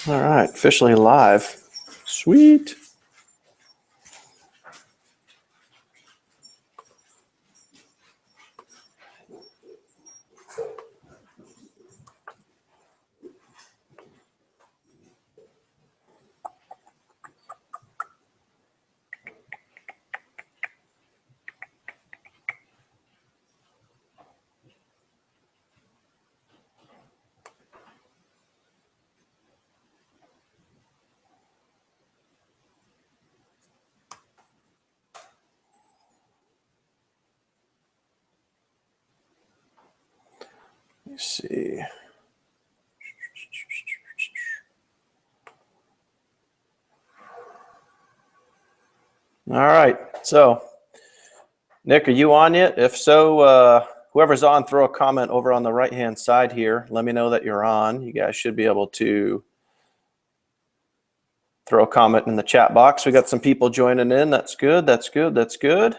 All right, officially live. Sweet. Let's see. All right, so Nick, are you on yet? If so, whoever's on, throw a comment over on the right-hand side here. Let me know that you're on. You guys should be able to throw a comment in the chat box. We got some people joining in. That's good. That's good. That's good.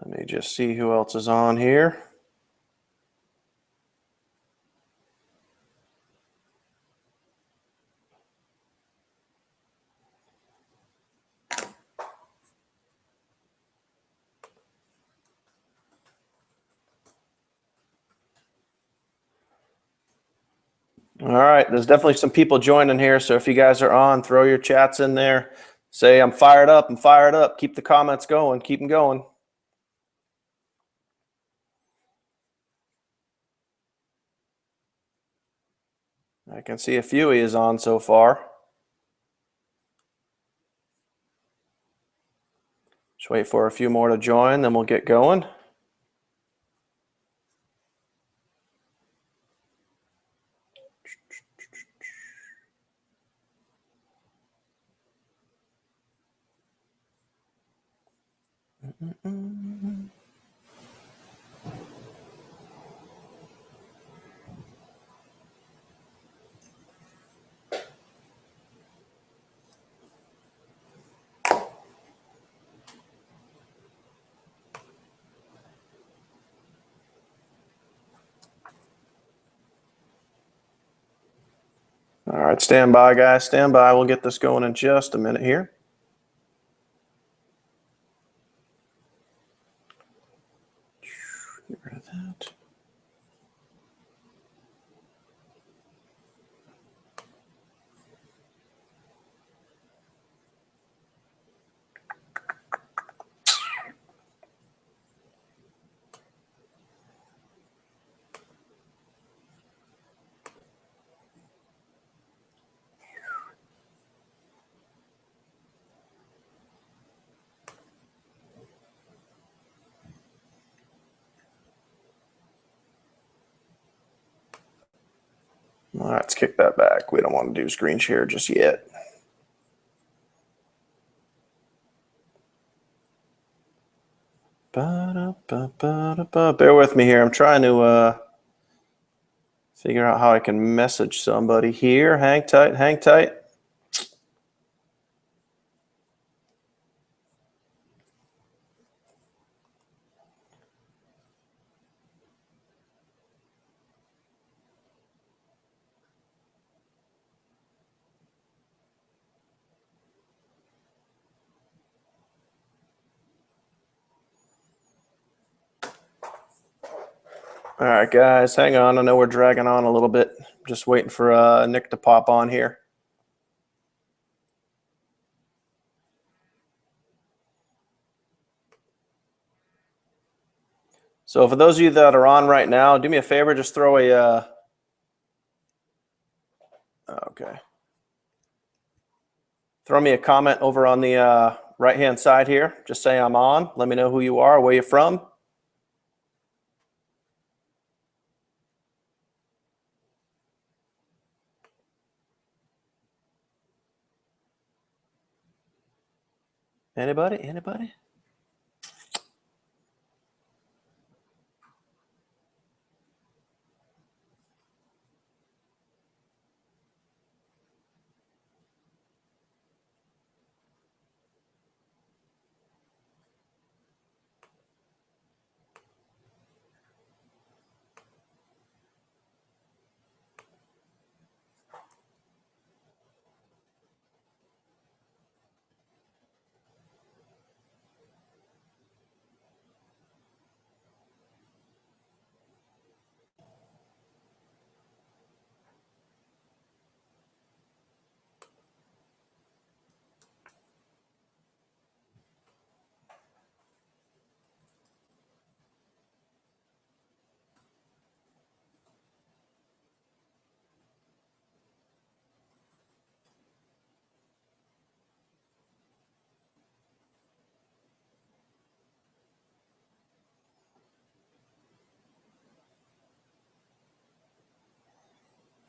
Let me just see who else is on here. All right, there's definitely some people joining here. So if you guys are on, throw your chats in there. Say, I'm fired up. I'm fired up. Keep the comments going. Keep them going. I can see a few is on so far. Just wait for a few more to join, then we'll get going. All right, stand by, guys. Stand by. We'll get this going in just a minute here. Get rid of that. All right, let's kick that back. We don't want to do screen share just yet. Bear with me here. I'm trying to figure out how I can message somebody here. Hang tight, hang tight. All right, guys, hang on. I know we're dragging on a little bit. Just waiting for Nick to pop on here. So for those of you that are on right now, do me a favor, just throw a okay. Throw me a comment over on the right-hand side here. Just say I'm on. Let me know who you are, where you're from. Anybody? Anybody?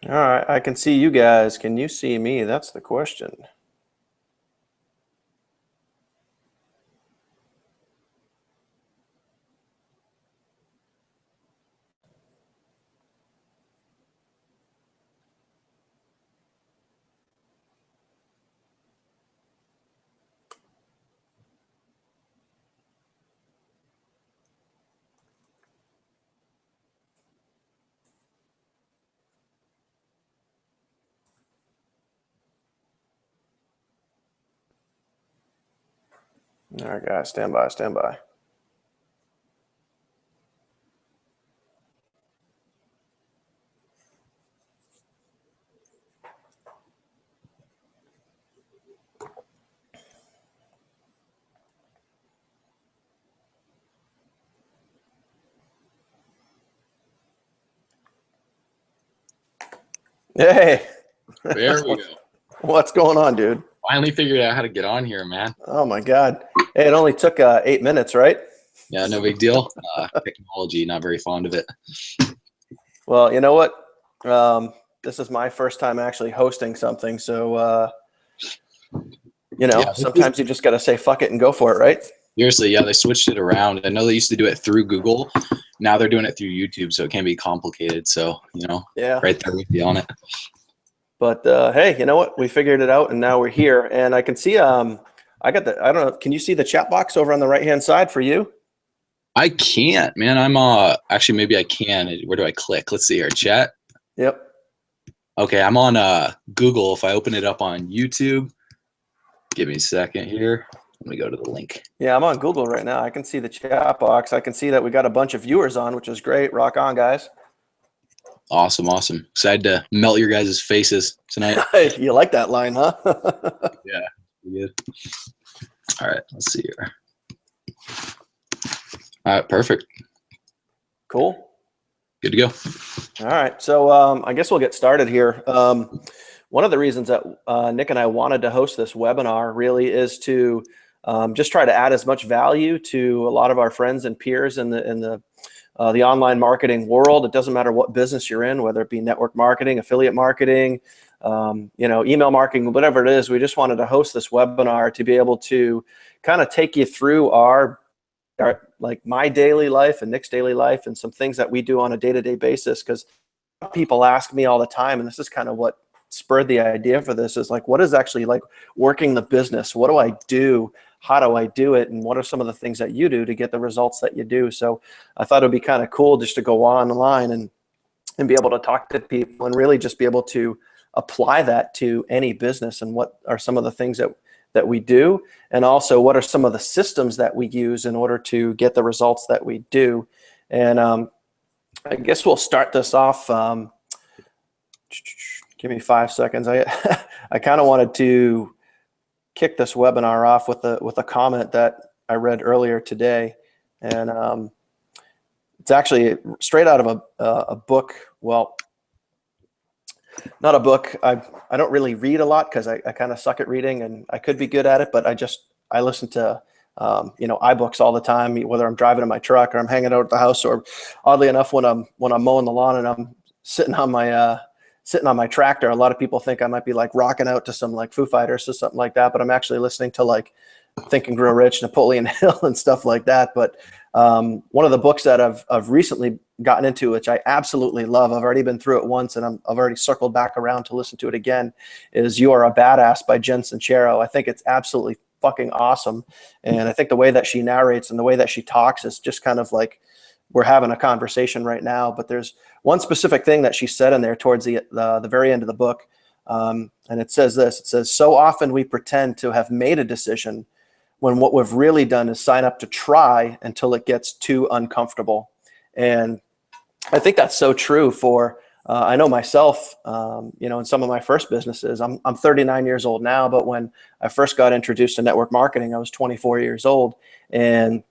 All right, I can see you guys. Can you see me? That's the question. All right, guys, stand by, stand by. Hey, There we go. what's going on, dude? Finally figured out how to get on here, man. Oh my God. Hey, it only took 8 minutes, right? Yeah, no big deal. Technology, not very fond of it. Well, you know what? This is my first time actually hosting something. So, Yeah, sometimes you just got to say fuck it and go for it, right? seriously, yeah, they switched it around. I know they used to do it through Google. Now they're doing it through YouTube, so it can be complicated. So, Yeah. right there with you on it. But hey, you know what? We figured it out and now we're here. And I can see, I don't know, can you see the chat box over on the right-hand side for you? I can't, man. I'm actually maybe I can. Where do I click? Let's see here. Chat. Yep. Okay, I'm on Google. If I open it up on YouTube, give me a second here. Let me go to the link. Yeah, I'm on Google right now. I can see the chat box. I can see that we got a bunch of viewers on, which is great. Rock on, guys. Awesome, awesome. Excited to melt your guys' faces tonight. You like that line, huh? Yeah, good. All right, let's see here. All right, perfect. Cool. Good to go. All right, so I guess we'll get started here. One of the reasons that Nick and I wanted to host this webinar really is to just try to add as much value to a lot of our friends and peers in the online marketing world. It doesn't matter what business you're in, whether it be network marketing, affiliate marketing, email marketing, whatever it is. We just wanted to host this webinar to be able to kind of take you through our like my daily life and Nick's daily life and some things that we do on a day-to-day basis. Because people ask me all the time, and this is kind of what spurred the idea for this, is like, what is actually like working the business? What do I do? How do I do it? And what are some of the things that you do to get the results that you do? So I thought it'd be kind of cool just to go online and be able to talk to people and really just be able to apply that to any business. And what are some of the things that we do? And also what are some of the systems that we use in order to get the results that we do? And I guess we'll start this off. Give me 5 seconds. I kind of wanted to kick this webinar off with a comment that I read earlier today, and it's actually straight out of a book. Well, not a book. I don't really read a lot because I kind of suck at reading, and I could be good at it, but I listen to iBooks all the time, whether I'm driving in my truck or I'm hanging out at the house, or oddly enough, when I'm mowing the lawn and I'm sitting on my tractor. A lot of people think I might be like rocking out to some like Foo Fighters or something like that, but I'm actually listening to like Think and Grow Rich, Napoleon Hill, and stuff like that. But one of the books that I've recently gotten into, which I absolutely love, I've already been through it once, and I've already circled back around to listen to it again, is "You Are a Badass" by Jen Sincero. I think it's absolutely fucking awesome, and I think the way that she narrates and the way that she talks is just kind of like we're having a conversation right now. But there's one specific thing that she said in there towards the very end of the book, and it says this. It says, "So often we pretend to have made a decision when what we've really done is sign up to try until it gets too uncomfortable." And I think that's so true for, I know myself, in some of my first businesses. I'm 39 years old now, but when I first got introduced to network marketing, I was 24 years old. And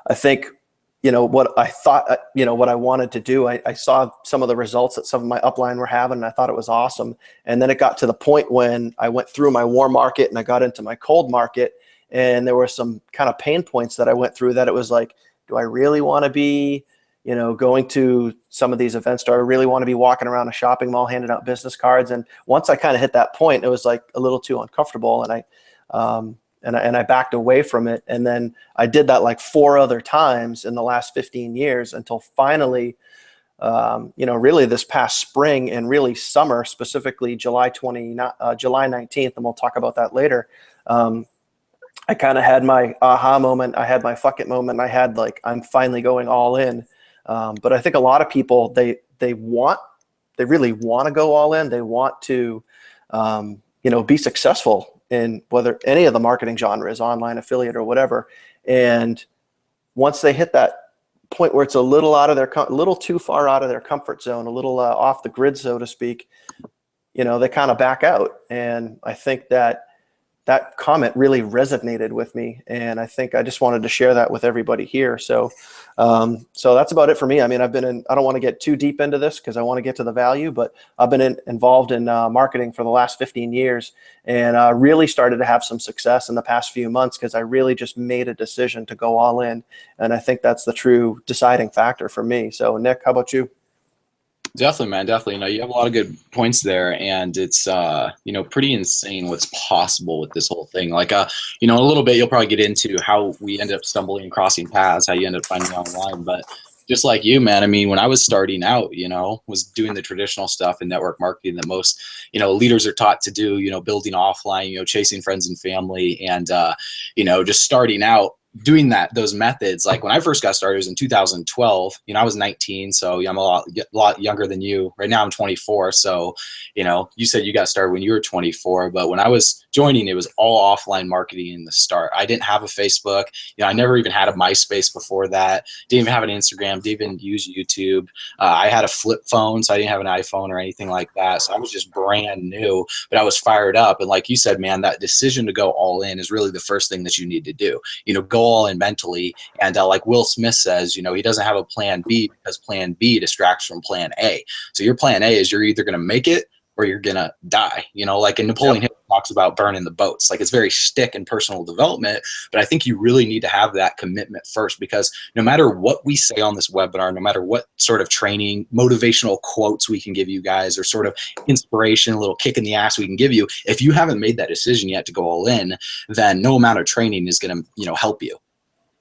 I think, what I thought, what I wanted to do, I saw some of the results that some of my upline were having, and I thought it was awesome. And then it got to the point when I went through my warm market and I got into my cold market, and there were some kind of pain points that I went through that it was like, do I really want to be, you know, going to some of these events, do I really want to be walking around a shopping mall handing out business cards? And once I kind of hit that point, it was like a little too uncomfortable, and I backed away from it. And then I did that like 4 other times in the last 15 years until finally, you know, really this past spring and really summer, specifically July 19th, and we'll talk about that later. I kind of had my aha moment. I had my fuck it moment. I had like, I'm finally going all in. But I think a lot of people, they really want to go all in. They want to, you know, be successful in whether any of the marketing genres, online, affiliate, or whatever. And once they hit that point where it's a little out of their, little too far out of their comfort zone, a little off the grid, so to speak, you know, they kind of back out. And I think that comment really resonated with me, and I think I just wanted to share that with everybody here. So, so that's about it for me. I mean, I don't want to get too deep into this because I want to get to the value, but I've been involved in marketing for the last 15 years, and really started to have some success in the past few months because I really just made a decision to go all in, and I think that's the true deciding factor for me. So, Nick, how about you? Definitely, man. Definitely. You know, you have a lot of good points there, and it's you know, pretty insane what's possible with this whole thing. Like, you know, in a little bit you'll probably get into how we ended up stumbling and crossing paths, how you ended up finding me online. But just like you, man, I mean, when I was starting out, you know, was doing the traditional stuff in network marketing that most, you know, leaders are taught to do, you know, building offline, you know, chasing friends and family, and you know, just starting out doing those methods. Like when I first got started, it was in 2012. You know, I was 19, so I'm a lot younger than you. Right now I'm 24. So, you know, you said you got started when you were 24, but when I was joining, it was all offline marketing in the start. I didn't have a Facebook. You know, I never even had a MySpace before that. Didn't even have an Instagram. Didn't even use YouTube. I had a flip phone, so I didn't have an iPhone or anything like that. So I was just brand new, but I was fired up. And like you said, man, that decision to go all in is really the first thing that you need to do. You know, go all in mentally. And like Will Smith says, you know, he doesn't have a plan B because plan B distracts from plan A. So your plan A is you're either going to make it or you're going to die. You know, like in Napoleon Hill talks about burning the boats. Like it's very shtick and personal development, but I think you really need to have that commitment first, because no matter what we say on this webinar, no matter what sort of training, motivational quotes we can give you guys, or sort of inspiration, a little kick in the ass we can give you, if you haven't made that decision yet to go all in, then no amount of training is going to, you know, help you.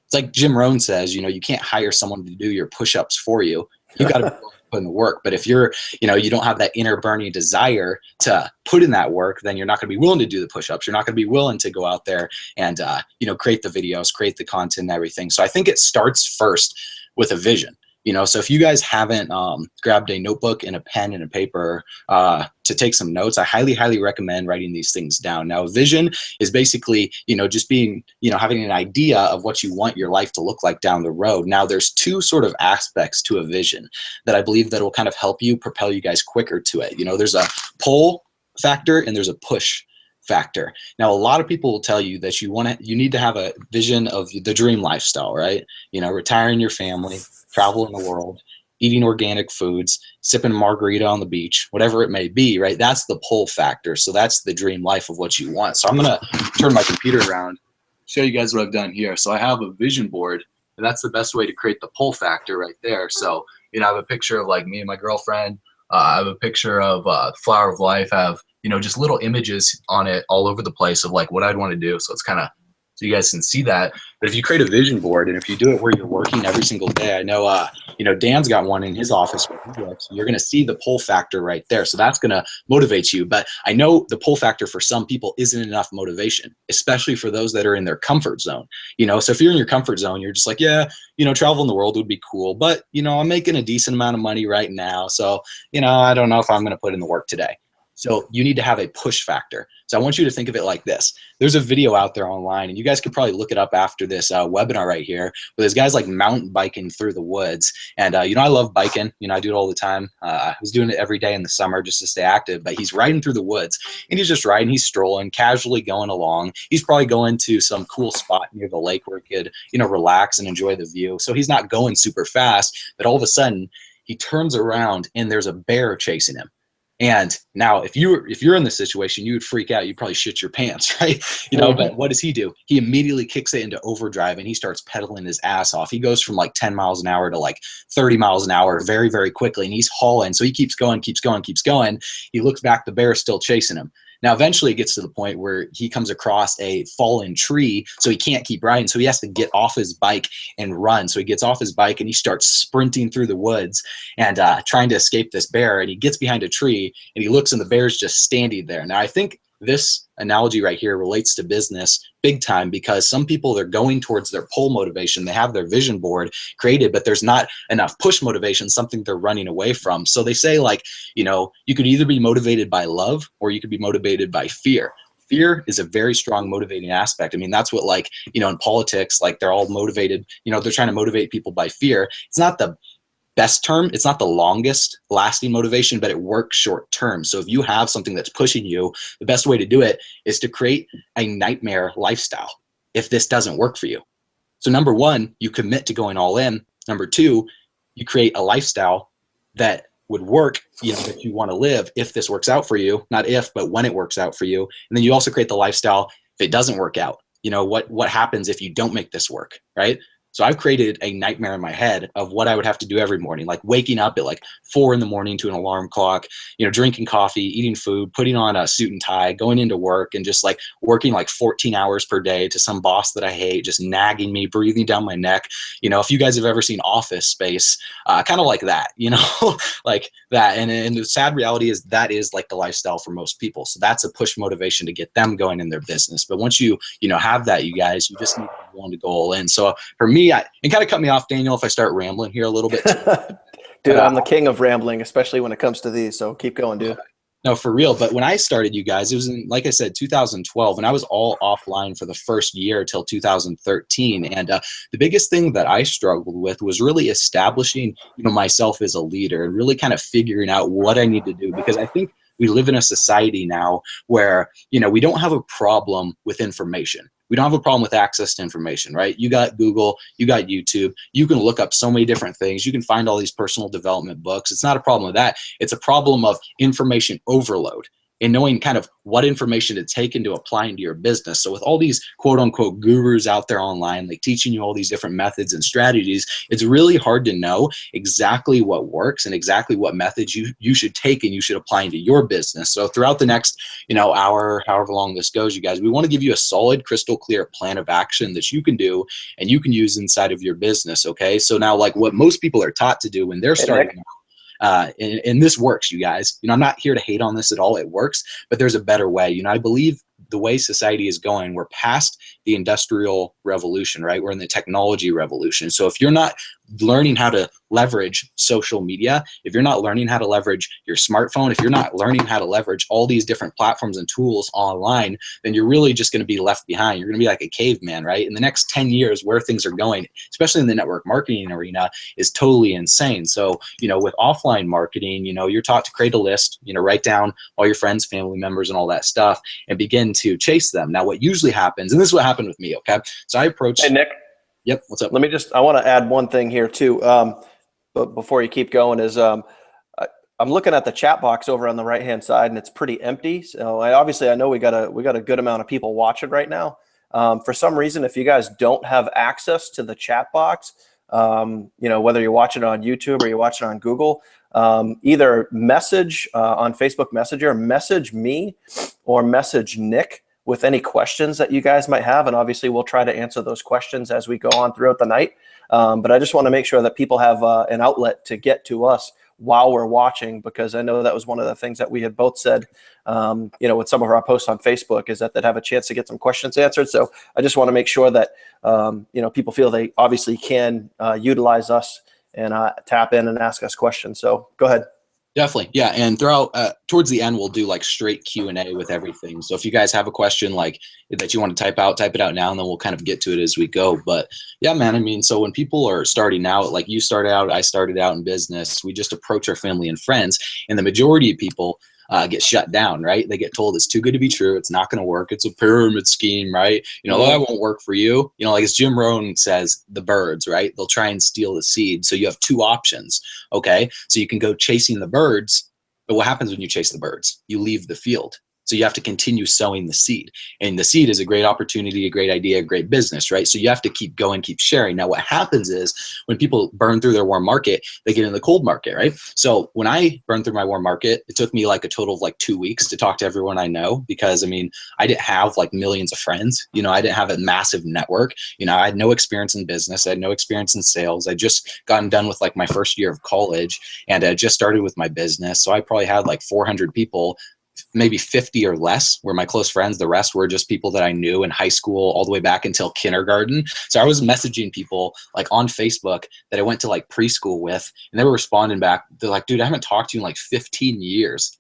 It's like Jim Rohn says, you know, you can't hire someone to do your push-ups for you. You got to put in the work. But if you're, you know, you don't have that inner burning desire to put in that work, then you're not going to be willing to do the push-ups. You're not going to be willing to go out there and, you know, create the videos, create the content and everything. So I think it starts first with a vision. You know, so if you guys haven't grabbed a notebook and a pen and a paper to take some notes, I highly, highly recommend writing these things down. Now, vision is basically, you know, just being, you know, having an idea of what you want your life to look like down the road. Now, there's 2 sort of aspects to a vision that I believe that will kind of help you propel you guys quicker to it. You know, there's a pull factor and there's a push factor. Now, a lot of people will tell you that you need to have a vision of the dream lifestyle, right? You know, retiring your family, traveling the world, eating organic foods, sipping a margarita on the beach, whatever it may be, right? That's the pull factor. So that's the dream life of what you want. So I'm going to turn my computer around, show you guys what I've done here. So I have a vision board, and that's the best way to create the pull factor right there. So, you know, I have a picture of like me and my girlfriend. I have a picture of Flower of Life. I have, you know, just little images on it all over the place of like what I'd want to do. So it's kind of, so you guys can see that. But if you create a vision board, and if you do it where you're working every single day, I know, you know, Dan's got one in his office where he works. You're going to see the pull factor right there. So that's going to motivate you. But I know the pull factor for some people isn't enough motivation, especially for those that are in their comfort zone. You know, so if you're in your comfort zone, you're just like, yeah, you know, traveling the world would be cool, but, you know, I'm making a decent amount of money right now. So, you know, I don't know if I'm going to put in the work today. So you need to have a push factor. So I want you to think of it like this. There's a video out there online, and you guys could probably look it up after this webinar right here, but there's guys like mountain biking through the woods. And, you know, I love biking. You know, I do it all the time. I was doing it every day in the summer just to stay active, but he's riding through the woods, and he's just riding, he's strolling, casually going along. He's probably going to some cool spot near the lake where he could, you know, relax and enjoy the view. So he's not going super fast, but all of a sudden he turns around and there's a bear chasing him. And now if you're in this situation, you would freak out. You'd probably shit your pants, right? But what does he do? He immediately kicks it into overdrive and he starts pedaling his ass off. He goes from like 10 miles an hour to like 30 miles an hour very, very quickly. And he's hauling. So he keeps going, keeps going, keeps going. He looks back, the bear is still chasing him. Now, eventually it gets to the point where he comes across a fallen tree, so he can't keep riding. So he has to get off his bike and run. So he gets off his bike and he starts sprinting through the woods and trying to escape this bear. And he gets behind a tree and he looks and the bear's just standing there. Now, I think this analogy right here relates to business big time, because some people, they're going towards their pull motivation. They have their vision board created, but there's not enough push motivation, something they're running away from. So they say, like, you could either be motivated by love or you could be motivated by fear. Fear is a very strong motivating aspect. I mean, that's what, like, in politics, like, they're all motivated, they're trying to motivate people by fear. It's not the best term, it's not the longest lasting motivation, but it works short term. So if you have something that's pushing you, the best way to do it is to create a nightmare lifestyle if this doesn't work for you. So number one, you commit to going all in. Number two, you create a lifestyle that would work, that you want to live if this works out for you. Not if, but when it works out for you. And then you also create the lifestyle if it doesn't work out. What happens if you don't make this work, right? So I've created a nightmare in my head of what I would have to do every morning, like waking up at like 4 a.m. to an alarm clock, drinking coffee, eating food, putting on a suit and tie, going into work, and just like working like 14 hours per day to some boss that I hate, just nagging me, breathing down my neck. If you guys have ever seen Office Space, kind of like that, like that. And the sad reality is that is like the lifestyle for most people. So that's a push motivation to get them going in their business. But once you have that, you guys, you just need to be willing to go all in. So for me, and kind of cut me off, Daniel, if I start rambling here a little bit. Dude, I'm the king of rambling, especially when it comes to these. So keep going, dude. No, for real. But when I started, you guys, it was in, like I said, 2012, and I was all offline for the first year till 2013. And the biggest thing that I struggled with was really establishing, myself as a leader and really kind of figuring out what I need to do, because I think we live in a society now where, we don't have a problem with information. We don't have a problem with access to information, right? You got Google, you got YouTube, you can look up so many different things. You can find all these personal development books. It's not a problem with that. It's a problem of information overload and knowing kind of what information to take into applying to your business. So with all these quote unquote gurus out there online, like teaching you all these different methods and strategies, it's really hard to know exactly what works and exactly what methods you should take and you should apply into your business. So throughout the next, hour, however long this goes, you guys, we want to give you a solid, crystal clear plan of action that you can do and you can use inside of your business. Okay. So now, like, what most people are taught to do when they're starting out, and this works, you guys. I'm not here to hate on this at all. It works, but there's a better way. I believe the way society is going, we're past the industrial revolution, right? We're in the technology revolution. So if you're not learning how to leverage social media, if you're not learning how to leverage your smartphone, if you're not learning how to leverage all these different platforms and tools online, then you're really just going to be left behind. You're going to be like a caveman, right? In the next 10 years, where things are going, especially in the network marketing arena, is totally insane. So, with offline marketing, you're taught to create a list, write down all your friends, family members, and all that stuff, and begin to chase them. Now, what usually happens, and this is what happened with me, okay? So I approached— Hey, Nick. Yep, what's up? I want to add one thing here too. But before you keep going, I'm looking at the chat box over on the right-hand side, and it's pretty empty. So I know we got a good amount of people watching right now. For some reason, if you guys don't have access to the chat box, whether you're watching it on YouTube or you're watching it on Google, either message on Facebook Messenger, message me, or message Nick with any questions that you guys might have. And obviously we'll try to answer those questions as we go on throughout the night. But I just want to make sure that people have an outlet to get to us while we're watching, because I know that was one of the things that we had both said, with some of our posts on Facebook, is that they'd have a chance to get some questions answered. So I just want to make sure that, people feel they obviously can utilize us and tap in and ask us questions. So go ahead. Definitely. Yeah. And throughout, towards the end, we'll do like straight Q&A with everything. So if you guys have a question like that you want to type it out now, and then we'll kind of get to it as we go. But yeah, man, I mean, so when people are starting out, like you started out, I started out in business, we just approach our family and friends, and the majority of people get shut down, right? They get told it's too good to be true. It's not going to work. It's a pyramid scheme, right? That won't work for you. Like as Jim Rohn says, the birds, right? They'll try and steal the seed. So you have two options. Okay. So you can go chasing the birds, But what happens when you chase the birds? You leave the field. So you have to continue sowing the seed. And the seed is a great opportunity, a great idea, a great business, right? So you have to keep going, keep sharing. Now, what happens is when people burn through their warm market, they get in the cold market, right? So when I burned through my warm market, it took me like a total of like 2 weeks to talk to everyone I know, because I mean, I didn't have like millions of friends. You know, I didn't have a massive network. You know, I had no experience in business. I had no experience in sales. I just gotten done with like my first year of college, and I just started with my business. So I probably had like 400 people, maybe 50 or less were my close friends. The rest were just people that I knew in high school all the way back until kindergarten. So I was messaging people like on Facebook that I went to like preschool with, and they were responding back. They're like, dude, I haven't talked to you in like 15 years.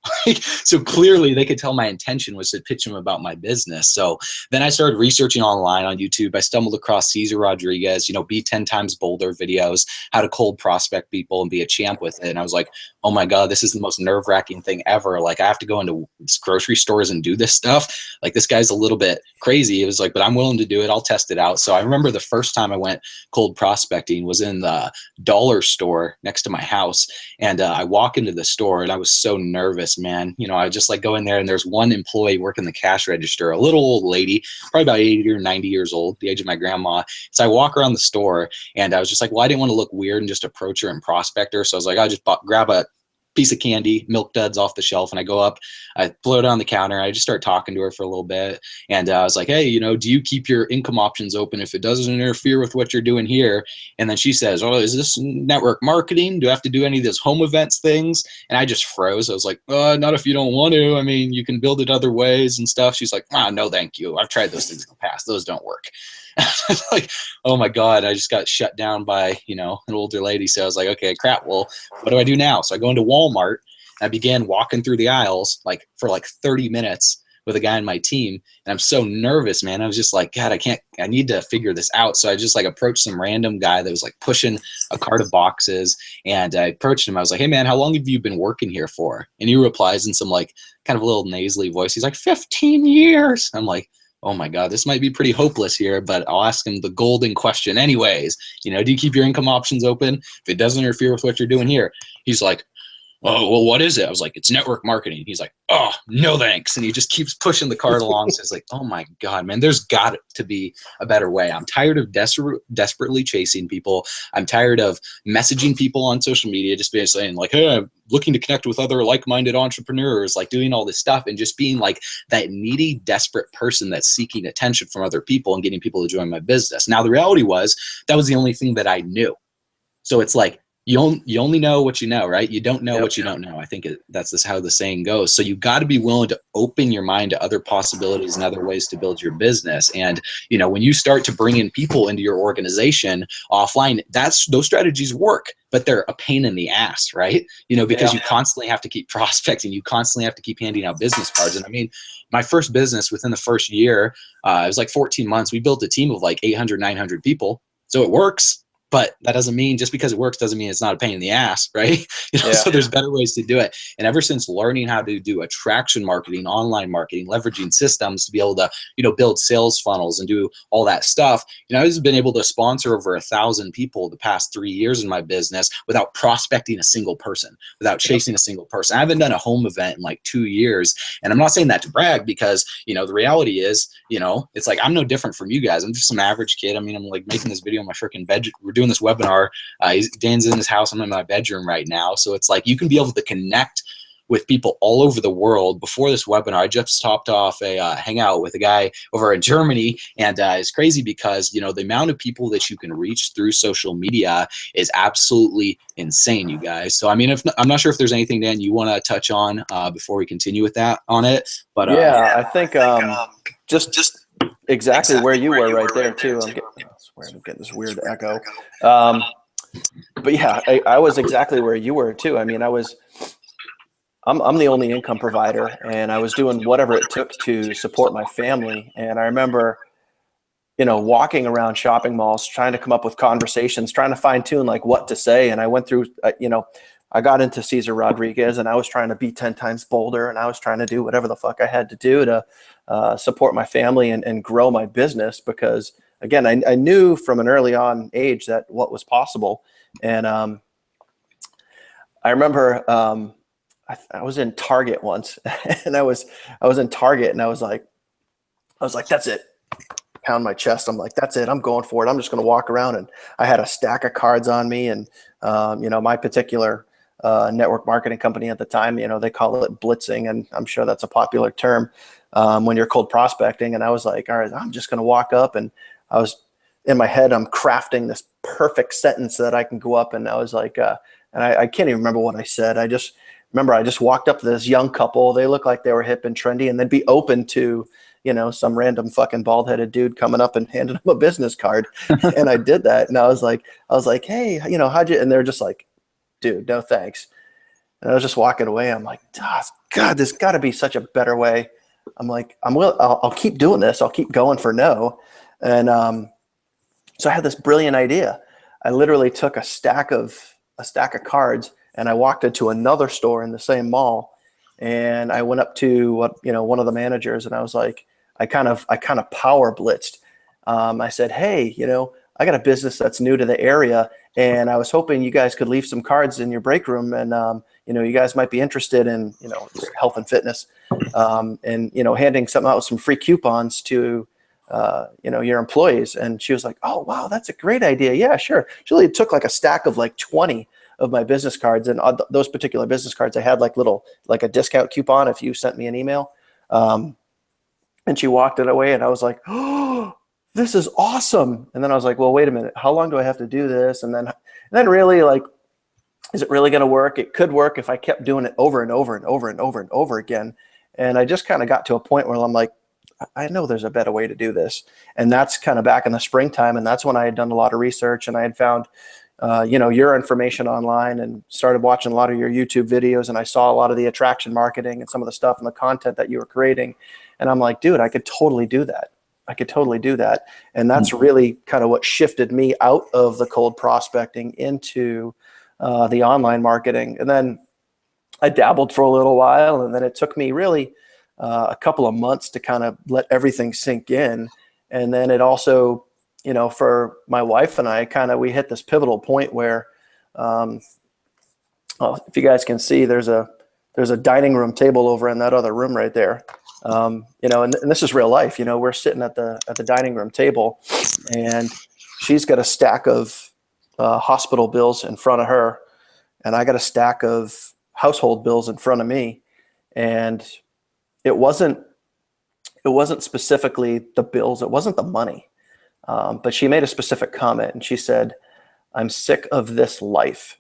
So clearly they could tell my intention was to pitch them about my business. So then I started researching online on YouTube. I stumbled across Cesar Rodriguez, you know, be 10 times bolder videos, how to cold prospect people and be a champ with it. And I was like, oh my God, this is the most nerve-wracking thing ever. Like, I have to go into grocery stores and do this stuff. Like, this guy's a little bit crazy. It was like, but I'm willing to do it. I'll test it out. So I remember the first time I went cold prospecting was in the dollar store next to my house. And I walk into the store and I was so nervous, man. You know, I just like go in there and there's one employee working the cash register, a little old lady, probably about 80 or 90 years old, the age of my grandma. So I walk around the store and I was just like, well, I didn't want to look weird and just approach her and prospect her. So I was like, I'll just grab a piece of candy, Milk Duds off the shelf. And I go up, I blow it on the counter. I just start talking to her for a little bit. And I was like, hey, you know, do you keep your income options open if it doesn't interfere with what you're doing here? And then she says, oh, is this network marketing? Do I have to do any of those home events things? And I just froze. I was like, not if you don't want to. I mean, you can build it other ways and stuff. She's like, no, thank you. I've tried those things in the past. Those don't work. Like, oh my God, I just got shut down by, you know, an older lady. So I was like, okay, crap. Well, what do I do now? So I go into Walmart and I began walking through the aisles like for like 30 minutes with a guy on my team. And I'm so nervous, man. I was just like, God, I need to figure this out. So I just like approached some random guy that was like pushing a cart of boxes. And I approached him. I was like, hey man, how long have you been working here for? And he replies in some like kind of a little nasally voice. He's like, 15 years. I'm like, oh my God, this might be pretty hopeless here, but I'll ask him the golden question anyways. You know, do you keep your income options open if it doesn't interfere with what you're doing here? He's like, oh, well, what is it? I was like, it's network marketing. He's like, oh, no thanks. And he just keeps pushing the cart along. So it's like, oh my God, man, there's got to be a better way. I'm tired of desperately chasing people. I'm tired of messaging people on social media, just being saying like, hey, I'm looking to connect with other like-minded entrepreneurs, like doing all this stuff and just being like that needy, desperate person that's seeking attention from other people and getting people to join my business. Now, the reality was that was the only thing that I knew. So it's like, you only know what you know, right? You don't know what you don't know. I think that's how the saying goes. So you got to be willing to open your mind to other possibilities and other ways to build your business. And, you know, when you start to bring in people into your organization offline, those strategies work, but they're a pain in the ass, right? You know, because you constantly have to keep prospecting. You constantly have to keep handing out business cards. And I mean, my first business within the first year, it was like 14 months. We built a team of like 800, 900 people. So it works. But that doesn't mean, just because it works doesn't mean it's not a pain in the ass, right? You know, so there's better ways to do it. And ever since learning how to do attraction marketing, online marketing, leveraging systems to be able to, you know, build sales funnels and do all that stuff, you know, I've been able to sponsor over 1,000 people the past 3 years in my business without prospecting a single person, without chasing a single person. I haven't done a home event in like 2 years. And I'm not saying that to brag because, you know, the reality is, you know, it's like, I'm no different from you guys. I'm just some average kid. I mean, I'm like making this video in my freaking bed. We're doing this webinar. Dan's in his house. I'm in my bedroom right now. So it's like you can be able to connect with people all over the world. Before this webinar, I just topped off a hangout with a guy over in Germany, and it's crazy because, you know, the amount of people that you can reach through social media is absolutely insane, you guys. So I mean, I'm not sure if there's anything, Dan, you want to touch on before we continue with that on it. But I think just exactly where you were right there too. I'm getting this weird echo. But yeah, I was exactly where you were too. I mean, I'm the only income provider, and I was doing whatever it took to support my family. And I remember, you know, walking around shopping malls, trying to come up with conversations, trying to fine tune like what to say. And I went through, you know, I got into Cesar Rodriguez, and I was trying to be 10 times bolder, and I was trying to do whatever the fuck I had to do to support my family and grow my business. Because again, I knew from an early on age that what was possible. And I remember I was in Target once and I was in Target and I was like, that's it. Pound my chest. I'm like, that's it. I'm going for it. I'm just going to walk around. And I had a stack of cards on me. And, my particular network marketing company at the time, they call it blitzing. And I'm sure that's a popular term when you're cold prospecting. And I was like, all right, I'm just going to walk up. And I was in my head, I'm crafting this perfect sentence that I can go up. And I was like, and I can't even remember what I said. I just remember I just walked up to this young couple. They looked like they were hip and trendy and they'd be open to, some random fucking bald headed dude coming up and handing them a business card. And I did that. And I was like, hey, how'd you, and they're just like, dude, no thanks. And I was just walking away. I'm like, God, there's gotta be such a better way. I'm like, I'll keep doing this. I'll keep going for no. And, so I had this brilliant idea. I literally took a stack of cards and I walked into another store in the same mall. And I went up to one of the managers and I was like, I kind of power blitzed. I said, hey, I got a business that's new to the area and I was hoping you guys could leave some cards in your break room and, you guys might be interested in, health and fitness and, handing something out with some free coupons to, your employees. And she was like, oh, wow, that's a great idea. Yeah, sure. She really took like a stack of like 20 of my business cards. And those particular business cards, I had like a discount coupon if you sent me an email. And she walked it away and I was like, oh, this is awesome. And then I was like, well, wait a minute. How long do I have to do this? And then really like, is it really going to work? It could work if I kept doing it over and over and over and over and over again. And I just kind of got to a point where I'm like, I know there's a better way to do this. And that's kind of back in the springtime. And that's when I had done a lot of research and I had found, your information online and started watching a lot of your YouTube videos. And I saw a lot of the attraction marketing and some of the stuff and the content that you were creating. And I'm like, dude, I could totally do that. And that's really kind of what shifted me out of the cold prospecting into the online marketing. And then I dabbled for a little while. And then it took me really a couple of months to kind of let everything sink in. And then it also, for my wife and I, we hit this pivotal point where, if you guys can see, there's a dining room table over in that other room right there. And this is real life. We're sitting at the dining room table, and she's got a stack of hospital bills in front of her, and I got a stack of household bills in front of me. And it wasn't specifically the bills. It wasn't the money. But she made a specific comment and she said, I'm sick of this life.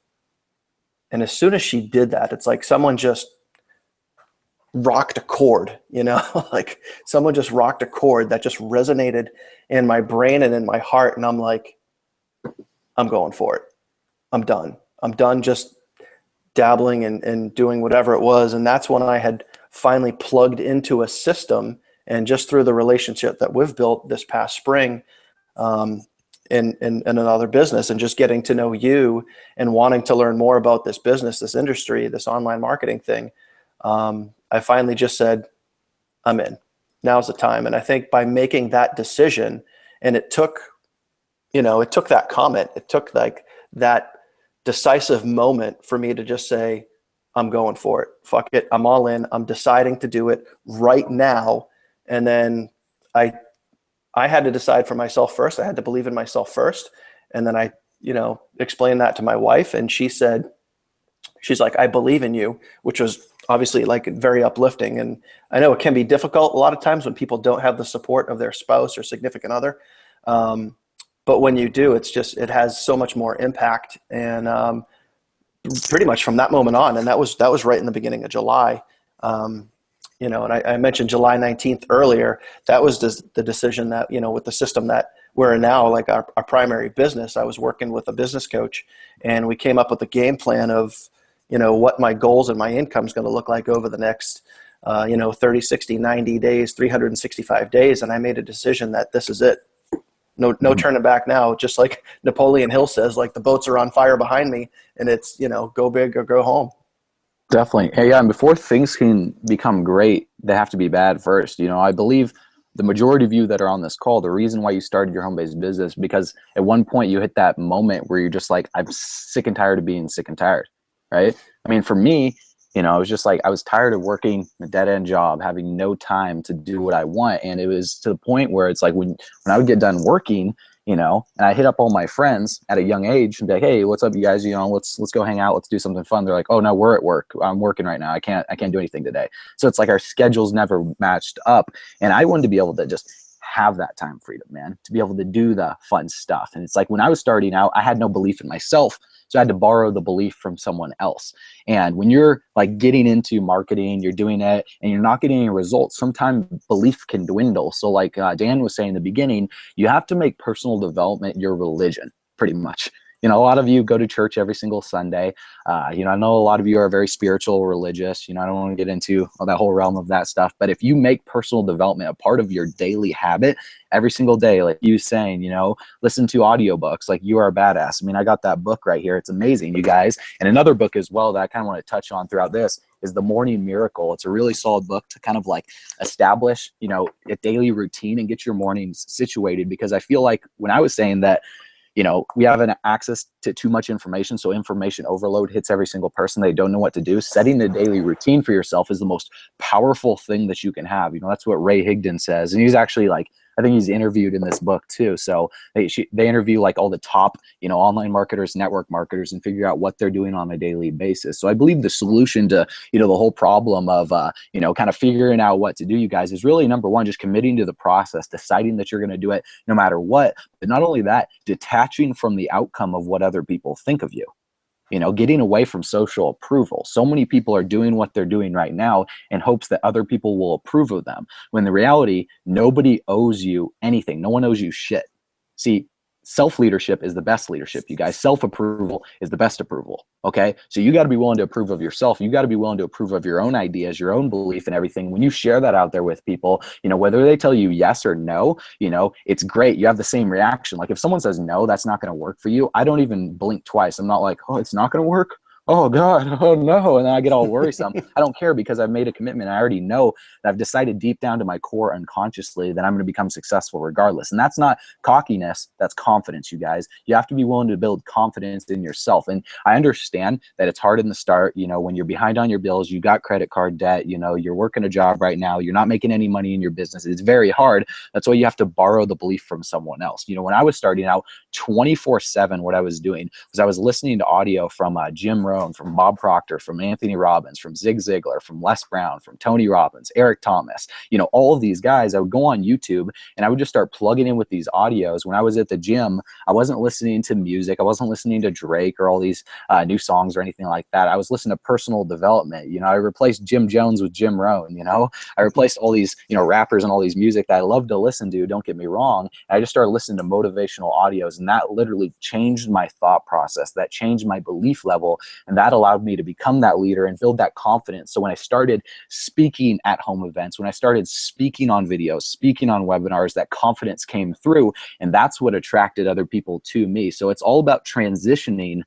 And as soon as she did that, it's like someone just rocked a chord, like someone just rocked a chord that just resonated in my brain and in my heart. And I'm like, I'm going for it. I'm done just dabbling and doing whatever it was. And that's when I had finally plugged into a system, and just through the relationship that we've built this past spring in another business, and just getting to know you and wanting to learn more about this business, this industry, this online marketing thing, I finally just said, I'm in. Now's the time. And I think by making that decision, and it took that comment, it took like that decisive moment for me to just say, I'm going for it. Fuck it. I'm all in. I'm deciding to do it right now. And then I had to decide for myself first. I had to believe in myself first. And then I, explained that to my wife, and she's like, I believe in you, which was obviously like very uplifting. And I know it can be difficult a lot of times when people don't have the support of their spouse or significant other. But when you do, it has so much more impact. And, pretty much from that moment on, and that was right in the beginning of July, and I mentioned July 19th earlier. That was the decision that, with the system that we're in now, like our primary business, I was working with a business coach, and we came up with a game plan of, what my goals and my income is going to look like over the next, 30, 60, 90 days, 365 days. And I made a decision that this is it. No turning back now. Just like Napoleon Hill says, like the boats are on fire behind me, and it's, go big or go home. Definitely. Hey, yeah. And before things can become great, they have to be bad first. I believe the majority of you that are on this call, the reason why you started your home-based business, because at one point you hit that moment where you're just like, I'm sick and tired of being sick and tired. Right. I mean, for me, You know, it was just like I was tired of working a dead end job, having no time to do what I want. And it was to the point where it's like when I would get done working, you know, and I hit up all my friends at a young age and be like, hey, what's up, you guys? You know, let's go hang out. Let's do something fun. They're like, oh no, we're at work. I'm working right now. I can't do anything today. So it's like our schedules never matched up. And I wanted to be able to just have that time freedom, man, to be able to do the fun stuff. And it's like when I was starting out, I had no belief in myself. So I had to borrow the belief from someone else. And when you're like getting into marketing, you're doing it and you're not getting any results, sometimes belief can dwindle. So like Dan was saying in the beginning, you have to make personal development your religion, pretty much. You know, a lot of you go to church every single Sunday. You know, I know a lot of you are very spiritual, religious. You know, I don't want to get into that whole realm of that stuff. But if you make personal development a part of your daily habit every single day, like you saying, you know, listen to audiobooks like You Are a Badass. I mean, I got that book right here. It's amazing, you guys. And another book as well that I kind of want to touch on throughout this is The Morning Miracle. It's a really solid book to kind of like establish, you know, a daily routine and get your mornings situated. Because I feel like when I was saying that, you know, we have an access to too much information. So information overload hits every single person. They don't know what to do. Setting a daily routine for yourself is the most powerful thing that you can have. You know, that's what Ray Higdon says. And he's actually like, I think he's interviewed in this book too. So they interview like all the top, you know, online marketers, network marketers, and figure out what they're doing on a daily basis. So I believe the solution to, you know, the whole problem of, you know, kind of figuring out what to do, you guys, is really number one, just committing to the process, deciding that you're going to do it no matter what. But not only that, detaching from the outcome of what other people think of you. You know, getting away from social approval. So many people are doing what they're doing right now in hopes that other people will approve of them, when the reality, nobody owes you anything. No one owes you shit. See, self-leadership is the best leadership, you guys. Self-approval is the best approval, okay? So you got to be willing to approve of yourself. You got to be willing to approve of your own ideas, your own belief and everything. When you share that out there with people, you know, whether they tell you yes or no, you know, it's great. You have the same reaction. Like if someone says, no, that's not going to work for you, I don't even blink twice. I'm not like, oh, it's not going to work. Oh God, oh no. And then I get all worrisome. I don't care, because I've made a commitment. I already know that I've decided deep down to my core unconsciously that I'm going to become successful regardless. And that's not cockiness, that's confidence, you guys. You have to be willing to build confidence in yourself. And I understand that it's hard in the start, you know, when you're behind on your bills, you got credit card debt, you know, you're working a job right now, you're not making any money in your business. It's very hard. That's why you have to borrow the belief from someone else. You know, when I was starting out 24/7, what I was doing was I was listening to audio from Jim Rohn, from Bob Proctor, from Anthony Robbins, from Zig Ziglar, from Les Brown, from Tony Robbins, Eric Thomas, you know, all of these guys. I would go on YouTube and I would just start plugging in with these audios. When I was at the gym, I wasn't listening to music. I wasn't listening to Drake or all these new songs or anything like that. I was listening to personal development. You know, I replaced Jim Jones with Jim Rohn. You know, I replaced all these, you know, rappers and all these music that I love to listen to, don't get me wrong. And I just started listening to motivational audios, and that literally changed my thought process. That changed my belief level. And that allowed me to become that leader and build that confidence. So when I started speaking at home events, when I started speaking on videos, speaking on webinars, that confidence came through. And that's what attracted other people to me. So it's all about transitioning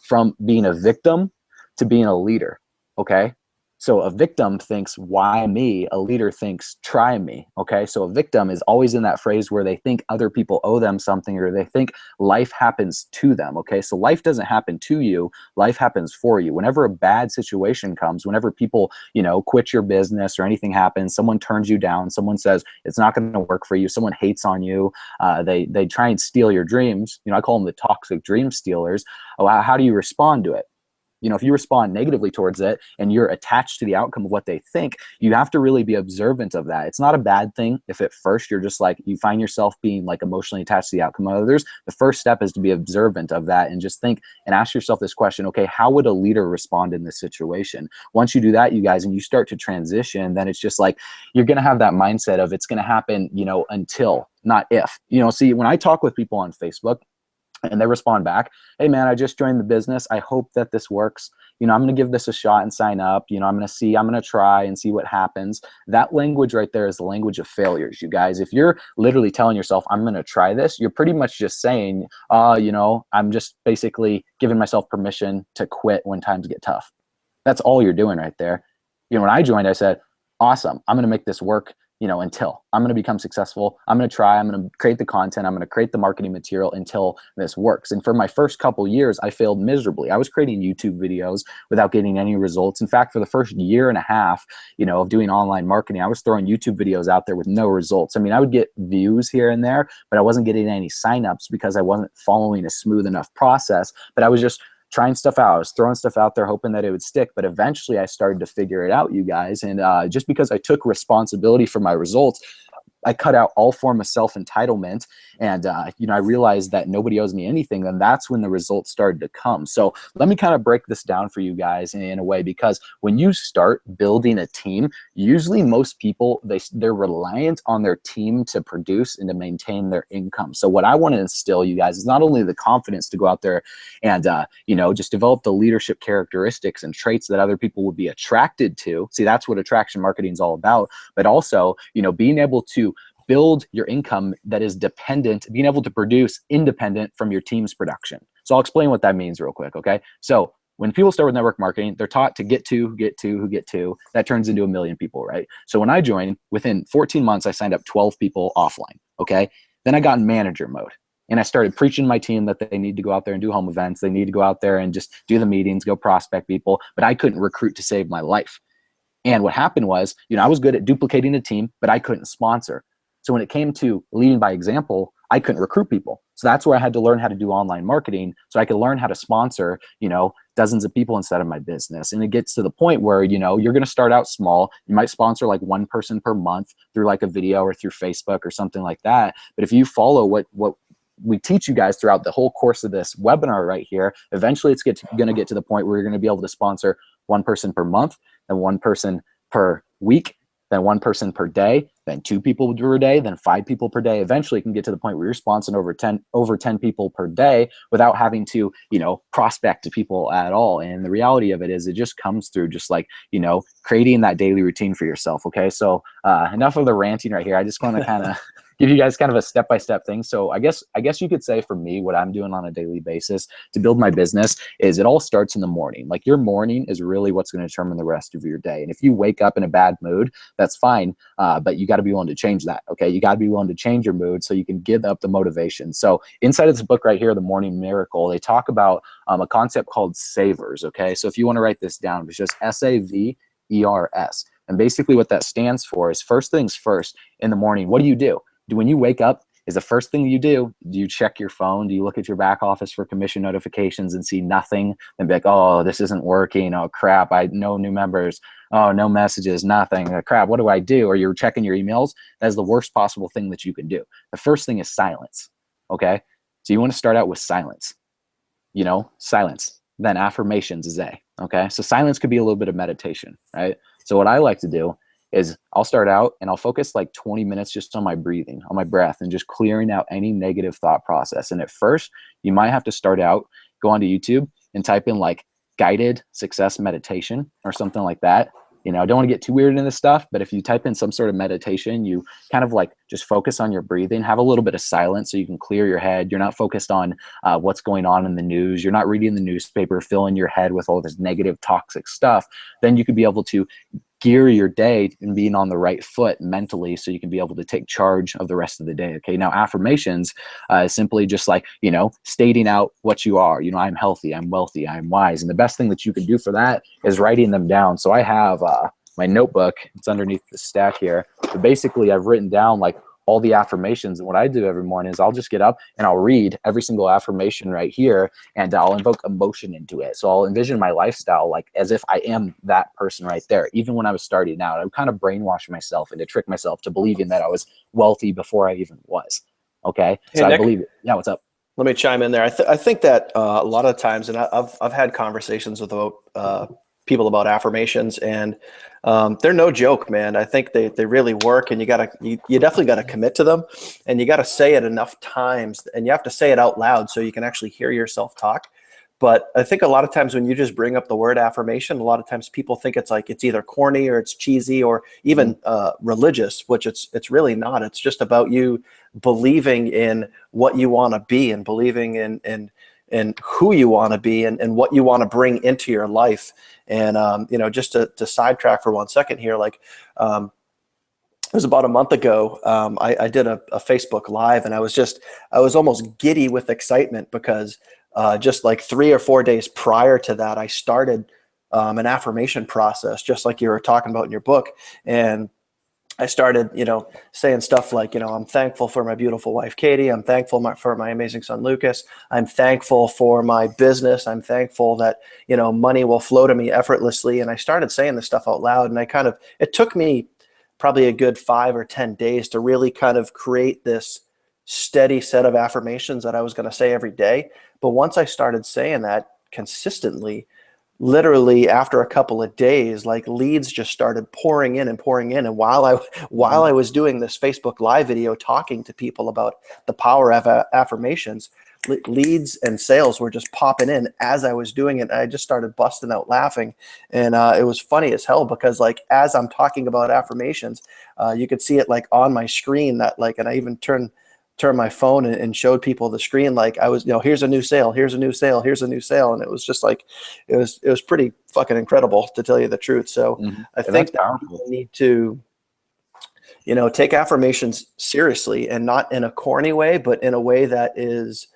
from being a victim to being a leader. Okay. So a victim thinks, why me? A leader thinks, try me. Okay. So a victim is always in that phrase where they think other people owe them something, or they think life happens to them. Okay. So life doesn't happen to you. Life happens for you. Whenever a bad situation comes, whenever people, you know, quit your business or anything happens, someone turns you down, someone says it's not going to work for you, someone hates on you, they try and steal your dreams. You know, I call them the toxic dream stealers. Oh, how do you respond to it? You know, if you respond negatively towards it and you're attached to the outcome of what they think, you have to really be observant of that. It's not a bad thing if at first you're just like, you find yourself being like emotionally attached to the outcome of others. The first step is to be observant of that and just think and ask yourself this question, okay, how would a leader respond in this situation? Once you do that, you guys, and you start to transition, then it's just like, you're going to have that mindset of it's going to happen, you know, until, not if. You know, see, when I talk with people on Facebook, and they respond back, hey man, I just joined the business. I hope that this works. You know, I'm going to give this a shot and sign up. You know, I'm going to try and see what happens. That language right there is the language of failures, you guys. If you're literally telling yourself, I'm going to try this, you're pretty much just saying, you know, I'm just basically giving myself permission to quit when times get tough. That's all you're doing right there. You know, when I joined, I said, awesome, I'm going to make this work. until I'm going to become successful. I'm going to try, I'm going to create the content, I'm going to create the marketing material until this works. And for my first couple years, I failed miserably. I was creating YouTube videos without getting any results. In fact, for the first year and a half, of doing online marketing, I was throwing YouTube videos out there with no results. I mean, I would get views here and there, but I wasn't getting any signups because I wasn't following a smooth enough process. But I was just trying stuff out. I was throwing stuff out there hoping that it would stick, but eventually I started to figure it out, you guys. And just because I took responsibility for my results, I cut out all form of self-entitlement, and I realized that nobody owes me anything. And that's when the results started to come. So let me kind of break this down for you guys in a way, because when you start building a team, usually most people, they're reliant on their team to produce and to maintain their income. So what I want to instill you guys is not only the confidence to go out there and just develop the leadership characteristics and traits that other people would be attracted to. See, that's what attraction marketing is all about. But also, being able to build your income that is dependent, being able to produce independent from your team's production. So I'll explain what that means real quick, okay? So when people start with network marketing, they're taught to get to. That turns into 1 million people, right? So when I joined, within 14 months, I signed up 12 people offline, okay? Then I got in manager mode. And I started preaching to my team that they need to go out there and do home events. They need to go out there and just do the meetings, go prospect people. But I couldn't recruit to save my life. And what happened was, I was good at duplicating a team, but I couldn't sponsor. So when it came to leading by example, I couldn't recruit people. So that's where I had to learn how to do online marketing so I could learn how to sponsor, dozens of people instead of my business. And it gets to the point where, you're going to start out small. You might sponsor like one person per month through like a video or through Facebook or something like that. But if you follow what we teach you guys throughout the whole course of this webinar right here, eventually it's going to get to the point where you're going to be able to sponsor one person per month, then one person per week, then one person per day, then 2 people per day, then 5 people per day. Eventually you can get to the point where you're sponsoring over 10 people per day without having to, prospect to people at all. And the reality of it is it just comes through just like, creating that daily routine for yourself. Okay. So enough of the ranting right here. I just want to kind of give you guys kind of a step-by-step thing. So I guess you could say for me, what I'm doing on a daily basis to build my business is it all starts in the morning. Like your morning is really what's going to determine the rest of your day. And if you wake up in a bad mood, that's fine. But you got to be willing to change that. Okay. You got to be willing to change your mood so you can give up the motivation. So inside of this book right here, The Morning Miracle, they talk about a concept called savers. Okay. So if you want to write this down, it's just SAVERS. And basically what that stands for is first things first in the morning. What do? When you wake up, is the first thing you do you check your phone? Do you look at your back office for commission notifications and see nothing and be like, oh, this isn't working. Oh, crap. No new members. Oh, no messages, nothing. Crap, what do I do? Or you're checking your emails. That is the worst possible thing that you can do. The first thing is silence. Okay. So you want to start out with silence. Silence. Then affirmations is A. Okay. So silence could be a little bit of meditation, right? So what I like to do is I'll start out and I'll focus like 20 minutes just on my breathing, on my breath, and just clearing out any negative thought process. And at first, you might have to start out, go onto YouTube and type in like guided success meditation or something like that. I don't want to get too weird into this stuff, but if you type in some sort of meditation, you kind of like just focus on your breathing, have a little bit of silence so you can clear your head. You're not focused on what's going on in the news. You're not reading the newspaper, filling your head with all this negative, toxic stuff. Then you could be able to gear your day and being on the right foot mentally so you can be able to take charge of the rest of the day. Okay. Now affirmations is simply just like, stating out what you are. I'm healthy, I'm wealthy, I'm wise. And the best thing that you can do for that is writing them down. So I have my notebook, it's underneath the stack here. But basically I've written down like all the affirmations. And what I do every morning is I'll just get up and I'll read every single affirmation right here, and I'll invoke emotion into it. So I'll envision my lifestyle like as if I am that person right there. Even when I was starting out, I would kind of brainwash myself and to trick myself to believing that I was wealthy before I even was. Okay. Hey, so Nick, I believe it. Yeah. What's up? let me chime in there. I think that a lot of times, and I've had conversations with people about affirmations, and they're no joke, man. I think they really work, and you definitely gotta commit to them, and you gotta say it enough times, and you have to say it out loud so you can actually hear yourself talk. But I think a lot of times when you just bring up the word affirmation, a lot of times people think it's like it's either corny or it's cheesy or even religious, which it's really not. It's just about you believing in what you want to be and believing in who you want to be and what you want to bring into your life. And just to sidetrack for 1 second here, like was about a month ago. I did a Facebook Live, and I was almost giddy with excitement because just like 3 or 4 days prior to that, I started an affirmation process, just like you were talking about in your book. And I started, saying stuff like, I'm thankful for my beautiful wife, Katie. I'm thankful for my amazing son, Lucas. I'm thankful for my business. I'm thankful that, money will flow to me effortlessly. And I started saying this stuff out loud. And it took me probably a good 5 or 10 days to really kind of create this steady set of affirmations that I was going to say every day. But once I started saying that consistently, literally after a couple of days, like leads just started pouring in and pouring in. And while I was doing this Facebook Live video talking to people about the power of affirmations, leads and sales were just popping in as I was doing it. I just started busting out laughing, and it was funny as hell because like as I'm talking about affirmations, you could see it like on my screen that like, and I even turned my phone and showed people the screen, like I was, here's a new sale, here's a new sale, here's a new sale. And it was just like, it was pretty fucking incredible, to tell you the truth. So I think that people need to, take affirmations seriously, and not in a corny way, but in a way that is,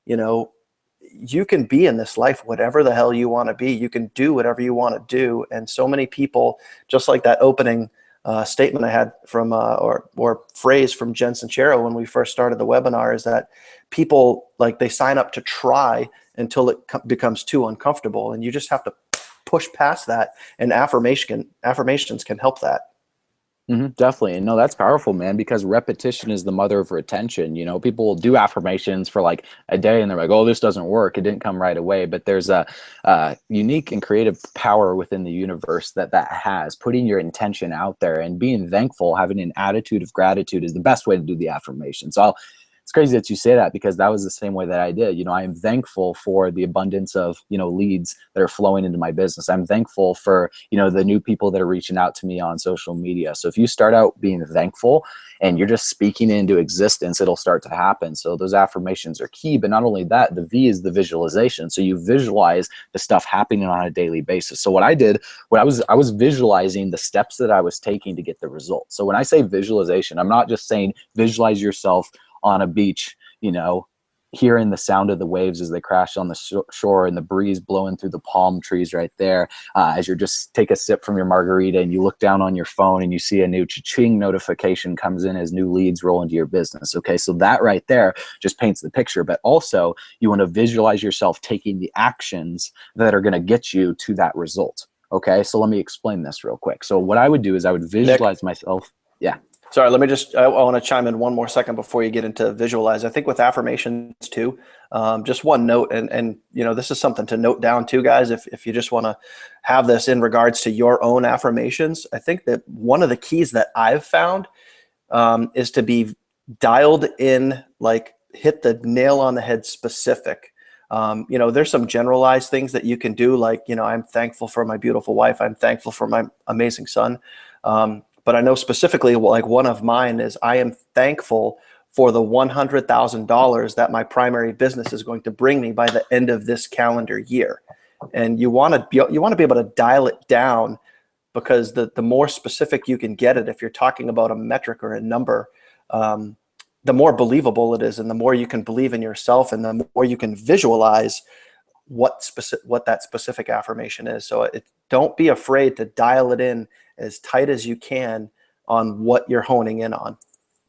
you can be in this life whatever the hell you want to be. You can do whatever you want to do. And so many people, just like that opening statement I had from or phrase from Jen Sincero when we first started the webinar, is that people, like, they sign up to try until it becomes too uncomfortable, and you just have to push past that, and affirmations can help that. Definitely. And no, that's powerful, man, because repetition is the mother of retention. People will do affirmations for like a day and they're like, oh, this doesn't work. It didn't come right away. But there's a unique and creative power within the universe that has. Putting your intention out there and being thankful, having an attitude of gratitude is the best way to do the affirmation. So it's crazy that you say that, because that was the same way that I did. I am thankful for the abundance of, leads that are flowing into my business. I'm thankful for, the new people that are reaching out to me on social media. So if you start out being thankful and you're just speaking into existence, it'll start to happen. So those affirmations are key. But not only that, the V is the visualization. So you visualize the stuff happening on a daily basis. So what I did, I was visualizing the steps that I was taking to get the results. So when I say visualization, I'm not just saying visualize yourself on a beach, hearing the sound of the waves as they crash on the shore and the breeze blowing through the palm trees right there, as you just take a sip from your margarita and you look down on your phone and you see a new cha-ching notification comes in as new leads roll into your business. Okay, so that right there just paints the picture. But also you want to visualize yourself taking the actions that are going to get you to that result. Okay, so let me explain this real quick. So what I would do is I would visualize myself. Yeah. Sorry, let me I want to chime in one more second before you get into visualize. I think with affirmations too, just one note, and this is something to note down too, guys, if you just want to have this in regards to your own affirmations. I think that one of the keys that I've found is to be dialed in, like hit the nail on the head specific. There's some generalized things that you can do, like, I'm thankful for my beautiful wife. I'm thankful for my amazing son. But I know specifically, like, one of mine is I am thankful for the $100,000 that my primary business is going to bring me by the end of this calendar year. And you want to be able to dial it down, because the more specific you can get it, if you're talking about a metric or a number, the more believable it is, and the more you can believe in yourself, and the more you can visualize what that specific affirmation is. So don't be afraid to dial it in as tight as you can on what you're honing in on.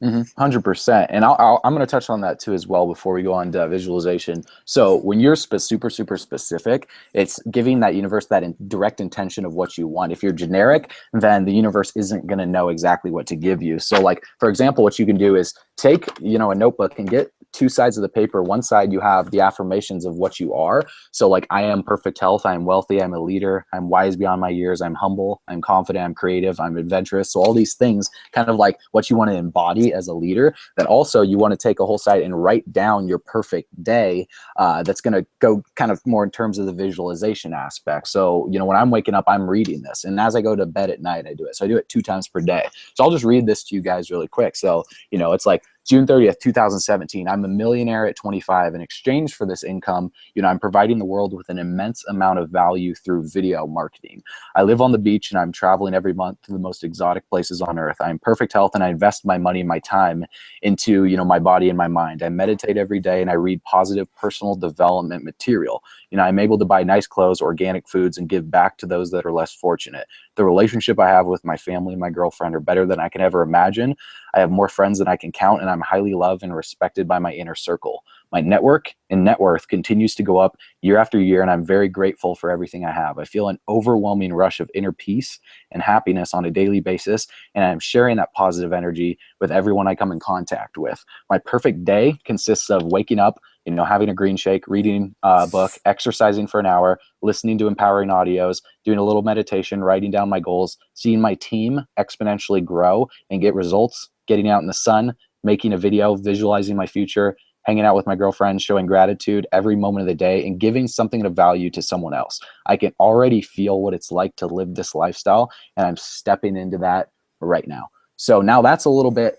100%. And I'm going to touch on that too as well before we go on to visualization. So when you're super specific, it's giving that universe that direct intention of what you want. If you're generic, then the universe isn't going to know exactly what to give you. So like, for example, what you can do is take, a notebook and get two sides of the paper. One side you have the affirmations of what you are. So like, I am perfect health, I'm wealthy, I'm a leader, I'm wise beyond my years, I'm humble, I'm confident, I'm creative, I'm adventurous. So all these things kind of like what you want to embody as a leader. Then also you want to take a whole side and write down your perfect day. That's going to go kind of more in terms of the visualization aspect. So, when I'm waking up, I'm reading this. And as I go to bed at night, I do it. So I do it 2 times per day. So I'll just read this to you guys really quick. So, it's like, June 30th, 2017. I'm a millionaire at 25. In exchange for this income, I'm providing the world with an immense amount of value through video marketing. I live on the beach and I'm traveling every month to the most exotic places on earth. I'm in perfect health and I invest my money and my time into, my body and my mind. I meditate every day and I read positive personal development material. I'm able to buy nice clothes, organic foods, and give back to those that are less fortunate. The relationship I have with my family and my girlfriend are better than I can ever imagine. I have more friends than I can count, and I'm highly loved and respected by my inner circle. My network and net worth continues to go up year after year, and I'm very grateful for everything I have. I feel an overwhelming rush of inner peace and happiness on a daily basis, and I'm sharing that positive energy with everyone I come in contact with. My perfect day consists of waking up, having a green shake, reading a book, exercising for an hour, listening to empowering audios, doing a little meditation, writing down my goals, seeing my team exponentially grow and get results, getting out in the sun, making a video, visualizing my future, hanging out with my girlfriend, showing gratitude every moment of the day, and giving something of value to someone else. I can already feel what it's like to live this lifestyle, and I'm stepping into that right now. So now that's a little bit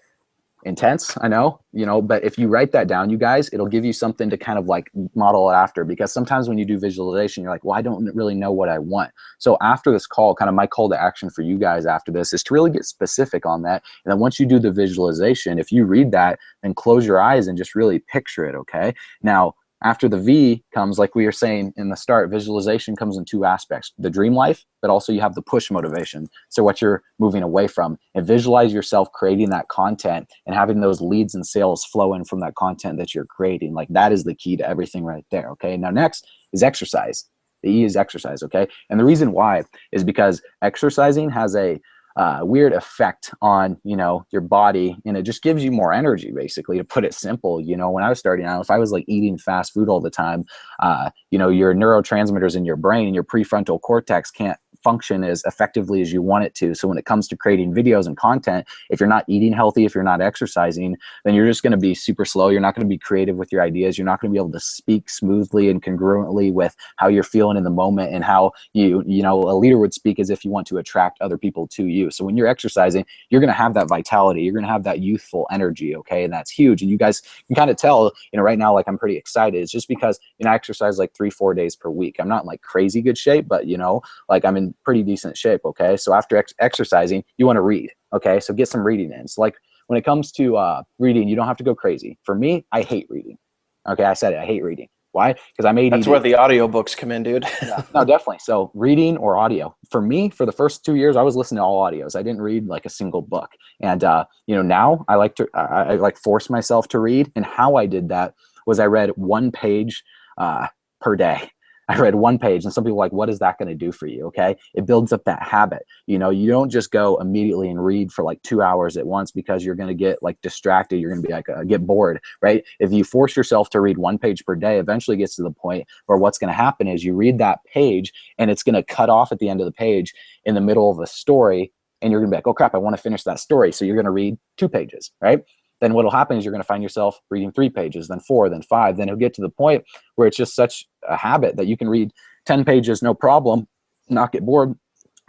intense, I know, but if you write that down, you guys, it'll give you something to kind of like model it after, because sometimes when you do visualization, you're like, well, I don't really know what I want. So after this call, kind of my call to action for you guys after this is to really get specific on that. And then once you do the visualization, if you read that, then close your eyes and just really picture it. Okay. Now, after the V comes, like we were saying in the start, visualization comes in two aspects: the dream life, but also you have the push motivation. So what you're moving away from, and visualize yourself creating that content and having those leads and sales flow in from that content that you're creating. Like that is the key to everything right there. Okay. Now next is exercise. The E is exercise. Okay. And the reason why is because exercising has a weird effect on, your body, and it just gives you more energy, basically, to put it simple. When I was starting out, if I was like eating fast food all the time, your neurotransmitters in your brain and your prefrontal cortex can't function as effectively as you want it to. So when it comes to creating videos and content, if you're not eating healthy, if you're not exercising, then you're just going to be super slow. You're not going to be creative with your ideas. You're not going to be able to speak smoothly and congruently with how you're feeling in the moment, and how a leader would speak as if you want to attract other people to you. So when you're exercising, you're going to have that vitality. You're going to have that youthful energy. Okay. And that's huge. And you guys can kind of tell, right now, like I'm pretty excited. It's just because, I exercise like 3-4 days per week. I'm not in like crazy good shape, but like I'm in pretty decent shape. Okay. So after exercising, you want to read. Okay. So get some reading in. So like when it comes to reading, you don't have to go crazy. For me, I hate reading. Okay. I said it. I hate reading. Why? Because I'm ADD. That's where the audiobooks come in, dude. Yeah, no, definitely. So reading or audio. For me, for the first 2 years, I was listening to all audios. I didn't read like a single book. And, now I like to, I like force myself to read. And how I did that was I read 1 page per day. I read 1 page, and some people are like, what is that going to do for you? Okay. It builds up that habit. You don't just go immediately and read for like 2 hours at once, because you're going to get like distracted. You're going to be like, get bored, right? If you force yourself to read 1 page per day, eventually gets to the point where what's going to happen is you read that page and it's going to cut off at the end of the page in the middle of a story. And you're going to be like, oh crap, I want to finish that story. So you're going to read 2 pages, right? Then what'll happen is you're going to find yourself reading 3 pages, then 4, then 5. Then it'll get to the point where it's just such a habit that you can read 10 pages, no problem, not get bored. And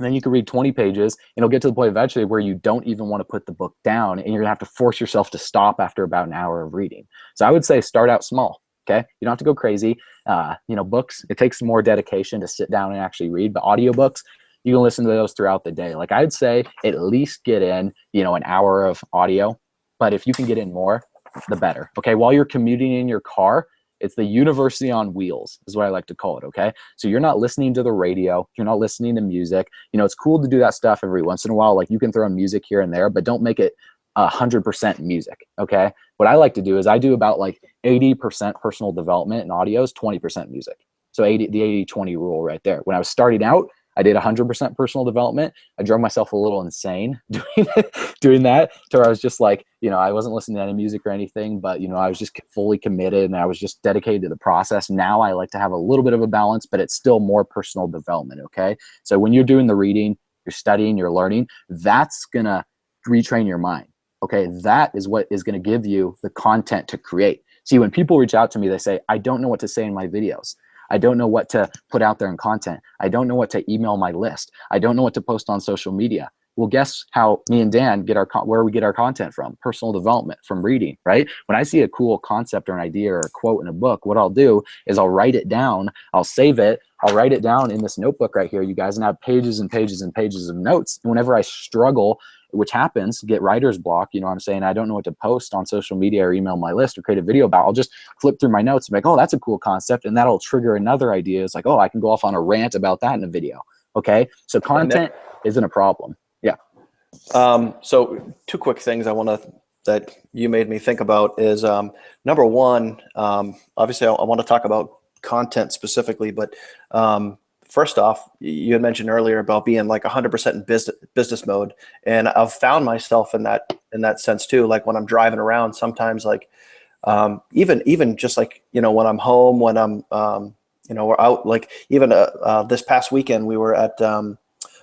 then you can read 20 pages, and it'll get to the point eventually where you don't even want to put the book down, and you're going to have to force yourself to stop after about an hour of reading. So I would say start out small. Okay. You don't have to go crazy. Books, it takes more dedication to sit down and actually read, but audiobooks, you can listen to those throughout the day. Like I'd say at least get in, an hour of audio. But if you can get in more, the better. Okay. While you're commuting in your car, it's the university on wheels is what I like to call it. Okay. So you're not listening to the radio. You're not listening to music. It's cool to do that stuff every once in a while. Like you can throw in music here and there, but don't make it 100% music. Okay. What I like to do is I do about like 80% personal development and audios, 20% music. So the 80-20 rule right there. When I was starting out, I did 100% personal development. I drove myself a little insane doing that, to where I was just like, I wasn't listening to any music or anything, but, I was just fully committed and I was just dedicated to the process. Now I like to have a little bit of a balance, but it's still more personal development. Okay. So when you're doing the reading, you're studying, you're learning, that's going to retrain your mind. Okay. That is what is going to give you the content to create. See, when people reach out to me, they say, I don't know what to say in my videos. I don't know what to put out there in content. I don't know what to email my list. I don't know what to post on social media. Well, guess how me and Dan get where we get our content from? Personal development, from reading, right? When I see a cool concept or an idea or a quote in a book, what I'll do is I'll write it down, I'll save it, I'll write it down in this notebook right here, you guys, and I have pages and pages and pages of notes. And whenever I struggle, which happens, get writer's block, you know what I'm saying, I don't know what to post on social media or email my list or create a video about, I'll just flip through my notes and be like, oh, that's a cool concept. And that'll trigger another idea. It's like, oh, I can go off on a rant about that in a video. Okay. So content isn't a problem. Yeah. So two quick things that you made me think about is, number one, obviously I want to talk about content specifically, but, first off, you had mentioned earlier about being like 100% in business mode. And I've found myself in that sense too. Like when I'm driving around, sometimes like, even just like, you know, when I'm home, when I'm, you know, we're out, like even, this past weekend, we were at,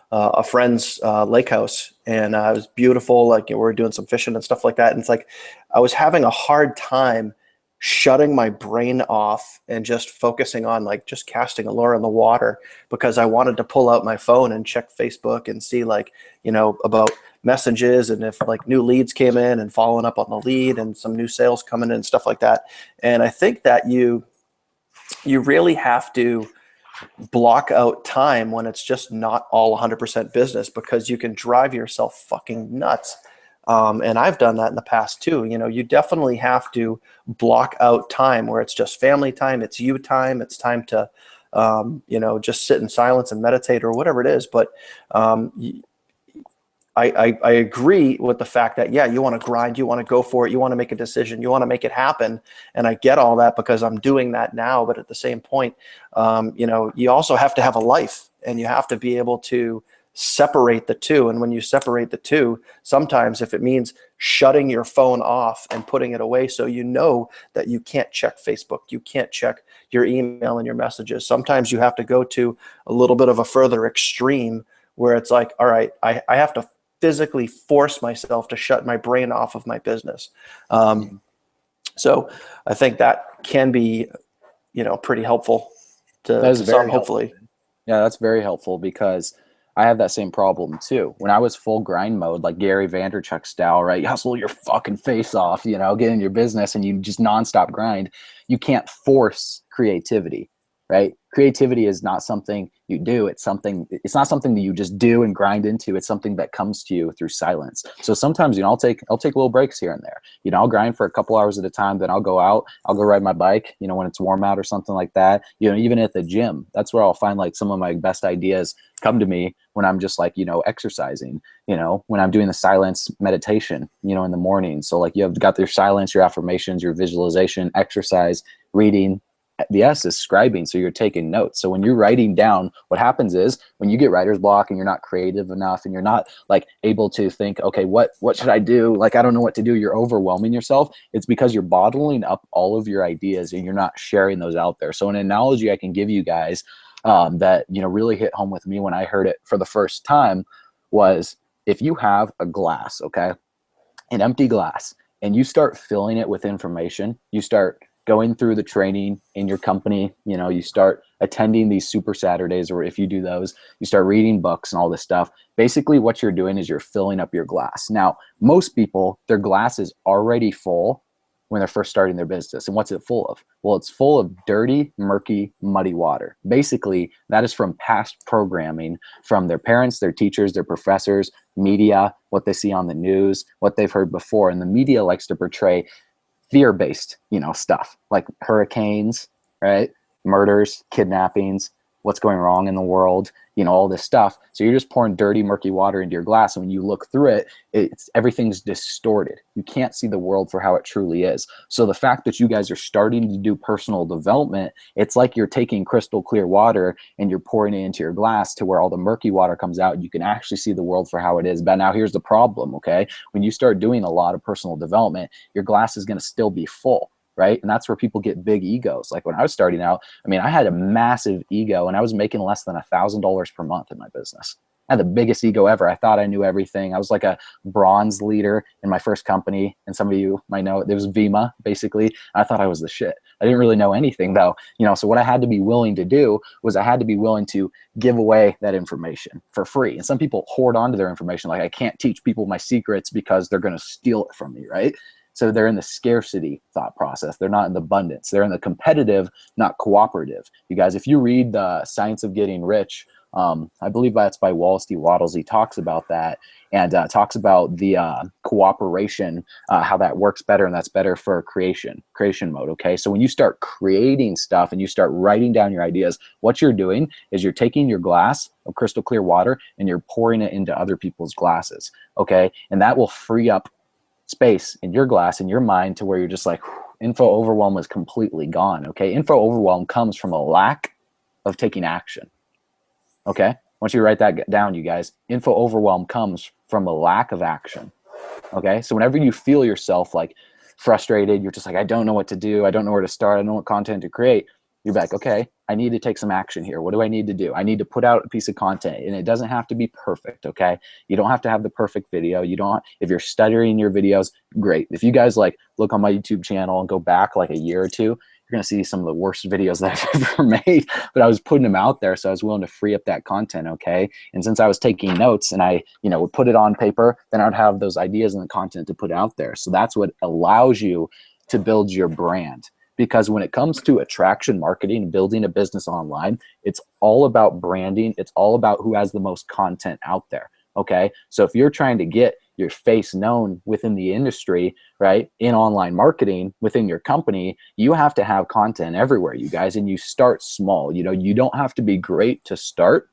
a friend's lake house, and it was beautiful. Like, you know, we were doing some fishing and stuff like that. And it's like, I was having a hard time shutting my brain off and just focusing on like just casting a lure in the water, because I wanted to pull out my phone and check Facebook and see like, you know, about messages and if like new leads came in and following up on the lead and some new sales coming in and stuff like that. And I think that you really have to block out time when it's just not all 100% business, because you can drive yourself fucking nuts. And I've done that in the past too. You know, you definitely have to block out time where it's just family time, it's you time, it's time to, you know, just sit in silence and meditate or whatever it is. But I agree with the fact that, yeah, you want to grind, you want to go for it, you want to make a decision, you want to make it happen. And I get all that because I'm doing that now. But at the same point, you know, you also have to have a life, and you have to be able to separate the two. And when you separate the two, sometimes if it means shutting your phone off and putting it away, so you know that you can't check Facebook, you can't check your email and your messages, sometimes you have to go to a little bit of a further extreme where it's like, all right, I have to physically force myself to shut my brain off of my business. So I think that can be, you know, pretty helpful to some, hopefully. Yeah, that's very helpful, because I have that same problem too. When I was full grind mode, like Gary Vaynerchuk style, right? You hustle your fucking face off, you know, get in your business and you just nonstop grind. You can't force creativity, right? Creativity is not something you do. It's not something that you just do and grind into. It's something that comes to you through silence. So sometimes, you know, I'll take little breaks here and there. You know, I'll grind for a couple hours at a time, then I'll go out, I'll go ride my bike, you know, when it's warm out or something like that. You know, even at the gym, that's where I'll find like some of my best ideas come to me, when I'm just like, you know, exercising, you know, when I'm doing the silence meditation, you know, in the morning. So like, you have got your silence, your affirmations, your visualization, exercise, reading. The S is scribing, so you're taking notes. So when you're writing down, what happens is when you get writer's block and you're not creative enough and you're not like able to think, okay, what should I do? Like, I don't know what to do. You're overwhelming yourself. It's because you're bottling up all of your ideas and you're not sharing those out there. So an analogy I can give you guys that, you know, really hit home with me when I heard it for the first time was, if you have a glass, okay, an empty glass, and you start filling it with information, you start going through the training in your company, you know, you start attending these super Saturdays, or if you do those, you start reading books and all this stuff. Basically what you're doing is you're filling up your glass. Now, most people, their glass is already full when they're first starting their business. And what's it full of? Well, it's full of dirty, murky, muddy water. Basically, that is from past programming from their parents, their teachers, their professors, media, what they see on the news, what they've heard before. And the media likes to portray fear-based, you know, stuff like hurricanes, right? Murders, kidnappings, what's going wrong in the world, you know, all this stuff. So you're just pouring dirty, murky water into your glass. And when you look through it, everything's distorted. You can't see the world for how it truly is. So the fact that you guys are starting to do personal development, it's like you're taking crystal clear water and you're pouring it into your glass to where all the murky water comes out and you can actually see the world for how it is. But now here's the problem, okay? When you start doing a lot of personal development, your glass is going to still be full. Right? And that's where people get big egos. Like when I was starting out, I mean, I had a massive ego and I was making less than $1,000 per month in my business. I had the biggest ego ever. I thought I knew everything. I was like a bronze leader in my first company. And some of you might know it was Vima, basically. I thought I was the shit. I didn't really know anything though, you know, so what I had to be willing to do was I had to be willing to give away that information for free. And some people hoard onto their information. Like, I can't teach people my secrets because they're going to steal it from me, right? So they're in the scarcity thought process. They're not in the abundance. They're in the competitive, not cooperative. You guys, if you read The Science of Getting Rich, I believe that's by Wallace D. Wattles. He talks about that and talks about the cooperation, how that works better, and that's better for creation mode. Okay, so when you start creating stuff and you start writing down your ideas, what you're doing is you're taking your glass of crystal clear water and you're pouring it into other people's glasses. Okay, and that will free up space in your glass, in your mind, to where you're just like, info overwhelm is completely gone. Okay, info overwhelm comes from a lack of taking action. Okay, I want you to write that down, you guys. Info overwhelm comes from a lack of action. Okay, so whenever you feel yourself like frustrated, you're just like, I don't know what to do, I don't know where to start, I don't know what content to create, you're like, okay, I need to take some action here. What do I need to do? I need to put out a piece of content, and it doesn't have to be perfect. Okay, you don't have to have the perfect video. You don't, if you're stuttering your videos, great. If you guys like look on my YouTube channel and go back like a year or two, you're going to see some of the worst videos that I've ever made, but I was putting them out there, so I was willing to free up that content. Okay, and since I was taking notes and I, you know, would put it on paper, then I'd have those ideas and the content to put out there. So that's what allows you to build your brand. Because when it comes to attraction marketing, building a business online, it's all about branding. It's all about who has the most content out there. Okay, so if you're trying to get your face known within the industry, right, in online marketing within your company, you have to have content everywhere, you guys, and you start small. You know, you don't have to be great to start.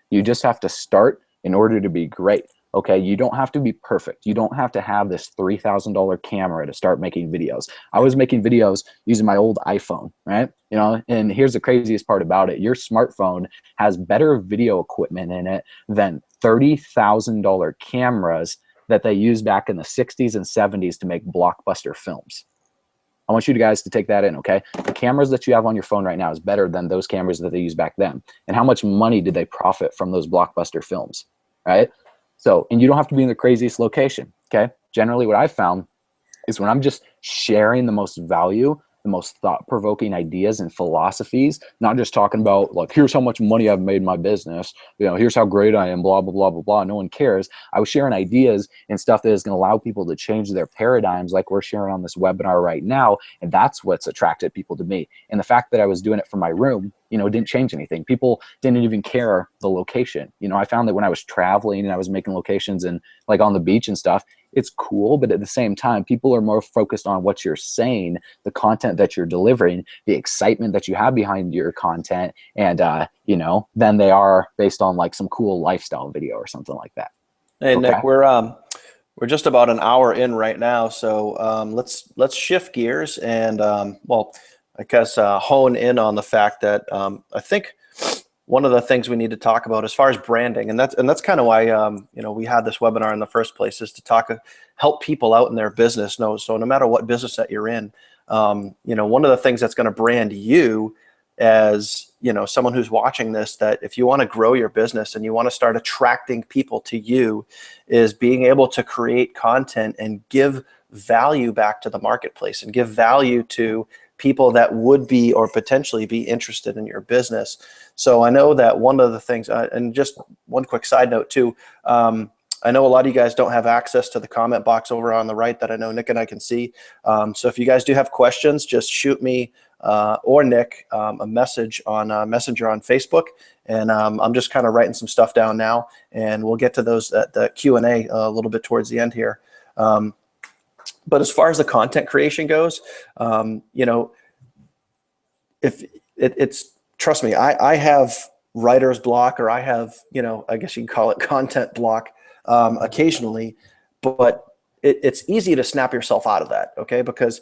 You just have to start in order to be great. Okay, you don't have to be perfect. You don't have to have this $3,000 camera to start making videos. I was making videos using my old iPhone, right? You know, and here's the craziest part about it. Your smartphone has better video equipment in it than $30,000 cameras that they used back in the 60s and 70s to make blockbuster films. I want you guys to take that in, okay? The cameras that you have on your phone right now is better than those cameras that they used back then. And how much money did they profit from those blockbuster films, right? So, and you don't have to be in the craziest location, okay? Generally, what I've found is when I'm just sharing the most value, the most thought-provoking ideas and philosophies, not just talking about like, here's how much money I've made in my business, you know, here's how great I am, blah, blah, blah, blah, blah. No one cares. I was sharing ideas and stuff that is going to allow people to change their paradigms like we're sharing on this webinar right now. And that's what's attracted people to me. And the fact that I was doing it from my room, you know, it didn't change anything. People didn't even care the location. You know, I found that when I was traveling and I was making locations and like on the beach and stuff, it's cool, but at the same time, people are more focused on what you're saying, the content that you're delivering, the excitement that you have behind your content, and you know, than they are based on like some cool lifestyle video or something like that. Hey, Okay? Nick, we're just about an hour in right now, so let's shift gears and well, I guess hone in on the fact that I think one of the things we need to talk about as far as branding, and that's kind of why you know, we had this webinar in the first place, is to help people out in their business. So no matter what business that you're in, you know, one of the things that's going to brand you as, you know, someone who's watching this, that if you want to grow your business and you want to start attracting people to you, is being able to create content and give value back to the marketplace and give value to people that would be or potentially be interested in your business. So I know that one of the things, and just one quick side note too, I know a lot of you guys don't have access to the comment box over on the right that I know Nick and I can see. So if you guys do have questions, just shoot me or Nick a message on Messenger on Facebook, and I'm just kind of writing some stuff down now, and we'll get to those at the Q&A a little bit towards the end here. But as far as the content creation goes, you know, if it's, trust me, I have writer's block, or I have, you know, I guess you can call it content block occasionally, but it's easy to snap yourself out of that, okay? Because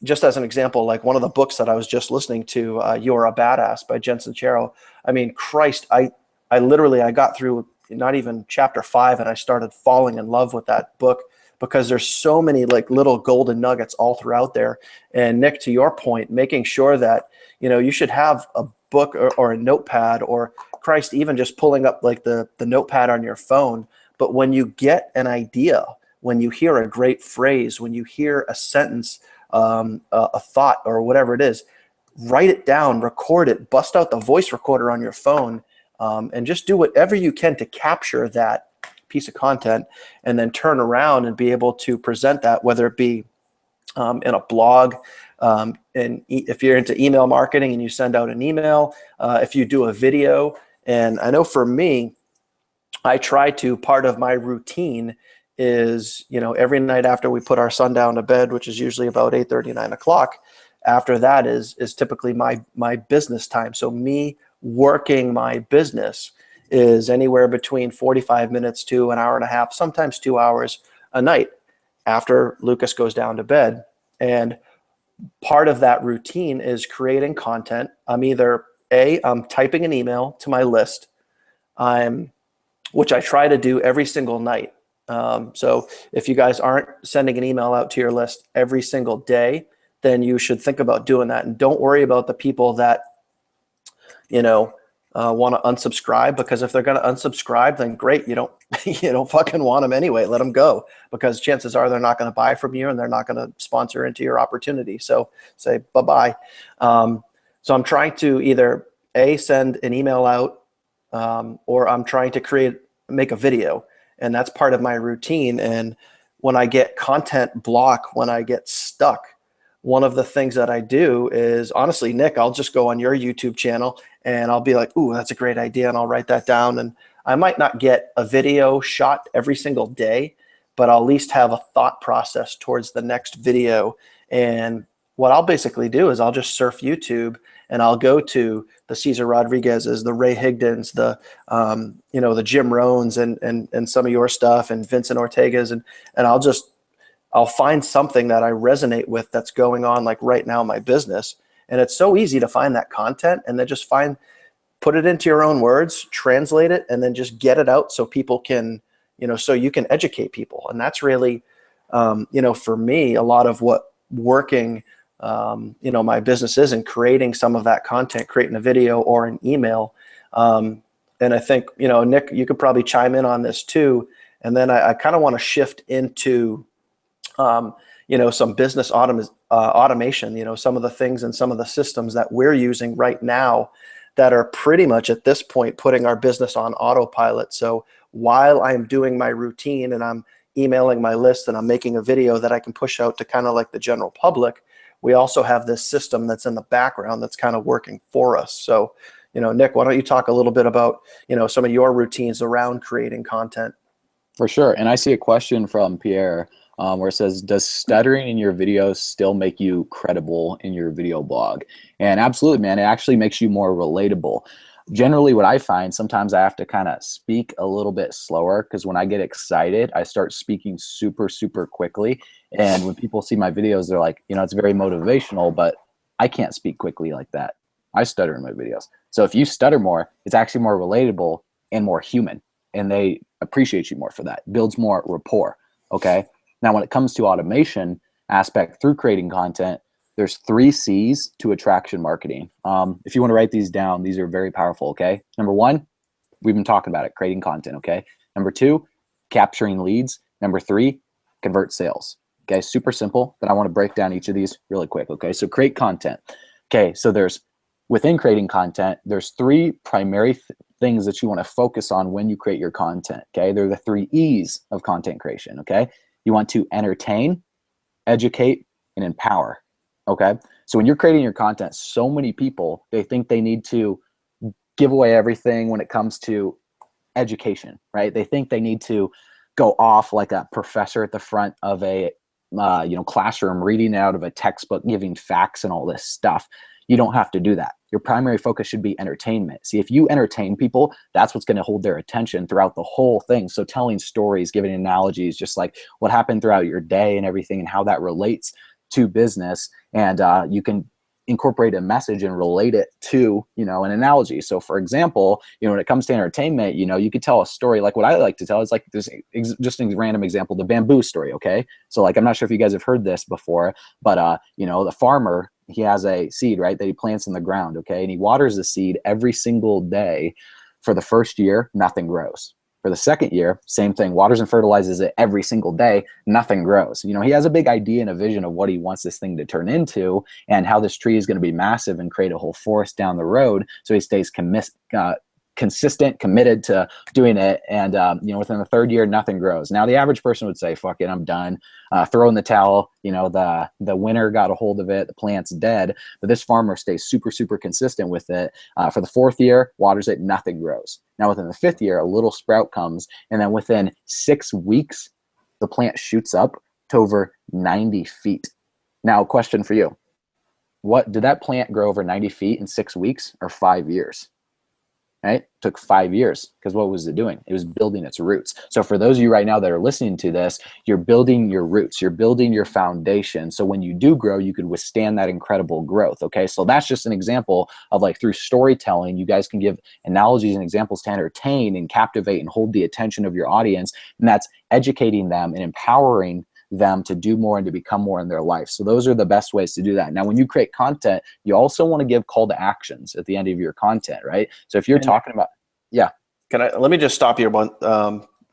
just as an example, like one of the books that I was just listening to, You're a Badass by Jen Sincero. I mean, Christ, I literally, I got through not even chapter 5 and I started falling in love with that book, because there's so many like little golden nuggets all throughout there. And Nick, to your point, making sure that, you know, you should have a book or a notepad, or Christ, even just pulling up like the notepad on your phone. But when you get an idea, when you hear a great phrase, when you hear a sentence a thought or whatever it is, write it down, record it, bust out the voice recorder on your phone, and just do whatever you can to capture that piece of content, and then turn around and be able to present that, whether it be in a blog, and if you're into email marketing and you send out an email, if you do a video. And I know for me, I try to, part of my routine is, every night after we put our son down to bed, which is usually about 8:30, 9 o'clock, after that is typically my business time. So me working my business is anywhere between 45 minutes to an hour and a half, sometimes 2 hours a night after Lucas goes down to bed. And part of that routine is creating content. I'm typing an email to my list, which I try to do every single night. So if you guys aren't sending an email out to your list every single day, then you should think about doing that. And don't worry about the people that, want to unsubscribe, because if they're going to unsubscribe, then great. You don't fucking want them anyway. Let them go, because chances are they're not going to buy from you and they're not going to sponsor into your opportunity. So say bye-bye. So I'm trying to either send an email out, or I'm trying to make a video, and that's part of my routine. And when I get content block, when I get stuck, one of the things that I do is, honestly, Nick, I'll just go on your YouTube channel and I'll be like, ooh, that's a great idea. And I'll write that down. And I might not get a video shot every single day, but I'll at least have a thought process towards the next video. And what I'll basically do is I'll just surf YouTube, and I'll go to the Cesar Rodriguez's, the Ray Higdons, the Jim Rohns, and some of your stuff, and Vincent Ortega's, and I'll find something that I resonate with that's going on like right now in my business. And it's so easy to find that content, and then just put it into your own words, translate it, and then just get it out so people can, so you can educate people. And that's really, for me, a lot of what working, my business is, and creating some of that content, creating a video or an email. And I think, Nick, you could probably chime in on this too. And then I kind of want to shift into, some business automation, some of the things and some of the systems that we're using right now that are pretty much at this point putting our business on autopilot. So while I'm doing my routine and I'm emailing my list and I'm making a video that I can push out to kind of like the general public, we also have this system that's in the background that's kind of working for us. So, Nick, why don't you talk a little bit about, some of your routines around creating content? For sure. And I see a question from Pierre where it says, does stuttering in your videos still make you credible in your video blog? And absolutely, man, it actually makes you more relatable. Generally, what I find, sometimes I have to kind of speak a little bit slower, because when I get excited, I start speaking super, super quickly. And when people see my videos, they're like, it's very motivational, but I can't speak quickly like that. I stutter in my videos. So if you stutter more, it's actually more relatable and more human, and they appreciate you more for that. It builds more rapport. Okay. Now, when it comes to automation aspect through creating content, there's 3 C's to attraction marketing. If you want to write these down, these are very powerful. Okay. Number 1, we've been talking about it, creating content. Okay. Number 2, capturing leads. Number 3, convert sales. Okay. Super simple, but I want to break down each of these really quick. Okay. So create content. Okay. So within creating content, there's 3 primary things that you want to focus on when you create your content. Okay. They're the 3 E's of content creation. Okay. You want to entertain, educate, and empower. Okay. So when you're creating your content, so many people, they think they need to give away everything when it comes to education, right? They think they need to go off like a professor at the front of a classroom, reading out of a textbook, giving facts and all this stuff. You don't have to do that. Your primary focus should be entertainment. See, if you entertain people, that's what's going to hold their attention throughout the whole thing. So telling stories, giving analogies, just like what happened throughout your day and everything, and how that relates to business. And you can incorporate a message and relate it to, an analogy. So for example, when it comes to entertainment, you could tell a story. Like what I like to tell is like this, just a random example, the bamboo story. Okay. So like, I'm not sure if you guys have heard this before, but the farmer, he has a seed, right, that he plants in the ground. Okay. And he waters the seed every single day for the first year, nothing grows. For the second year, same thing, waters and fertilizes it every single day, nothing grows. You know, he has a big idea and a vision of what he wants this thing to turn into and how this tree is going to be massive and create a whole forest down the road. So he stays consistent, committed to doing it. And, you know, within the third year, nothing grows. Now, the average person would say, fuck it, I'm done. Throw in the towel. You know, the winter got a hold of it. The plant's dead. But this farmer stays super, super consistent with it. For the fourth year, waters it, nothing grows. Now, within the fifth year, a little sprout comes. And then within 6 weeks, the plant shoots up to over 90 feet. Now, question for you. What did that plant grow over 90 feet in 6 weeks or 5 years? Right? It took 5 years because what was it doing? It was building its roots. So for those of you right now that are listening to this, you're building your roots, you're building your foundation. So when you do grow, you could withstand that incredible growth. Okay. So that's just an example of like through storytelling, you guys can give analogies and examples to entertain and captivate and hold the attention of your audience. And that's educating them and empowering them to do more and to become more in their life. So those are the best ways to do that. Now, when you create content, you also want to give call to actions at the end of your content, right? So if you're talking about, yeah. Let me just stop you one.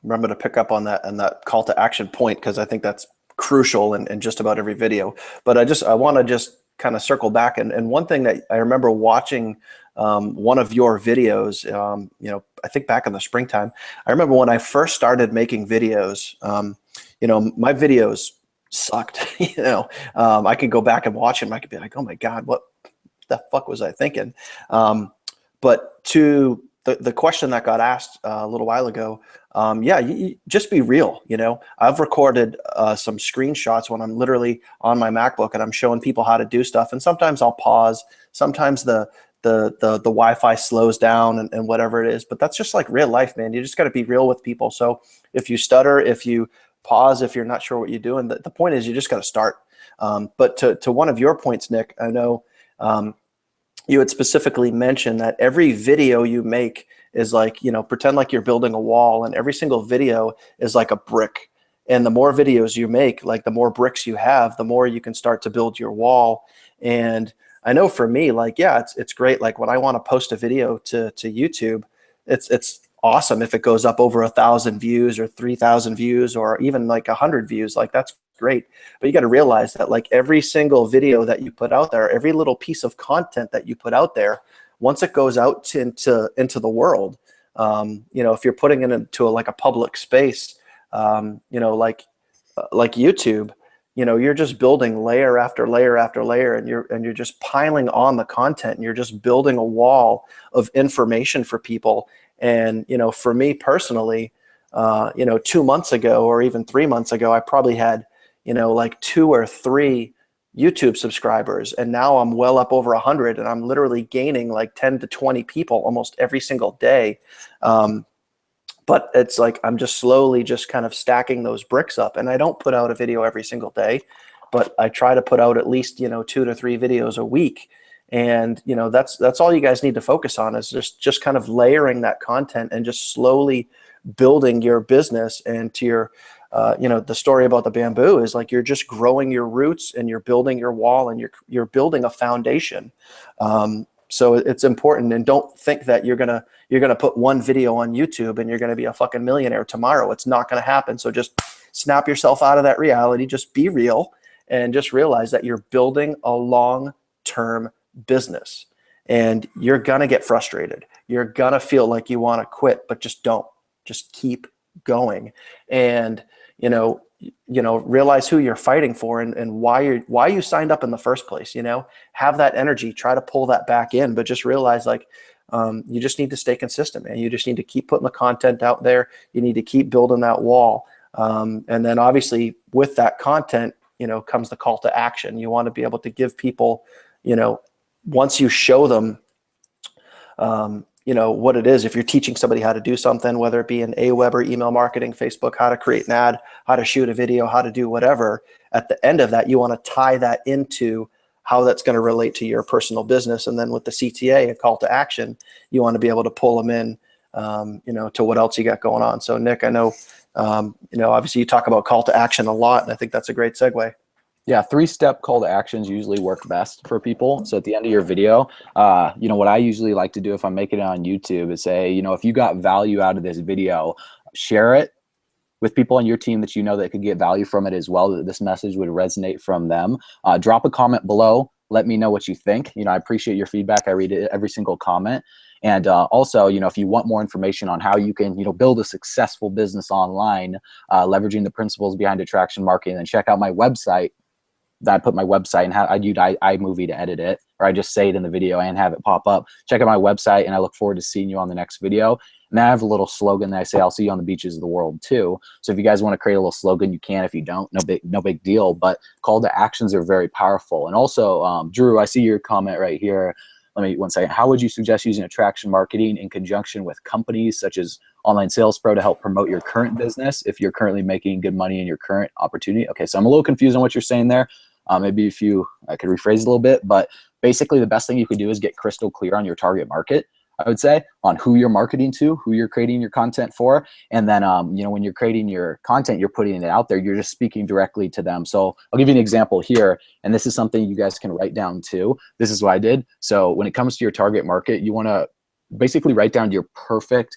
Remember to pick up on that call to action point, because I think that's crucial in just about every video. But I want to just kind of circle back. And one thing that I remember watching one of your videos, you know, I think back in the springtime, I remember when I first started making videos, you know, my videos sucked. You know, I could go back and watch them. I could be like, oh my God, what the fuck was I thinking? But to the question that got asked a little while ago, yeah, you just be real. You know, I've recorded some screenshots when I'm literally on my MacBook and I'm showing people how to do stuff. And sometimes I'll pause. Sometimes the Wi-Fi slows down and whatever it is. But that's just like real life, man. You just got to be real with people. So if you stutter, if you pause, if you're not sure what you're doing, the point is you just got to start. But to one of your points, Nick, I know you had specifically mentioned that every video you make is like, you know, pretend like you're building a wall, and every single video is like a brick. And the more videos you make, like the more bricks you have, the more you can start to build your wall. And I know for me, like, yeah, it's great. Like when I want to post a video to YouTube, it's awesome if it goes up over 1,000 views or 3,000 views or even like 100 views. Like that's great. But you got to realize that like every single video that you put out there, every little piece of content that you put out there, once it goes out into the world, you know, if you're putting it into like a public space, you know, like YouTube, you know, you're just building layer after layer after layer, and you're just piling on the content, and you're just building a wall of information for people. And, you know, for me personally, you know, 2 months ago or even 3 months ago, I probably had, you know, like 2 or 3 YouTube subscribers. And now I'm well up over 100, and I'm literally gaining like 10 to 20 people almost every single day. But it's like I'm just slowly just kind of stacking those bricks up. And I don't put out a video every single day, but I try to put out at least, you know, 2 to 3 videos a week. And, you know, that's all you guys need to focus on, is just kind of layering that content and just slowly building your business. And to your, you know, the story about the bamboo is like you're just growing your roots and you're building your wall and you're building a foundation. So it's important. And don't think that you're gonna put one video on YouTube and you're gonna be a fucking millionaire tomorrow. It's not gonna happen. So just snap yourself out of that reality. Just be real and just realize that you're building a long-term business, and you're gonna get frustrated. You're gonna feel like you want to quit, but just don't. Just keep going. And you know, realize who you're fighting for and why you signed up in the first place. You know, have that energy, try to pull that back in, but just realize like you just need to stay consistent, man. You just need to keep putting the content out there. You need to keep building that wall. And then obviously with that content, you know, comes the call to action. You want to be able to give people, you know, once you show them, you know, what it is, if you're teaching somebody how to do something, whether it be an AWeber, email marketing, Facebook, how to create an ad, how to shoot a video, how to do whatever, at the end of that, you want to tie that into how that's going to relate to your personal business. And then with the CTA, a call to action, you want to be able to pull them in, you know, to what else you got going on. So Nick, I know, you know, obviously you talk about call to action a lot, and I think that's a great segue. Yeah, 3-step call to actions usually work best for people. So at the end of your video, you know, what I usually like to do if I'm making it on YouTube is say, you know, if you got value out of this video, share it with people on your team that you know that could get value from it as well, that this message would resonate from them. Drop a comment below. Let me know what you think. You know, I appreciate your feedback. I read it, every single comment. And also, you know, if you want more information on how you can, you know, build a successful business online, leveraging the principles behind attraction marketing, then check out my website. I put my website and I use iMovie to edit it, or I just say it in the video and have it pop up. Check out my website, and I look forward to seeing you on the next video. And I have a little slogan that I say, I'll see you on the beaches of the world too. So if you guys want to create a little slogan, you can. If you don't, no big deal. But call to actions are very powerful. And also, Drew, I see your comment right here. Let me, one second. How would you suggest using attraction marketing in conjunction with companies such as Online Sales Pro to help promote your current business if you're currently making good money in your current opportunity? Okay, so I'm a little confused on what you're saying there. Maybe if I could rephrase it a little bit, but basically the best thing you could do is get crystal clear on your target market, I would say, on who you're marketing to, who you're creating your content for. And then, you know, when you're creating your content, you're putting it out there, you're just speaking directly to them. So I'll give you an example here, and this is something you guys can write down too. This is what I did. So when it comes to your target market, you want to basically write down your perfect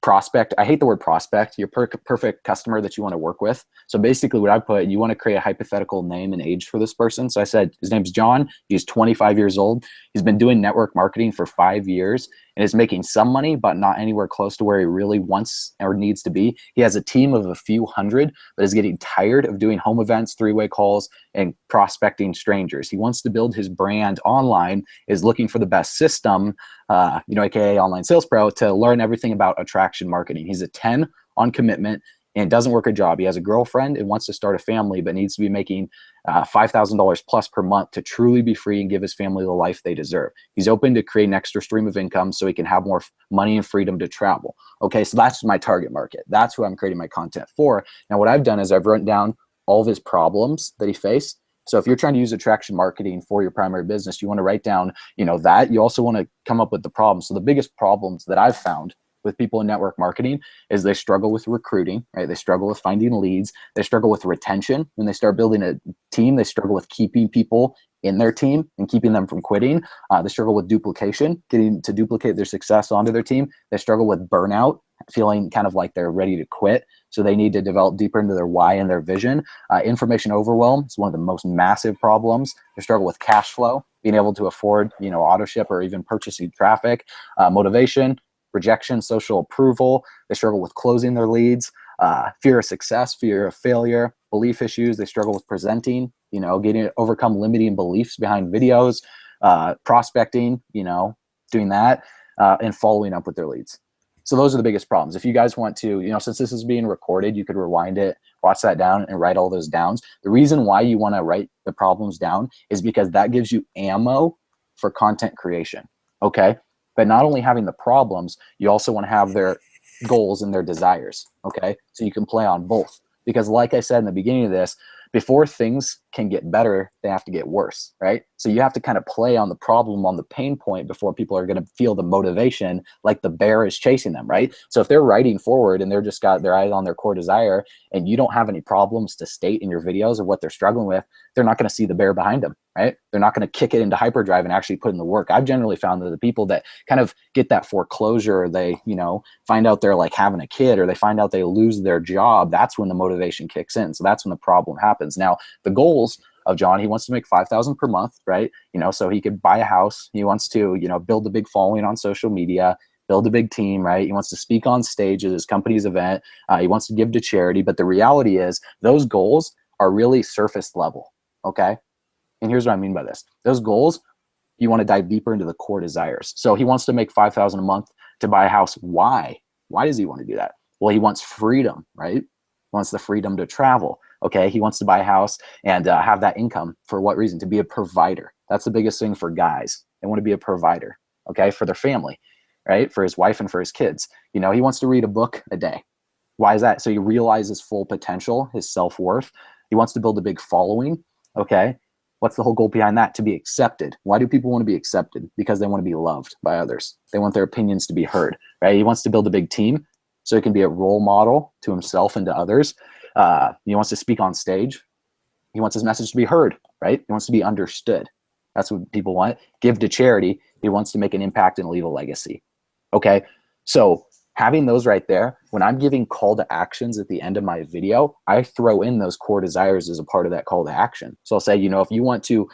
prospect. I hate the word prospect, your perfect customer that you want to work with. So basically what I put, you want to create a hypothetical name and age for this person. So I said, his name's John. He's 25 years old. He's been doing network marketing for 5 years and is making some money, but not anywhere close to where he really wants or needs to be. He has a team of a few hundred, but is getting tired of doing home events, three-way calls, and prospecting strangers. He wants to build his brand online, is looking for the best system, you know, AKA Online Sales Pro, to learn everything about attraction marketing. He's a 10 on commitment and doesn't work a job. He has a girlfriend and wants to start a family, but needs to be making $5,000 plus per month to truly be free and give his family the life they deserve. He's open to create an extra stream of income so he can have more money and freedom to travel. Okay, so that's my target market. That's who I'm creating my content for. Now, what I've done is I've written down all of his problems that he faced. So if you're trying to use attraction marketing for your primary business, you want to write down, you know, that. You also want to come up with the problems. So the biggest problems that I've found with people in network marketing is they struggle with recruiting, right? They struggle with finding leads. They struggle with retention. When they start building a team, they struggle with keeping people in their team and keeping them from quitting. They struggle with duplication, getting to duplicate their success onto their team. They struggle with burnout, feeling kind of like they're ready to quit. So they need to develop deeper into their why and their vision. Information overwhelm is one of the most massive problems. They struggle with cash flow, being able to afford, you know, auto ship or even purchasing traffic, motivation, rejection, social approval. They struggle with closing their leads, fear of success, fear of failure, belief issues. They struggle with presenting, you know, overcome limiting beliefs behind videos, prospecting, you know, doing that, and following up with their leads. So those are the biggest problems. If you guys want to, you know, since this is being recorded, you could rewind it, watch that down, and write all those down. The reason why you want to write the problems down is because that gives you ammo for content creation, okay? But not only having the problems, you also want to have their goals and their desires, okay? So you can play on both. Because like I said in the beginning of this, before things can get better, they have to get worse, right? So you have to kind of play on the problem, on the pain point before people are going to feel the motivation like the bear is chasing them, right? So if they're riding forward and they're just got their eyes on their core desire and you don't have any problems to state in your videos of what they're struggling with, they're not going to see the bear behind them, right? They're not going to kick it into hyperdrive and actually put in the work. I've generally found that the people that kind of get that foreclosure, or they, you know, find out they're like having a kid, or they find out they lose their job, that's when the motivation kicks in. So that's when the problem happens. Now, the goals of John, he wants to make $5,000 per month, right? You know, so he could buy a house. He wants to, you know, build a big following on social media, build a big team, right? He wants to speak on stage at his company's event. He wants to give to charity. But the reality is those goals are really surface level, okay? And here's what I mean by this. Those goals, you want to dive deeper into the core desires. So he wants to make $5,000 a month to buy a house. Why? Why does he want to do that? Well, he wants freedom, right? He wants the freedom to travel. Okay, he wants to buy a house and have that income. For what reason? To be a provider. That's the biggest thing for guys. They want to be a provider, okay, for their family, right? For his wife and for his kids. You know, he wants to read a book a day. Why is that? So he realizes his full potential, his self-worth. He wants to build a big following, okay? What's the whole goal behind that? To be accepted. Why do people want to be accepted? Because they want to be loved by others. They want their opinions to be heard, right? He wants to build a big team so he can be a role model to himself and to others. He wants to speak on stage. He wants his message to be heard, right? He wants to be understood. That's what people want. Give to charity. He wants to make an impact and leave a legacy. Okay, so having those right there, when I'm giving call to actions at the end of my video, I throw in those core desires as a part of that call to action. So I'll say, you know, if you want to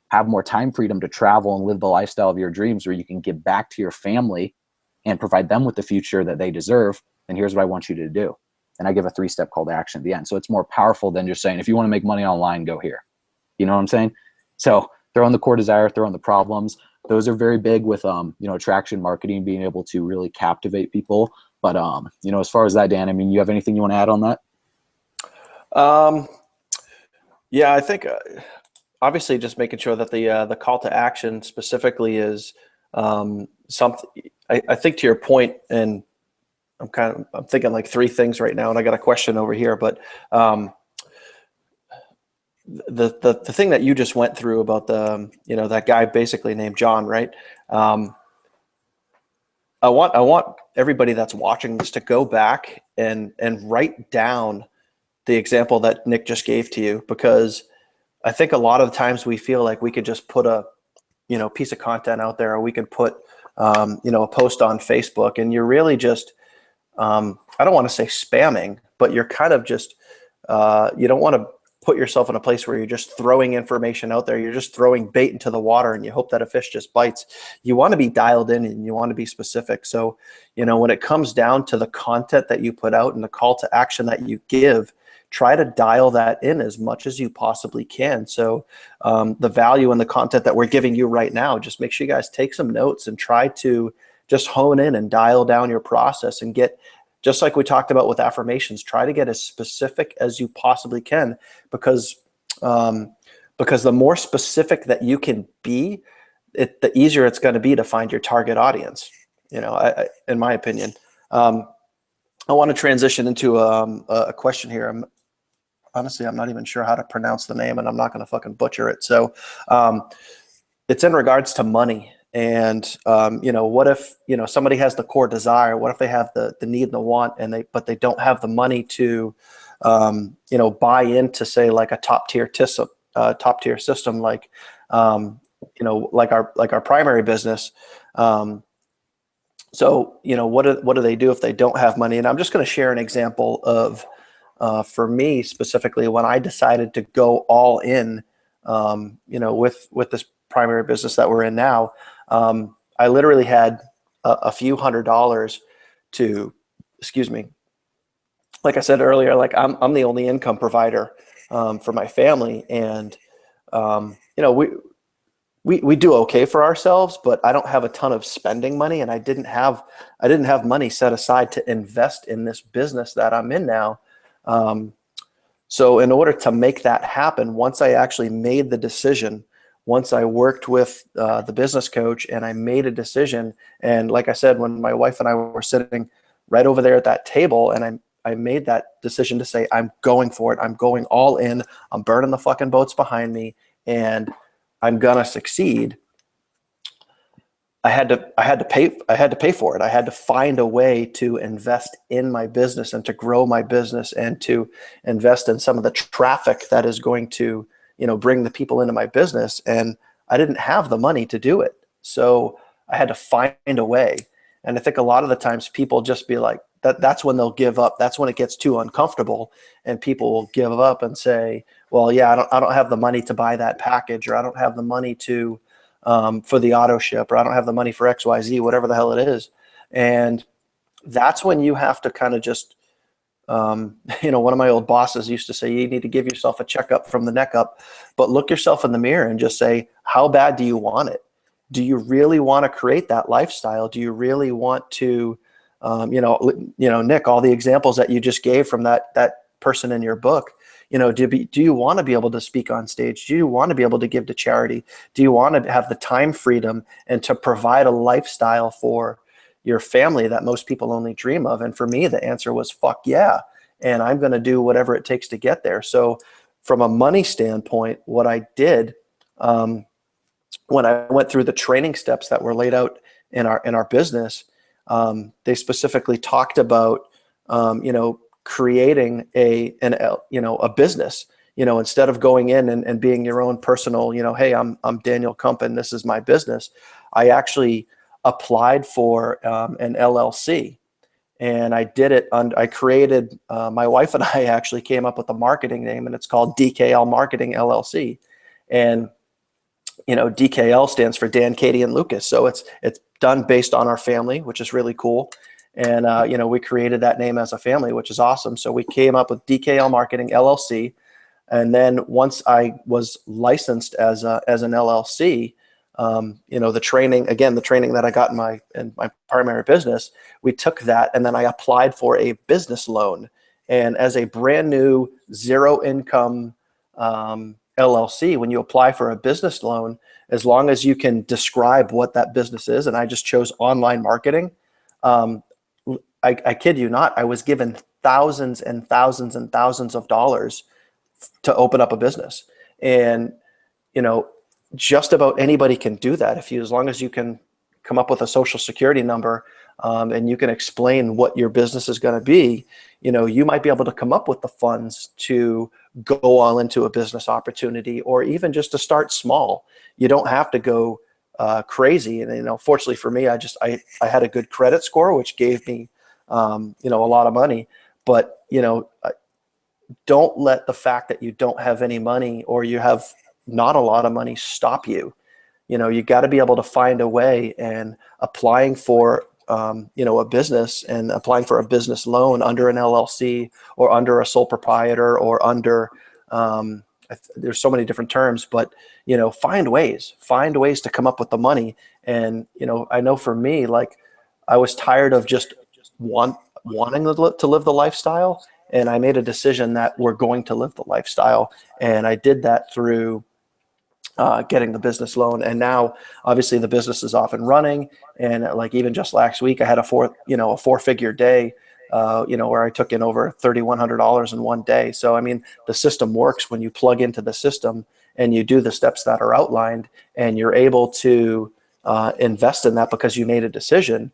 have more time freedom to travel and live the lifestyle of your dreams where you can give back to your family and provide them with the future that they deserve, then here's what I want you to do. And I give a 3-step call to action at the end. So it's more powerful than just saying, if you want to make money online, go here. You know what I'm saying? So throw in the core desire, throw in the problems. Those are very big with, you know, attraction marketing, being able to really captivate people. But, you know, as far as that, Dan, I mean, you have anything you want to add on that? Yeah, I think obviously just making sure that the call to action specifically is something. I think to your point, and I'm thinking like 3 things right now, and I got a question over here, but the thing that you just went through about the, you know, that guy basically named John, right? I want everybody that's watching this to go back and write down the example that Nick just gave to you, because I think a lot of times we feel like we could just put a, you know, piece of content out there, or we could put, you know, a post on Facebook, and you're really just, I don't want to say spamming, but you're kind of just, you don't want to put yourself in a place where you're just throwing information out there. You're just throwing bait into the water and you hope that a fish just bites. You want to be dialed in and you want to be specific. So, you know, when it comes down to the content that you put out and the call to action that you give, try to dial that in as much as you possibly can. So the value and the content that we're giving you right now, just make sure you guys take some notes and try to just hone in and dial down your process and get, just like we talked about with affirmations, try to get as specific as you possibly can, because the more specific that you can be, the easier it's going to be to find your target audience. You know, in my opinion. I want to transition into a question here. Honestly, I'm not even sure how to pronounce the name, and I'm not going to fucking butcher it. So it's in regards to money. And, you know, what if, you know, somebody has the core desire? What if they have the need and the want, but they don't have the money to, you know, buy into, say, like a top tier system, like, you know, like our primary business. So, you know, what do they do if they don't have money? And I'm just going to share an example of, for me specifically, when I decided to go all in, you know, with this primary business that we're in now, I literally had a few $100s to, excuse me, like I said earlier, like I'm the only income provider for my family, and you know, we do okay for ourselves, but I don't have a ton of spending money, and I didn't have money set aside to invest in this business that I'm in now. So in order to make that happen, once I actually made the decision, once I worked with the business coach and I made a decision, and like I said, when my wife and I were sitting right over there at that table, and I made that decision to say, I'm going for it. I'm going all in. I'm burning the fucking boats behind me, and I'm gonna succeed. I had to pay for it. I had to find a way to invest in my business and to grow my business and to invest in some of the traffic that is going to, you know, bring the people into my business. And I didn't have the money to do it. So I had to find a way. And I think a lot of the times people just be like, that's when they'll give up. That's when it gets too uncomfortable and people will give up and say, well, yeah, I don't have the money to buy that package, or I don't have the money to, for the auto ship, or I don't have the money for XYZ, whatever the hell it is. And that's when you have to kind of just, you know, one of my old bosses used to say, you need to give yourself a checkup from the neck up, but look yourself in the mirror and just say, how bad do you want it? Do you really want to create that lifestyle? Do you really want to, you know, Nick, all the examples that you just gave from that person in your book, you know, do you want to be able to speak on stage? Do you want to be able to give to charity? Do you want to have the time freedom and to provide a lifestyle for your family that most people only dream of? And for me, the answer was fuck yeah. And I'm going to do whatever it takes to get there. So from a money standpoint, what I did, when I went through the training steps that were laid out in our business, they specifically talked about, you know, creating a business, you know, instead of going in and being your own personal, you know, hey, I'm Daniel Kumpen, this is my business. I actually applied for an LLC, And I did it. I created, my wife and I actually came up with a marketing name, and it's called DKL Marketing LLC. And, DKL stands for Dan, Katie, and Lucas. So it's done based on our family, which is really cool. And, we created that name as a family, which is awesome. So we came up with DKL Marketing LLC. And then once I was licensed as an LLC, the training that I got in my primary business, we took that and then I applied for a business loan. And as a brand new zero income LLC, when you apply for a business loan, as long as you can describe what that business is, and I just chose online marketing, I kid you not, I was given thousands and thousands and thousands of dollars to open up a business. And, just about anybody can do that as long as you can come up with a social security number, and you can explain what your business is going to be. You might be able to come up with the funds to go all into a business opportunity, or even just to start small. You don't have to go crazy. And, fortunately for me, I had a good credit score, which gave me, a lot of money. But, don't let the fact that you don't have any money or you have not a lot of money stop you. You got to be able to find a way, and applying for, a business and applying for a business loan under an LLC or under a sole proprietor or under, there's so many different terms, but, find ways to come up with the money. And, I know for me, like, I was tired of just wanting to live the lifestyle. And I made a decision that we're going to live the lifestyle. And I did that through getting the business loan. And now obviously the business is off and running. And like even just last week, I had a 4-figure day, where I took in over $3,100 in one day. So, I mean, the system works when you plug into the system and you do the steps that are outlined, and you're able to invest in that because you made a decision.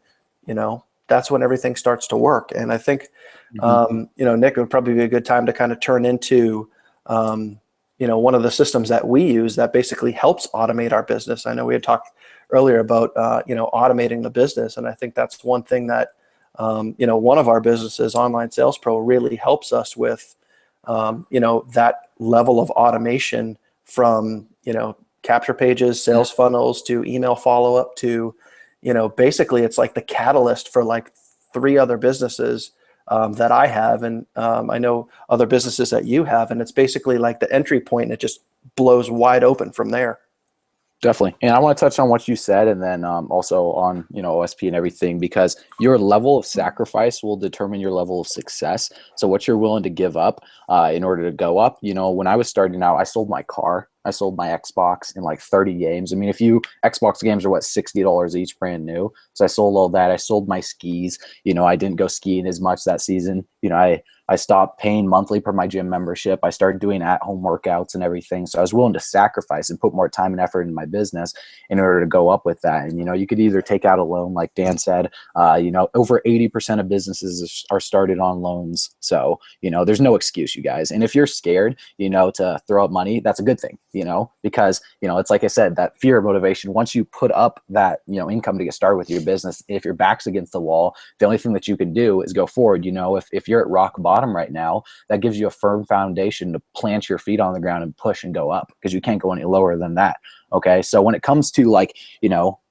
That's when everything starts to work. And I think, Nick, it would probably be a good time to kind of turn into, one of the systems that we use that basically helps automate our business. I know we had talked earlier about, automating the business. And I think that's one thing that, one of our businesses, Online Sales Pro, really helps us with, that level of automation from, capture pages, sales funnels, to email follow-up, to, basically it's like the catalyst for like 3 other businesses that I have, and I know other businesses that you have, and it's basically like the entry point, and it just blows wide open from there. Definitely. And I want to touch on what you said, and then also on, OSP and everything, because your level of sacrifice will determine your level of success. So what you're willing to give up in order to go up. When I was starting out, I sold my car. I sold my Xbox in like 30 games. I mean, Xbox games are what, $60 each, brand new. So I sold all that. I sold my skis. I didn't go skiing as much that season. I stopped paying monthly for my gym membership. I started doing at-home workouts and everything. So I was willing to sacrifice and put more time and effort in my business in order to go up with that. And, you could either take out a loan, like Dan said, over 80% of businesses are started on loans. So, there's no excuse, you guys. And if you're scared, to throw up money, that's a good thing, because, it's like I said, that fear of motivation. Once you put up that, income to get started with your business, if your back's against the wall, the only thing that you can do is go forward. If you're at rock bottom right now, that gives you a firm foundation to plant your feet on the ground and push and go up, because you can't go any lower than that. Okay. So when it comes to like,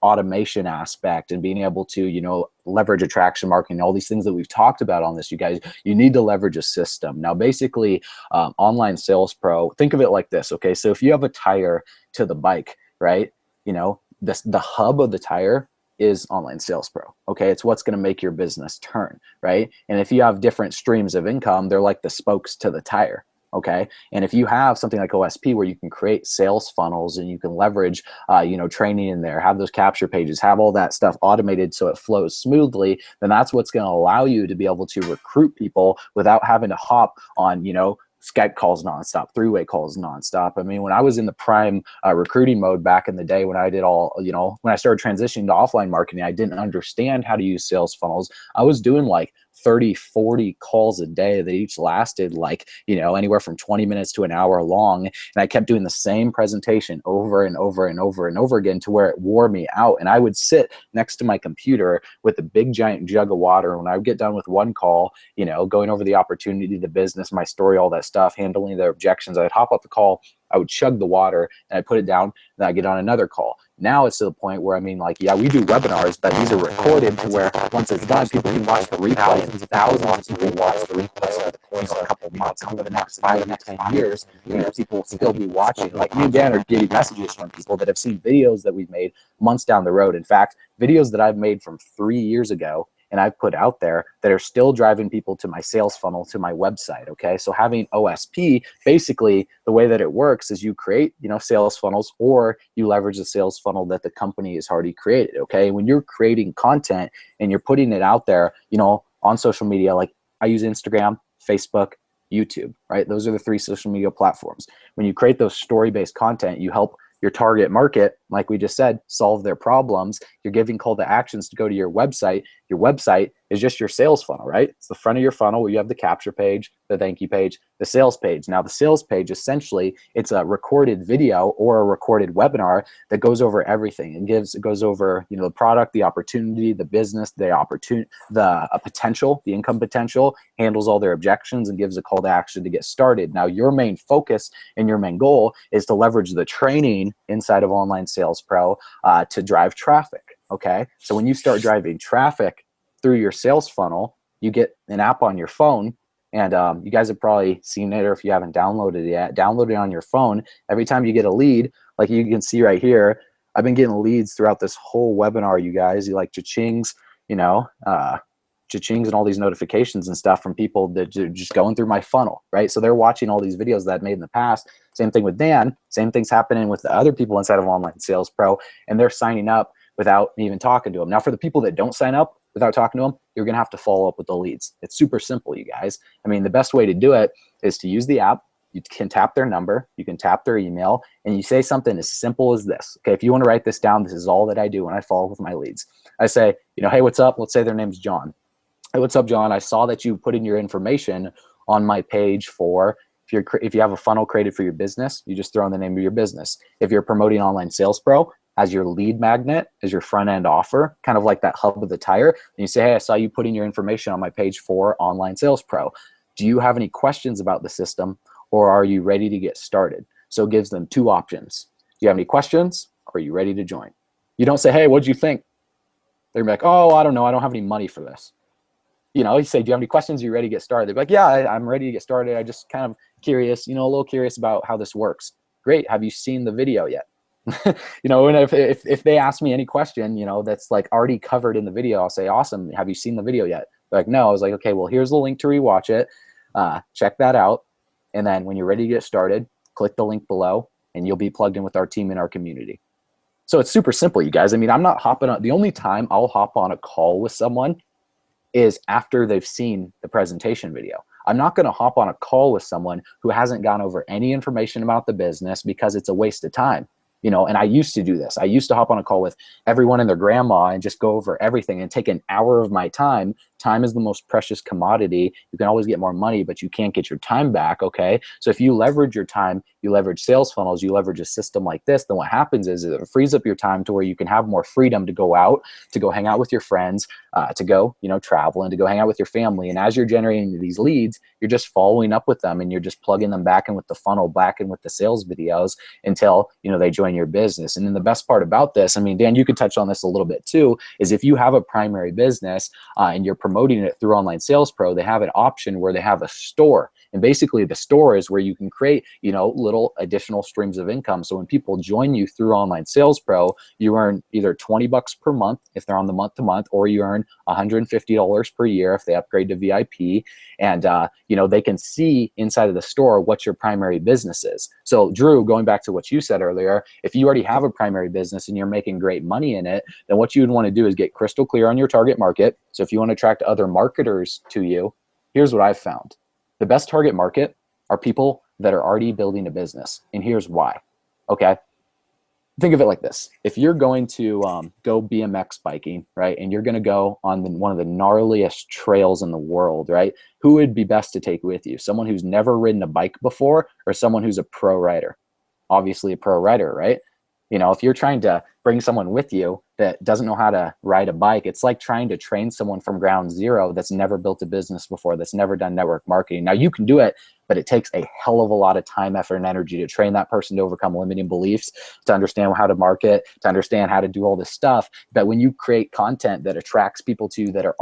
automation aspect and being able to, leverage attraction marketing, all these things that we've talked about on this, you guys, you need to leverage a system. Now, basically, Online Sales Pro, think of it like this. Okay. So if you have a tire to the bike, right? The hub of the tire is Online Sales Pro. Okay. It's what's going to make your business turn, right? And if you have different streams of income, they're like the spokes to the tire. Okay. And if you have something like OSP where you can create sales funnels and you can leverage, training in there, have those capture pages, have all that stuff automated so it flows smoothly, then that's what's going to allow you to be able to recruit people without having to hop on, Skype calls nonstop, 3-way calls nonstop. I mean, when I was in the prime recruiting mode back in the day, when I did all, when I started transitioning to offline marketing, I didn't understand how to use sales funnels. I was doing like 30, 40 calls a day that each lasted like, you know, anywhere from 20 minutes to an hour long. And I kept doing the same presentation over and over and over and over again to where it wore me out. And I would sit next to my computer with a big giant jug of water. When I would get done with one call, you know, going over the opportunity, the business, my story, all that stuff, handling their objections, I'd hop off the call, I would chug the water and I'd put it down, then I'd get on another call. Now it's to the point where, I mean, like, yeah, we do webinars, but these are recorded to where once it's done, people can watch the replay, and thousands of people watch the replay over the course of a couple of months, over the next 5 to 10 years. You know, people will still be watching. Like, me and Dan are getting messages from people that have seen videos that we've made months down the road. In fact, videos that I've made from 3 years ago and I've put out there that are still driving people to my sales funnel, to my website. Okay. So having OSP, basically the way that it works is you create, you know, sales funnels, or you leverage the sales funnel that the company has already created. Okay. When you're creating content and you're putting it out there, you know, on social media, like I use Instagram, Facebook, YouTube, right? Those are the 3 social media platforms. When you create those story-based content, you help your target market, like we just said, solve their problems. You're giving call to actions to go to your website. Your website is just your sales funnel, right? It's the front of your funnel where you have the capture page, the thank you page, the sales page. Now the sales page, essentially, it's a recorded video or a recorded webinar that goes over everything and it goes over, you know, the product, the opportunity, the business, the potential, the income potential, handles all their objections and gives a call to action to get started. Now your main focus and your main goal is to leverage the training inside of Online Sales Pro to drive traffic. Okay. So when you start driving traffic through your sales funnel, you get an app on your phone, and you guys have probably seen it, or if you haven't downloaded it yet, download it on your phone. Every time you get a lead, like you can see right here, I've been getting leads throughout this whole webinar, you guys. You like cha-chings, you know, cha-chings and all these notifications and stuff from people that are just going through my funnel, right? So they're watching all these videos that I've made in the past. Same thing with Dan. Same thing's happening with the other people inside of Online Sales Pro, and they're signing up without me even talking to them. Now, for the people that don't sign up without talking to them, you're going to have to follow up with the leads. It's super simple, you guys. I mean, the best way to do it is to use the app. You can tap their number, you can tap their email, and you say something as simple as this. Okay, if you want to write this down, this is all that I do when I follow up with my leads. I say, you know, hey, what's up? Let's say their name's John. Hey, what's up, John? I saw that you put in your information on my page for, if you have a funnel created for your business, you just throw in the name of your business. If you're promoting Online Sales Pro, as your lead magnet, as your front end offer, kind of like that hub of the tire, and you say, hey, I saw you putting your information on my page for Online Sales Pro. Do you have any questions about the system, or are you ready to get started? So it gives them 2 options. Do you have any questions, or are you ready to join? You don't say, hey, what'd you think? They're like, oh, I don't know. I don't have any money for this. You know, you say, do you have any questions? Are you ready to get started? They're like, yeah, I'm ready to get started. I just kind of curious, you know, a little curious about how this works. Great. Have you seen the video yet? You know, and if they ask me any question, you know, that's like already covered in the video, I'll say, awesome. Have you seen the video yet? They're like, no. I was like, okay, well, here's the link to rewatch it. Check that out. And then when you're ready to get started, click the link below and you'll be plugged in with our team in our community. So it's super simple, you guys. I mean, I'm not hopping on. The only time I'll hop on a call with someone is after they've seen the presentation video. I'm not going to hop on a call with someone who hasn't gone over any information about the business, because it's a waste of time. You know, and I used to do this. I used to hop on a call with everyone and their grandma and just go over everything and take an hour of my time. Time is the most precious commodity. You can always get more money, but you can't get your time back, okay? So if you leverage your time, you leverage sales funnels, you leverage a system like this, then what happens is it frees up your time to where you can have more freedom to go out, to go hang out with your friends, to go, you know, travel, and to go hang out with your family. And as you're generating these leads, you're just following up with them and you're just plugging them back in with the funnel, back in with the sales videos until, you know, they join your business. And then the best part about this, I mean, Dan, you could touch on this a little bit too, is if you have a primary business and you're promoting it through Online Sales Pro, they have an option where they have a store. And basically the store is where you can create, you know, little additional streams of income. So when people join you through Online Sales Pro, you earn either 20 bucks per month if they're on the month to month, or you earn $150 per year if they upgrade to VIP. And, you know, they can see inside of the store what your primary business is. So Drew, going back to what you said earlier, if you already have a primary business and you're making great money in it, then what you would want to do is get crystal clear on your target market. So if you want to attract other marketers to you, here's what I've found. The best target market are people that are already building a business. And here's why. Okay. think of it like this. If you're going to go BMX biking, right, and you're going to go on one of the gnarliest trails in the world, right, who would be best to take with you? Someone who's never ridden a bike before, or someone who's a pro rider? Obviously a pro rider, right? You know, if you're trying to bring someone with you that doesn't know how to ride a bike, it's like trying to train someone from ground zero that's never built a business before, that's never done network marketing. Now, you can do it, but it takes a hell of a lot of time, effort, and energy to train that person to overcome limiting beliefs, to understand how to market, to understand how to do all this stuff. But when you create content that attracts people to you that have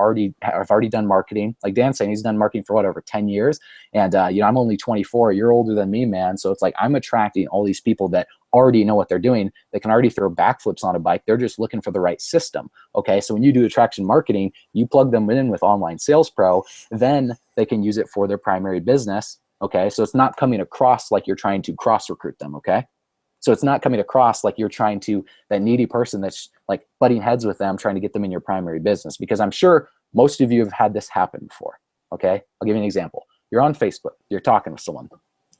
already done marketing, like Dan's saying, he's done marketing for what, over 10 years. And, you know, I'm only 24. You're older than me, man. So it's like I'm attracting all these people that already know what they're doing. They can already throw backflips on a bike. They're just looking for the right system. Okay. So when you do attraction marketing, you plug them in with Online Sales Pro, then they can use it for their primary business. Okay. So it's not coming across like you're trying to cross recruit them. Okay. So it's not coming across like you're trying to, that needy person that's like butting heads with them, trying to get them in your primary business, because I'm sure most of you have had this happen before. Okay. I'll give you an example. You're on Facebook, you're talking with someone.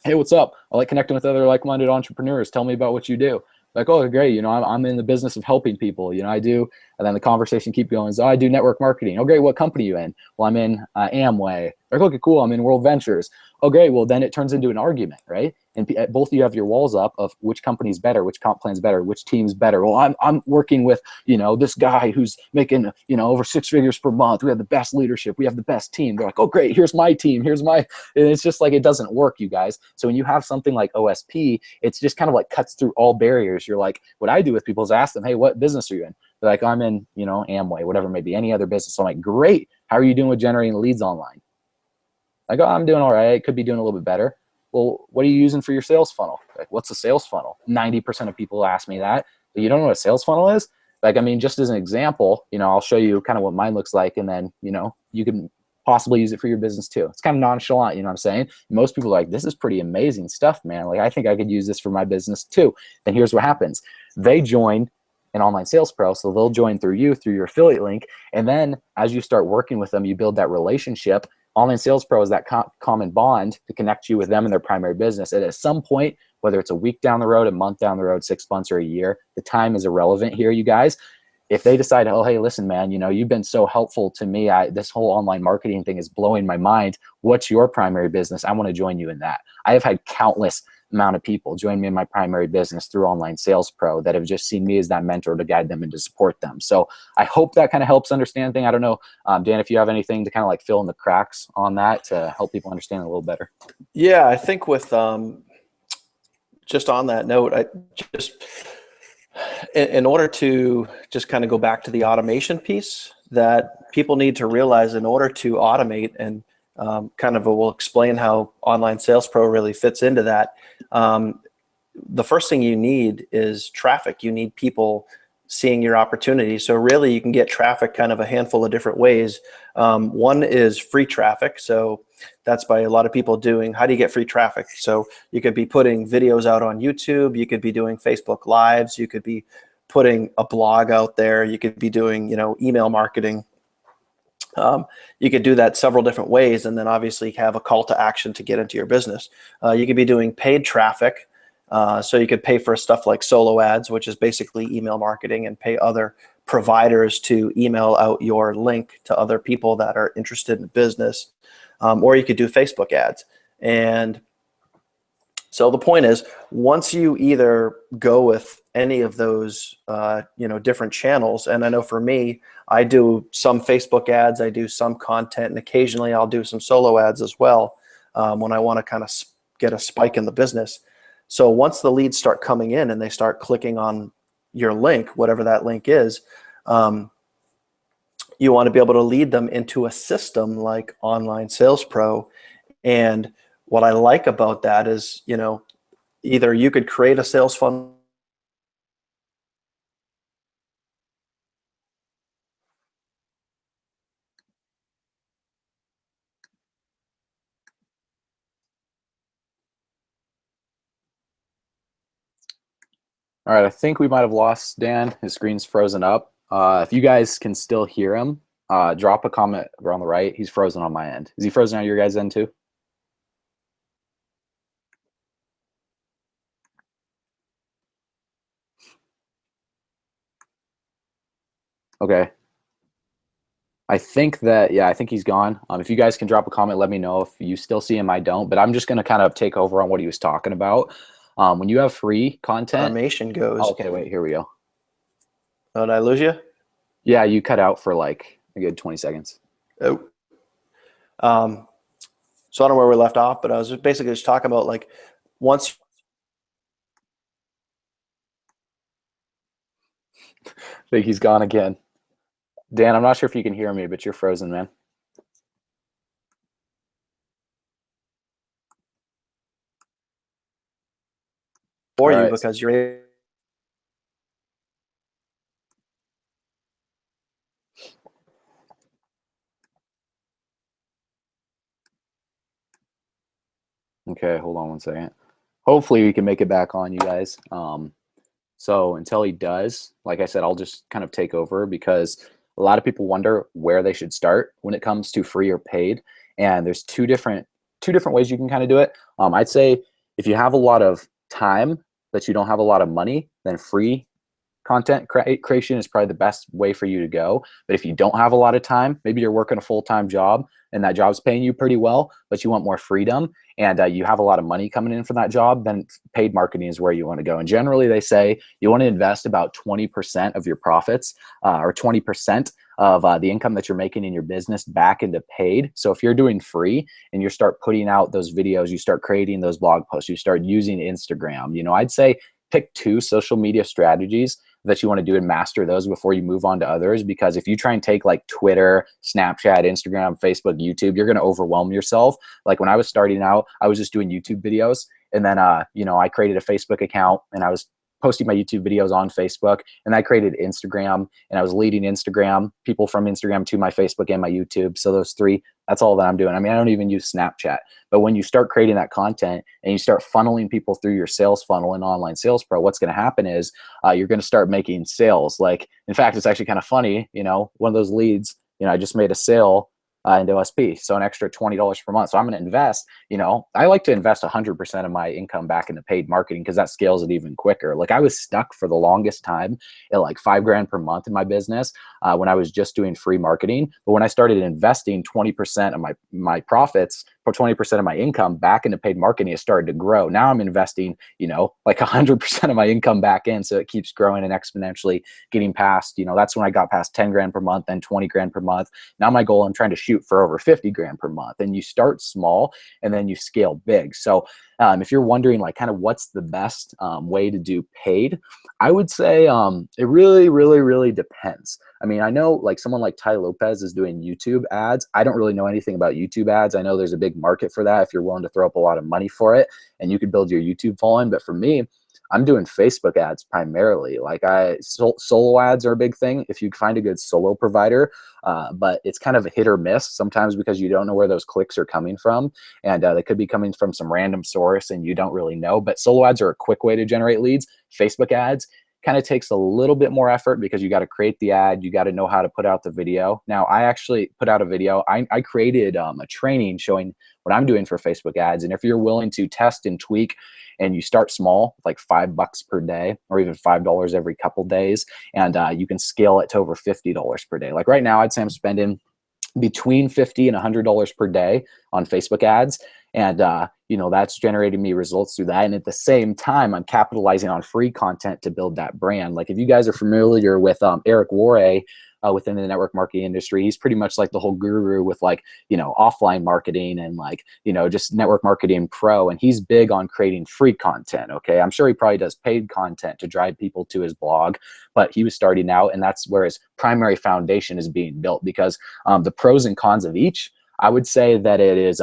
Hey, what's up? I like connecting with other like-minded entrepreneurs. Tell me about what you do. Like, oh, great. You know, I'm in the business of helping people. You know, I do. And then the conversation keep going. So I do network marketing. Oh, great. What company are you in? Well, I'm in Amway. Like, okay, cool. I'm in World Ventures. Oh, great. Well, then it turns into an argument, right? And both of you have your walls up of which company's better, which comp plan's better, which team's better. Well, I'm working with, you know, this guy who's making, you know, over 6 figures per month. We have the best leadership. We have the best team. They're like, oh, great. Here's my team. Here's my, and it's just like, it doesn't work, you guys. So when you have something like OSP, it's just kind of like cuts through all barriers. You're like, what I do with people is ask them, hey, what business are you in? They're like, I'm in, you know, Amway, whatever it may be, any other business. So I'm like, great. How are you doing with generating leads online? Like, oh, I'm doing all right. Could be doing a little bit better. Well, what are you using for your sales funnel? Like, what's a sales funnel? 90% of people ask me that. But you don't know what a sales funnel is? Like, I mean, just as an example, you know, I'll show you kind of what mine looks like, and then, you know, you can possibly use it for your business too. It's kind of nonchalant, you know what I'm saying? Most people are like, this is pretty amazing stuff, man. Like, I think I could use this for my business too. Then here's what happens. They join an Online Sales Pro, so they'll join through you, through your affiliate link. And then as you start working with them, you build that relationship. Online Sales Pro is that common bond to connect you with them and their primary business. And at some point, whether it's a week down the road, a month down the road, 6 months, or a year, the time is irrelevant here, you guys. If they decide, oh, hey, listen, man, you know, you've been so helpful to me. This whole online marketing thing is blowing my mind. What's your primary business? I want to join you in that. I have had countless amount of people join me in my primary business through Online Sales Pro that have just seen me as that mentor to guide them and to support them. So I hope that kind of helps understand things. I don't know, Dan, if you have anything to kind of like fill in the cracks on that to help people understand a little better. Yeah, I think with just on that note, I just in order to just kind of go back to the automation piece, that people need to realize in order to automate, and kind of we'll explain how Online Sales Pro really fits into that. The first thing you need is traffic. You need people seeing your opportunity. So really you can get traffic kind of a handful of different ways. One is free traffic. So that's by a lot of people doing, how do you get free traffic? So you could be putting videos out on YouTube. You could be doing Facebook Lives. You could be putting a blog out there. You could be doing, you know, email marketing. You could do that several different ways, and then obviously have a call to action to get into your business. You could be doing paid traffic. So you could pay for stuff like solo ads, which is basically email marketing, and pay other providers to email out your link to other people that are interested in business. Or you could do Facebook ads. And so the point is, once you either go with any of those, you know, different channels, and I know for me, I do some Facebook ads, I do some content, and occasionally I'll do some solo ads as well when I want to kind of get a spike in the business. So once the leads start coming in and they start clicking on your link, whatever that link is, you want to be able to lead them into a system like Online Sales Pro. And what I like about that is, you know, either you could create a sales funnel. All right, I think we might have lost Dan. His screen's frozen up. If you guys can still hear him, drop a comment on the right. He's frozen on my end. Is he frozen on your guys' end too? Okay. I think that, yeah, I think he's gone. If you guys can drop a comment, let me know. If you still see him, I don't. But I'm just going to kind of take over on what he was talking about. When you have free content. Automation goes. Oh, okay, wait, here we go. Oh, did I lose you? Yeah, you cut out for like a good 20 seconds. Oh. So I don't know where we left off, but I was just basically just talking about like once. I think he's gone again. Dan, I'm not sure if you can hear me, but you're frozen, man. For All you right. because you're. Okay, hold on one second. Hopefully we can make it back on, you guys. So until he does, like I said, I'll just kind of take over, because a lot of people wonder where they should start when it comes to free or paid. And there's two different ways you can kind of do it. I'd say if you have a lot of time but you don't have a lot of money, then free content creation is probably the best way for you to go. But if you don't have a lot of time, maybe you're working a full-time job and that job's paying you pretty well, but you want more freedom, and you have a lot of money coming in for that job, then paid marketing is where you want to go. And generally they say you want to invest about 20% of your profits, or 20% of the income that you're making in your business back into paid. So if you're doing free and you start putting out those videos, you start creating those blog posts, you start using Instagram, I'd say pick 2 social media strategies that you want to do and master those before you move on to others. Because if you try and take like Twitter, Snapchat, Instagram, Facebook, YouTube, you're going to overwhelm yourself. Like when I was starting out, I was just doing YouTube videos. And then, I created a Facebook account and I was posting my YouTube videos on Facebook, and I created Instagram, and I was leading Instagram, people from Instagram to my Facebook and my YouTube. So those 3, that's all that I'm doing. I mean, I don't even use Snapchat. But when you start creating that content and you start funneling people through your sales funnel in Online Sales Pro, what's going to happen is you're going to start making sales. Like, in fact, it's actually kind of funny, one of those leads, I just made a sale into OSP, so an extra $20 per month. So I'm going to invest, I like to invest 100% of my income back into paid marketing, because that scales it even quicker. Like I was stuck for the longest time at like $5,000 per month in my business when I was just doing free marketing. But when I started investing 20% of my profits, or 20% of my income back into paid marketing, it started to grow. Now I'm investing, like 100% of my income back in. So it keeps growing and exponentially getting past, that's when I got past 10 grand per month, then 20 grand per month. Now my goal, I'm trying to shoot for over 50 grand per month. And you start small and then you scale big. So if you're wondering like kind of what's the best way to do paid, I would say it really, really, really depends. I mean, I know like someone like Ty Lopez is doing YouTube ads. I don't really know anything about YouTube ads. I know there's a big market for that if you're willing to throw up a lot of money for it, and you could build your YouTube following. But for me, I'm doing Facebook ads primarily. Like solo ads are a big thing if you find a good solo provider, but it's kind of a hit or miss sometimes because you don't know where those clicks are coming from, and they could be coming from some random source and you don't really know. But solo ads are a quick way to generate leads. Facebook ads kind of takes a little bit more effort because you got to create the ad, you got to know how to put out the video. Now, I actually put out a video. I created a training showing what I'm doing for Facebook ads, and if you're willing to test and tweak, and you start small, like $5 per day, or even $5 every couple days, and you can scale it to over $50 per day. Like right now, I'd say I'm spending between $50 and $100 per day on Facebook ads. And, that's generating me results through that. And at the same time, I'm capitalizing on free content to build that brand. Like if you guys are familiar with Eric Worre within the network marketing industry, he's pretty much like the whole guru with like, offline marketing and like, just network marketing pro. And he's big on creating free content. Okay. I'm sure he probably does paid content to drive people to his blog, but he was starting out, and that's where his primary foundation is being built. Because the pros and cons of each, I would say that it is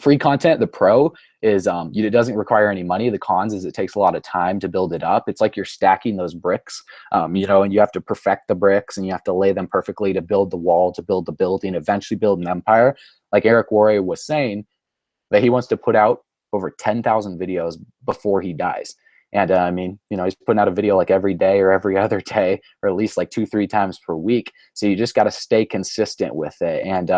free content. The pro is it doesn't require any money. The cons is it takes a lot of time to build it up. It's like you're stacking those bricks, and you have to perfect the bricks, and you have to lay them perfectly to build the wall, to build the building, eventually build an empire. Like Eric Worre was saying that he wants to put out over 10,000 videos before he dies. And I mean, he's putting out a video like every day or every other day, or at least like 2-3 times per week. So you just got to stay consistent with it. And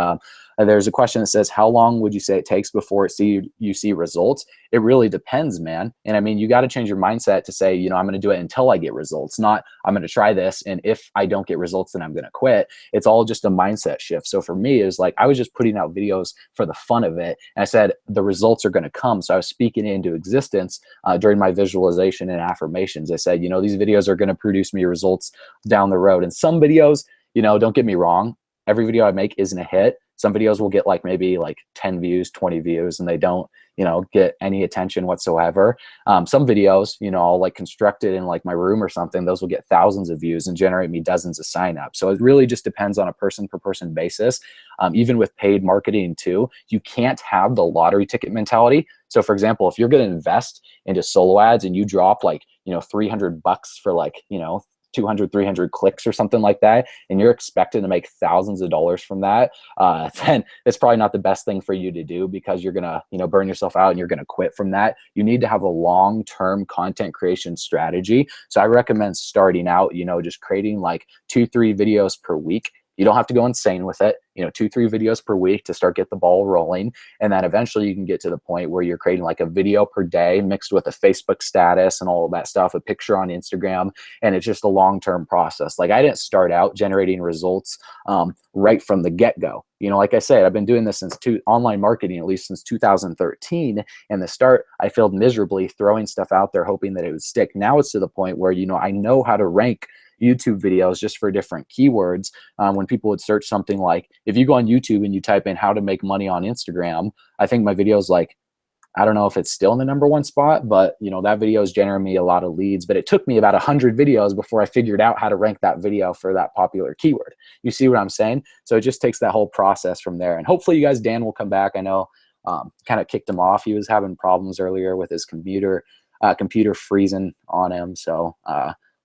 There's a question that says, how long would you say it takes before you see results? It really depends, man. And I mean, you got to change your mindset to say, I'm going to do it until I get results, not I'm going to try this, and if I don't get results, then I'm going to quit. It's all just a mindset shift. So for me, it was like I was just putting out videos for the fun of it, and I said the results are going to come. So I was speaking it into existence during my visualization and affirmations. I said, these videos are going to produce me results down the road. And some videos, don't get me wrong, every video I make isn't a hit. Some videos will get maybe 10 views, 20 views, and they don't, get any attention whatsoever. Some videos, I'll construct it in my room or something. Those will get thousands of views and generate me dozens of signups. So it really just depends on a person per person basis. Even with paid marketing too, you can't have the lottery ticket mentality. So for example, if you're going to invest into solo ads and you drop $300 for 200, 300 clicks or something like that, and you're expected to make thousands of dollars from that, then it's probably not the best thing for you to do, because you're gonna, burn yourself out and you're gonna quit from that. You need to have a long-term content creation strategy. So I recommend starting out, just creating 2-3 videos per week. You don't have to go insane with it, 2-3 videos per week to get the ball rolling. And then eventually you can get to the point where you're creating a video per day mixed with a Facebook status and all of that stuff, a picture on Instagram. And it's just a long-term process. I didn't start out generating results right from the get-go. Like I said, I've been doing this since online marketing, at least since 2013. And the start, I failed miserably throwing stuff out there, hoping that it would stick. Now it's to the point where, I know how to rank YouTube videos just for different keywords. When people would search something if you go on YouTube and you type in how to make money on Instagram, I think my video's I don't know if it's still in the #1 spot, but that video is generating me a lot of leads. But it took me about 100 videos before I figured out how to rank that video for that popular keyword. You see what I'm saying? So it just takes that whole process from there. And hopefully you guys, Dan will come back. I know kind of kicked him off. He was having problems earlier with his computer freezing on him. So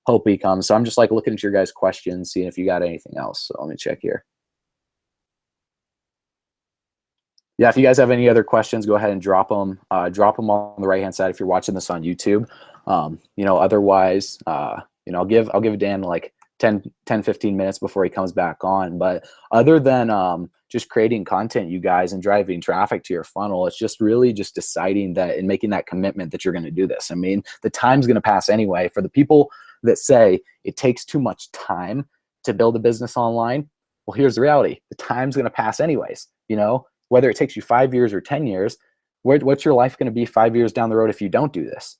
hope he comes. So I'm just looking at your guys' questions, seeing if you got anything else. So let me check here. Yeah, if you guys have any other questions, go ahead and drop them. Drop them on the right-hand side if you're watching this on YouTube. Otherwise, I'll give Dan 10, 15 minutes before he comes back on. But other than just creating content, you guys, and driving traffic to your funnel, it's just really just deciding that and making that commitment that you're going to do this. I mean, the time's going to pass anyway. For the people that say it takes too much time to build a business online, well, here's the reality. The time's going to pass anyways. Whether it takes you 5 years or 10 years, what's your life going to be 5 years down the road if you don't do this?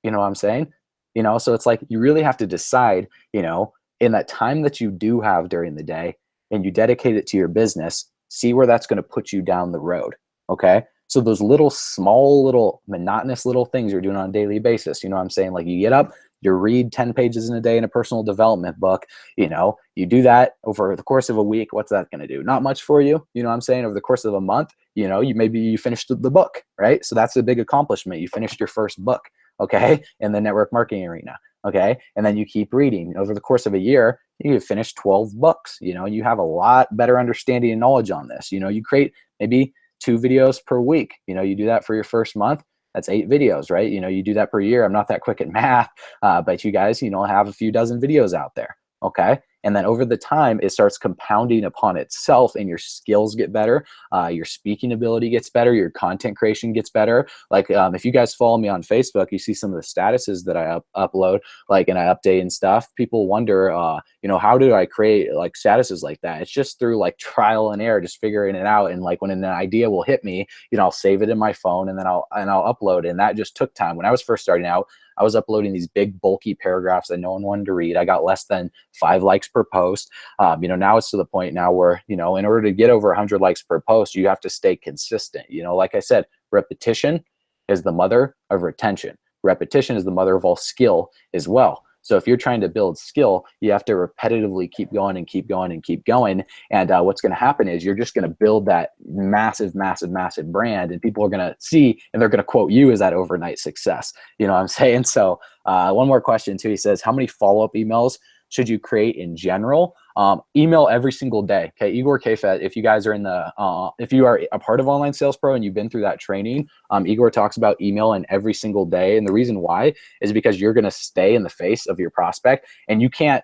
You know what I'm saying? So it's you really have to decide, in that time that you do have during the day, and you dedicate it to your business, see where that's going to put you down the road. Okay. So those small monotonous little things you're doing on a daily basis, you know what I'm saying? You get up, you read 10 pages in a day in a personal development book, you do that over the course of a week. What's that going to do? Not much for you. You know what I'm saying? Over the course of a month, you finished the book, right? So that's a big accomplishment. You finished your first book, okay, in the network marketing arena, okay? And then you keep reading. Over the course of a year, you finish 12 books. You have a lot better understanding and knowledge on this. You create maybe 2 videos per week. You do that for your first month. That's 8 videos, right? You do that per year. I'm not that quick at math, but you guys, have a few dozen videos out there, okay? And then over the time, it starts compounding upon itself, and your skills get better. Your speaking ability gets better. Your content creation gets better. If you guys follow me on Facebook, you see some of the statuses that I upload, and I update and stuff. People wonder, how do I create statuses like that? It's just through trial and error, just figuring it out. And when an idea will hit me, I'll save it in my phone, and then I'll upload it. And that just took time. When I was first starting out, I was uploading these big bulky paragraphs that no one wanted to read. I got less than 5 likes per post. Now it's to the point now where, in order to get over 100 likes per post, you have to stay consistent. Like I said, repetition is the mother of retention. Repetition is the mother of all skill as well. So if you're trying to build skill, you have to repetitively keep going and keep going and keep going. And what's going to happen is you're just going to build that massive, massive, massive brand, and people are going to see, and they're going to quote you as that overnight success. You know what I'm saying? So one more question too. He says, how many follow-up emails should you create in general? Email every single day. Okay, Igor Kfet, if you guys are in the, if you are a part of Online Sales Pro and you've been through that training, Igor talks about emailing every single day. And the reason why is because you're going to stay in the face of your prospect, and you can't,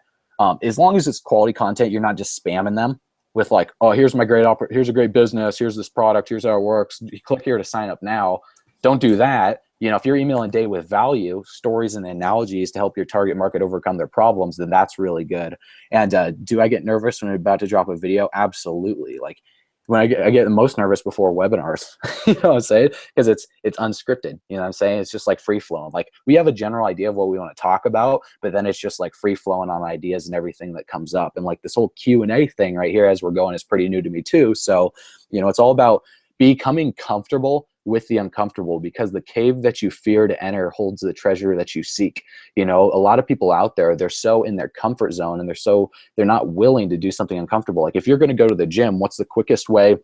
as long as it's quality content, you're not just spamming them. with like, oh, here's my here's a great business, here's this product, here's how it works, you click here to sign up now. Don't do that. You know, if you're emailing day with value, stories and analogies to help your target market overcome their problems, then that's really good. And do I get nervous when I'm about to drop a video? Absolutely. Like when I get the most nervous before webinars, you know what I'm saying? Because it's unscripted, you know what I'm saying? It's just like free flowing. Like we have a general idea of what we want to talk about, but then it's just like free flowing on ideas and everything that comes up. And like this whole Q&A thing right here as we're going is pretty new to me too. So, you know, it's all about becoming comfortable with the uncomfortable, because the cave that you fear to enter holds the treasure that you seek. You know, a lot of people out there, they're so in their comfort zone and they're not willing to do something uncomfortable. Like if you're going to go to the gym, what's the quickest way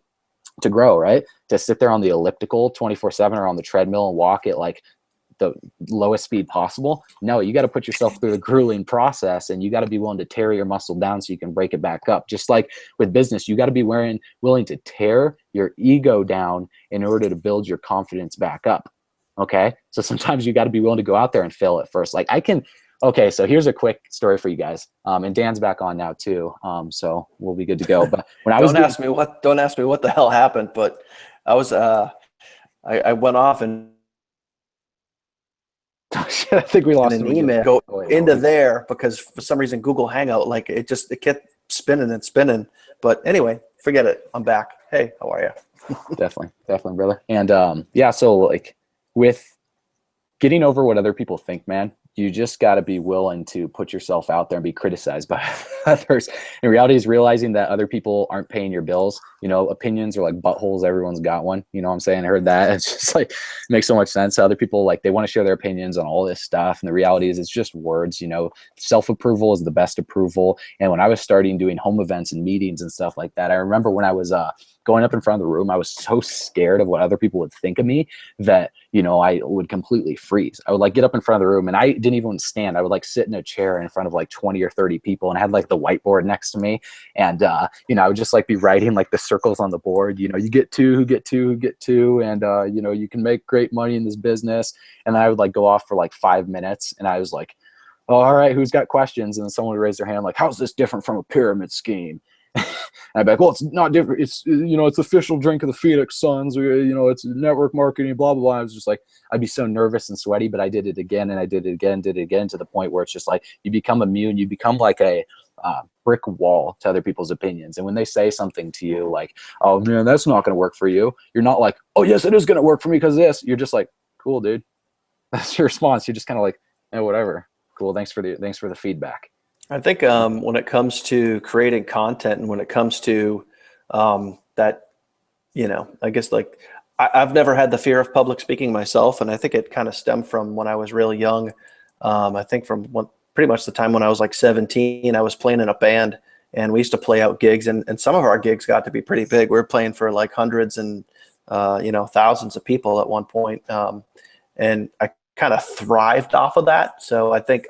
to grow, right? To sit there on the elliptical 24/7 or on the treadmill and walk at like the lowest speed possible? No, you got to put yourself through the grueling process, and you got to be willing to tear your muscle down so you can break it back up. Just like with business, you got to be willing to tear your ego down in order to build your confidence back up. Okay. So sometimes you got to be willing to go out there and fail at first. Like okay, so here's a quick story for you guys. And Dan's back on now too. So we'll be good to go. But when don't ask me what the hell happened, but I was, I went off and I think we lost an email into there because for some reason Google Hangout, like it kept spinning and spinning. But anyway, forget it. I'm back. Hey, how are you? Definitely, brother. And yeah, so like with getting over what other people think, man, you just got to be willing to put yourself out there and be criticized by others. In reality is realizing that other people aren't paying your bills. You know, opinions are like buttholes. Everyone's got one. You know what I'm saying? I heard that. It's just like, it makes so much sense. Other people, like, they want to share their opinions on all this stuff. And the reality is it's just words. You know, self-approval is the best approval. And when I was starting doing home events and meetings and stuff like that, I remember when I was going up in front of the room, I was so scared of what other people would think of me that, you know, I would completely freeze. I would like get up in front of the room and I didn't even stand. I would like sit in a chair in front of like 20 or 30 people and I had like the whiteboard next to me. And, you know, I would just like be writing like the circles on the board, you know, you get two, who get two, who get two. And, you know, you can make great money in this business. And then I would like go off for like 5 minutes. And I was like, oh, all right, who's got questions? And then someone would raise their hand like, how's this different from a pyramid scheme? And I'd be like, well, it's not different. It's, you know, it's official drink of the Phoenix Suns, or, you know, it's network marketing, blah, blah, blah. I was just like, I'd be so nervous and sweaty, but I did it again and I did it again, to the point where it's just like, you become immune, you become like a brick wall to other people's opinions. And when they say something to you like, oh man, that's not going to work for you, you're not like, oh yes, it is going to work for me because this. You're just like, cool, dude. That's your response. You're just kind of like, eh, whatever. Cool. Thanks for the feedback. I think when it comes to creating content and when it comes to that, you know, I guess like I've never had the fear of public speaking myself. And I think it kind of stemmed from when I was real young. I think from pretty much the time when I was like 17, I was playing in a band and we used to play out gigs and some of our gigs got to be pretty big. We were playing for like hundreds and, you know, thousands of people at one point. And I kind of thrived off of that. So I think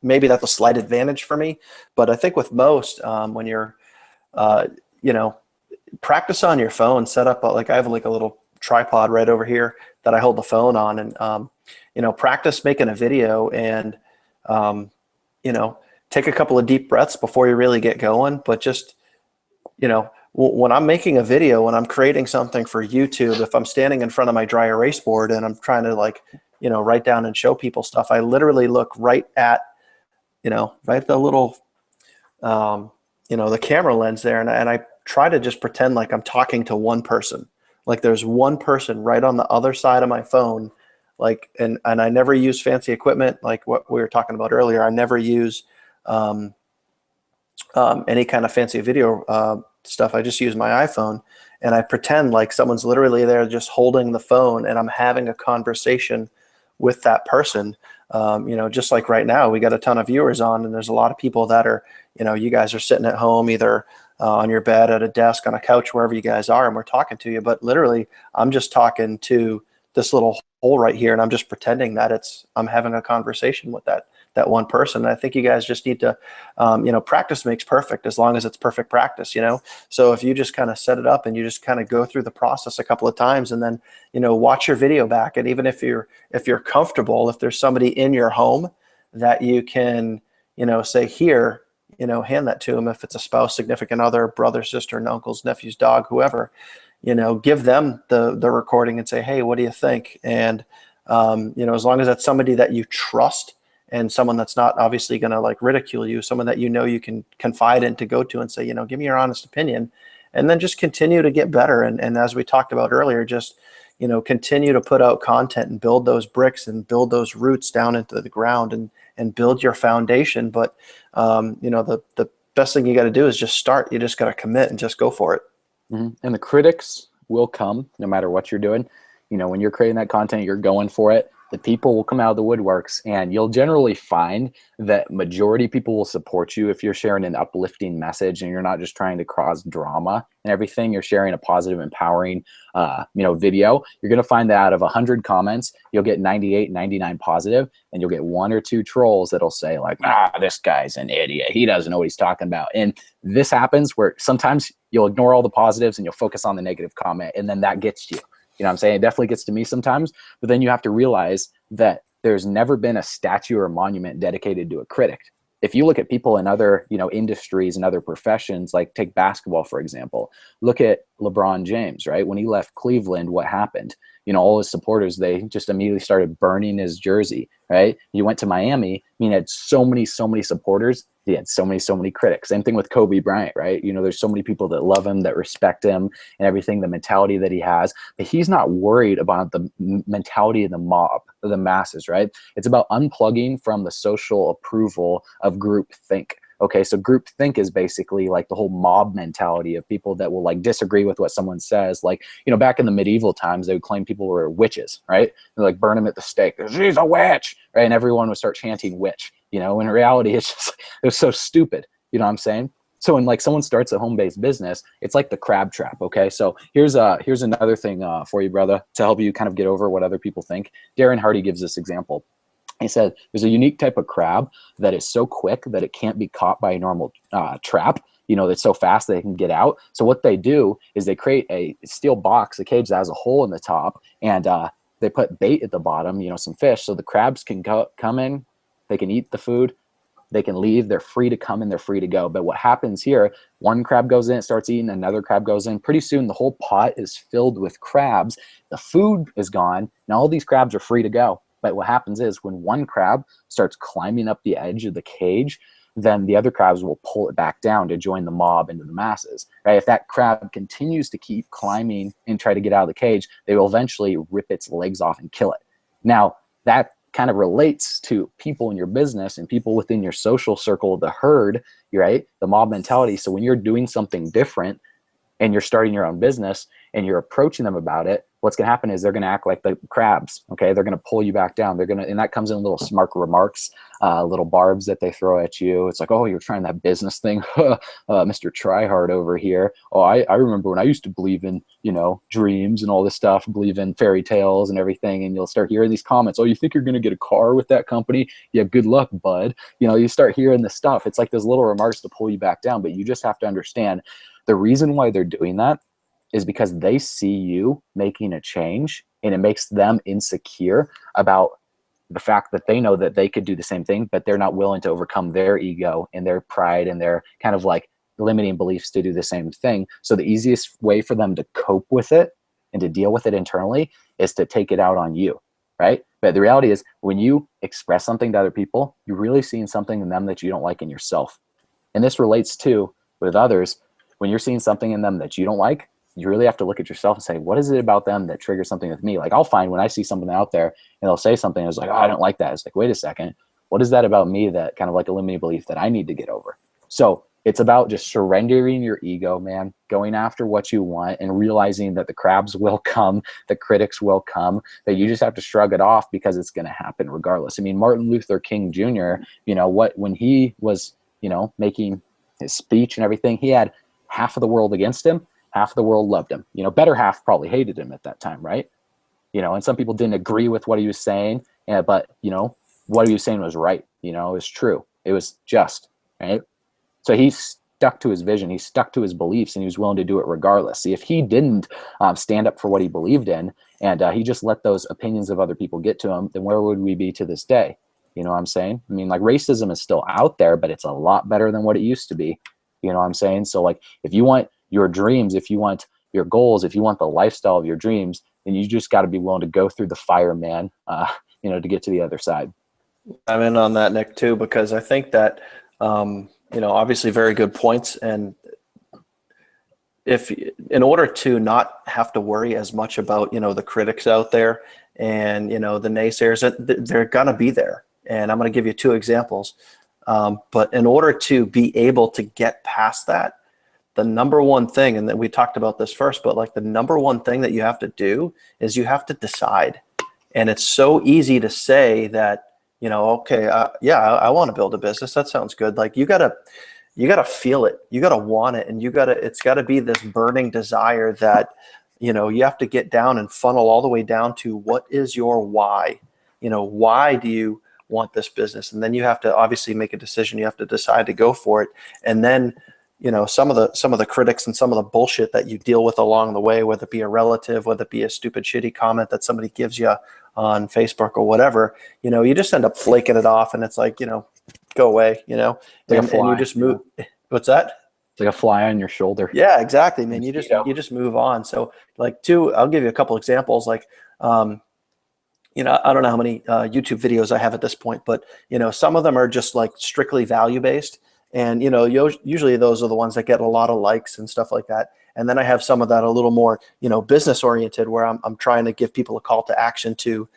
maybe that's a slight advantage for me, but I think with most, when you're, you know, practice on your phone, set up, like I have like a little tripod right over here that I hold the phone on and, you know, practice making a video and, you know, take a couple of deep breaths before you really get going. But just, you know, when I'm making a video, when I'm creating something for YouTube, if I'm standing in front of my dry erase board and I'm trying to like, you know, write down and show people stuff, I literally look right at, you know, right at the little, you know, the camera lens there. And I try to just pretend like I'm talking to one person. Like there's one person right on the other side of my phone. Like, and I never use fancy equipment like what we were talking about earlier. I never use any kind of fancy video stuff. I just use my iPhone and I pretend like someone's literally there just holding the phone and I'm having a conversation with that person. You know, just like right now, we got a ton of viewers on and there's a lot of people that are, you know, you guys are sitting at home, either on your bed, at a desk, on a couch, wherever you guys are, and we're talking to you. But literally, I'm just talking to this little hole right here and I'm just pretending that I'm having a conversation with that one person. And I think you guys just need to, you know, practice makes perfect as long as it's perfect practice, you know? So if you just kind of set it up and you just kind of go through the process a couple of times and then, you know, watch your video back. And even if you're comfortable, if there's somebody in your home that you can, you know, say here, hand that to them. If it's a spouse, significant other, brother, sister, and uncles, nephews, dog, whoever, give them the recording and say, hey, what do you think? And, as long as that's somebody that you trust and someone that's not obviously going to like ridicule you, someone that you can confide in, to go to and say, give me your honest opinion, and then just continue to get better. And as we talked about earlier, just, continue to put out content and build those bricks and build those roots down into the ground and build your foundation. But, the best thing you got to do is just start. You just got to commit and just go for it. And the critics will come no matter what you're doing. When you're creating that content, you're going for it. The people will come out of the woodworks, and you'll generally find that majority people will support you if you're sharing an uplifting message and you're not just trying to cause drama and everything. You're sharing a positive, empowering, video. You're going to find that out of 100 comments, you'll get 98, 99 positive, and you'll get 1 or 2 trolls that'll say like, this guy's an idiot. He doesn't know what he's talking about. And this happens where sometimes you'll ignore all the positives and you'll focus on the negative comment, and then that gets you. You know what I'm saying? It definitely gets to me sometimes, but then you have to realize that there's never been a statue or a monument dedicated to a critic. If you look at people in other, industries and other professions, like take basketball, for example, look at LeBron James, right? When he left Cleveland, what happened? All his supporters, they just immediately started burning his jersey, right? He went to Miami. He had so many supporters. He had so many critics. Same thing with Kobe Bryant, right? There's so many people that love him, that respect him and everything, the mentality that he has, but he's not worried about the mentality of the mob, of the masses, right? It's about unplugging from the social approval of group think. Okay, so group think is basically like the whole mob mentality of people that will like disagree with what someone says. Like, back in the medieval times, they would claim people were witches, right? They'd like burn them at the stake. She's a witch, right? And everyone would start chanting witch. In reality, it's just, it was so stupid. You know what I'm saying? So when like someone starts a home-based business, it's like the crab trap. Okay, so here's another thing for you, brother, to help you kind of get over what other people think. Darren Hardy gives this example. He said there's a unique type of crab that is so quick that it can't be caught by a normal trap. That's so fast that they can get out. So what they do is they create a steel box, a cage that has a hole in the top, and they put bait at the bottom, some fish, so the crabs can come in, they can eat the food, they can leave, they're free to come and they're free to go. But what happens here, one crab goes in, it starts eating, another crab goes in. Pretty soon the whole pot is filled with crabs. The food is gone, and all these crabs are free to go. But what happens is when one crab starts climbing up the edge of the cage, then the other crabs will pull it back down to join the mob into the masses, right? If that crab continues to keep climbing and try to get out of the cage, they will eventually rip its legs off and kill it. Now, that kind of relates to people in your business and people within your social circle, the herd, right? The mob mentality. So when you're doing something different and you're starting your own business and you're approaching them about it, what's going to happen is they're going to act like the crabs. Okay. They're going to pull you back down. And that comes in little smart remarks, little barbs that they throw at you. It's like, oh, you're trying that business thing. Mr. Tryhard over here. Oh, I remember when I used to believe in, dreams and all this stuff, believe in fairy tales and everything. And you'll start hearing these comments. Oh, you think you're going to get a car with that company? Yeah. Good luck, bud. You start hearing this stuff. It's like those little remarks to pull you back down, but you just have to understand the reason why they're doing that is because they see you making a change, and it makes them insecure about the fact that they know that they could do the same thing, but they're not willing to overcome their ego and their pride and their kind of like limiting beliefs to do the same thing. So the easiest way for them to cope with it and to deal with it internally is to take it out on you, right? But the reality is when you express something to other people, you're really seeing something in them that you don't like in yourself. And this relates to with others. When you're seeing something in them that you don't like, you really have to look at yourself and say, what is it about them that triggers something with me? Like I'll find when I see something out there and they'll say something, I was like, oh, I don't like that. It's like, wait a second. What is that about me that kind of like a limiting belief that I need to get over? So it's about just surrendering your ego, man, going after what you want and realizing that the crabs will come, the critics will come, that you just have to shrug it off because it's going to happen regardless. I mean, Martin Luther King Jr., when he was, making his speech and everything, he had half of the world against him. Half of the world loved him. Better half probably hated him at that time, right? And some people didn't agree with what he was saying, but what he was saying was right. It was true. It was just, right? So he stuck to his vision. He stuck to his beliefs, and he was willing to do it regardless. See, if he didn't stand up for what he believed in, and he just let those opinions of other people get to him, then where would we be to this day? You know what I'm saying? I mean, like, racism is still out there, but it's a lot better than what it used to be. You know what I'm saying? So like, if you want your dreams, if you want your goals, if you want the lifestyle of your dreams, then you just got to be willing to go through the fire, man, you know, to get to the other side. I'm in on that, Nick, too, because I think that, you know, obviously very good points. And if, in order to not have to worry as much about, you know, the critics out there and, you know, the naysayers, they're going to be there. And I'm going to give you 2 examples. But in order to be able to get past that, the number one thing, and then we talked about this first, but like the number one thing that you have to do is you have to decide. And it's so easy to say that, you know, okay, yeah, I want to build a business. That sounds good. Like you gotta feel it. You gotta want it, and it's gotta be this burning desire that, you know, you have to get down and funnel all the way down to what is your why. You know, why do you want this business? And then you have to obviously make a decision. You have to decide to go for it, and then, you know, some of the critics and some of the bullshit that you deal with along the way, whether it be a relative, whether it be a stupid shitty comment that somebody gives you on Facebook or whatever, you know, you just end up flaking it off, and it's like, you know, go away, you know, Like and you just move. What's that? It's like a fly on your shoulder. Yeah, exactly, man. You Mosquito. just move on. So like I'll give you a couple examples. Like, you know, I don't know how many YouTube videos I have at this point, but, you know, some of them are just like strictly value based. And, you know, usually those are the ones that get a lot of likes and stuff like that. And then I have some of that a little more, you know, business oriented, where I'm trying to give people a call to action to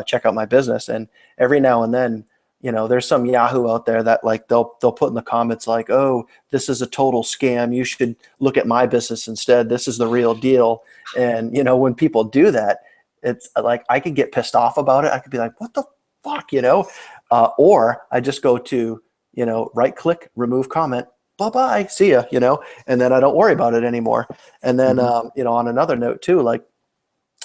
check out my business. And every now and then, you know, there's some Yahoo out there that like they'll put in the comments like, oh, this is a total scam. You should look at my business instead. This is the real deal. And, you know, when people do that, it's like I could get pissed off about it. I could be like, what the fuck, you know? Or I just go to, you know, right click, remove comment, bye-bye, see ya, you know, and then I don't worry about it anymore. And then, you know, on another note too, like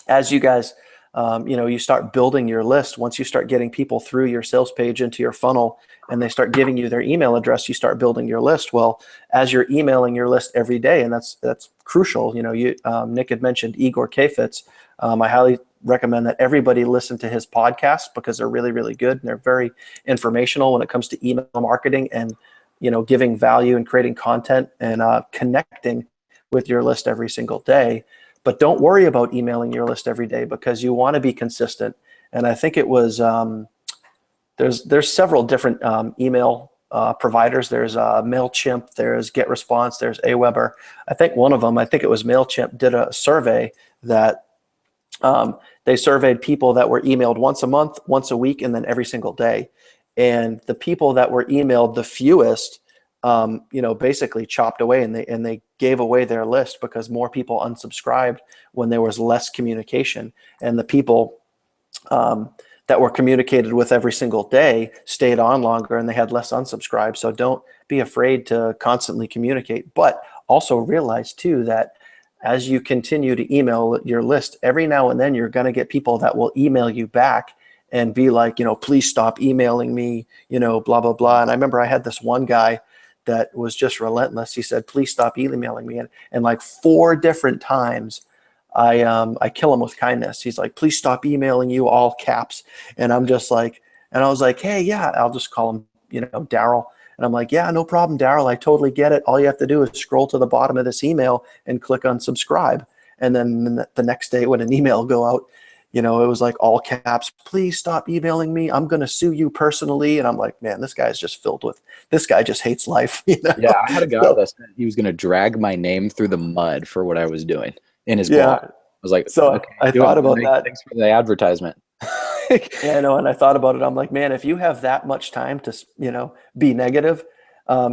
as you guys, you know, you start building your list, once you start getting people through your sales page into your funnel and they start giving you their email address, you start building your list. Well, as you're emailing your list every day, and that's crucial, you know, Nick had mentioned Igor Kafitz. I highly recommend that everybody listen to his podcast because they're really, really good. And they're very informational when it comes to email marketing and, you know, giving value and creating content and connecting with your list every single day. But don't worry about emailing your list every day because you want to be consistent. And I think it was, there's several different email providers. There's MailChimp, there's GetResponse, there's Aweber. I think one of them, I think it was MailChimp, did a survey that they surveyed people that were emailed once a month, once a week, and then every single day. And the people that were emailed the fewest, you know, basically chopped away, and they gave away their list because more people unsubscribed when there was less communication. And the people that were communicated with every single day stayed on longer, and they had less unsubscribed. So don't be afraid to constantly communicate, but also realize too that as you continue to email your list, every now and then you're going to get people that will email you back and be like, you know, please stop emailing me, you know, blah, blah, blah. And I remember I had this one guy that was just relentless. He said, please stop emailing me. And like 4 different times I kill him with kindness. He's like, please stop emailing you, all caps. And I'm just like, and I was like, hey, yeah, I'll just call him, you know, Daryl. And I'm like, yeah, no problem, Daryl. I totally get it. All you have to do is scroll to the bottom of this email and click on subscribe. And then the next day when an email go out, you know, it was like all caps, please stop emailing me. I'm going to sue you personally. And I'm like, man, this guy just hates life. You know? Yeah, I had a guy that said he was going to drag my name through the mud for what I was doing in his blog. I was like, so okay, I thought about that. Thanks for the advertisement. Yeah, I know. And I thought about it. I'm like, man, if you have that much time to, you know, be negative.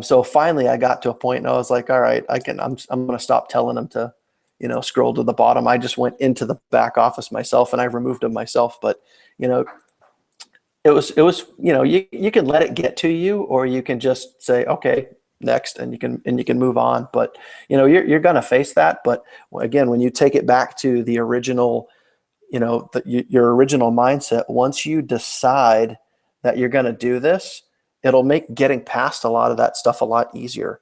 So finally I got to a point and I was like, all right, I'm going to stop telling them to, you know, scroll to the bottom. I just went into the back office myself and I removed them myself. But, you know, it was, you know, you can let it get to you, or you can just say, okay, next, and you can move on. But, you know, you're going to face that. But again, when you take it back to the original, you know, your original mindset, once you decide that you're going to do this, it'll make getting past a lot of that stuff a lot easier.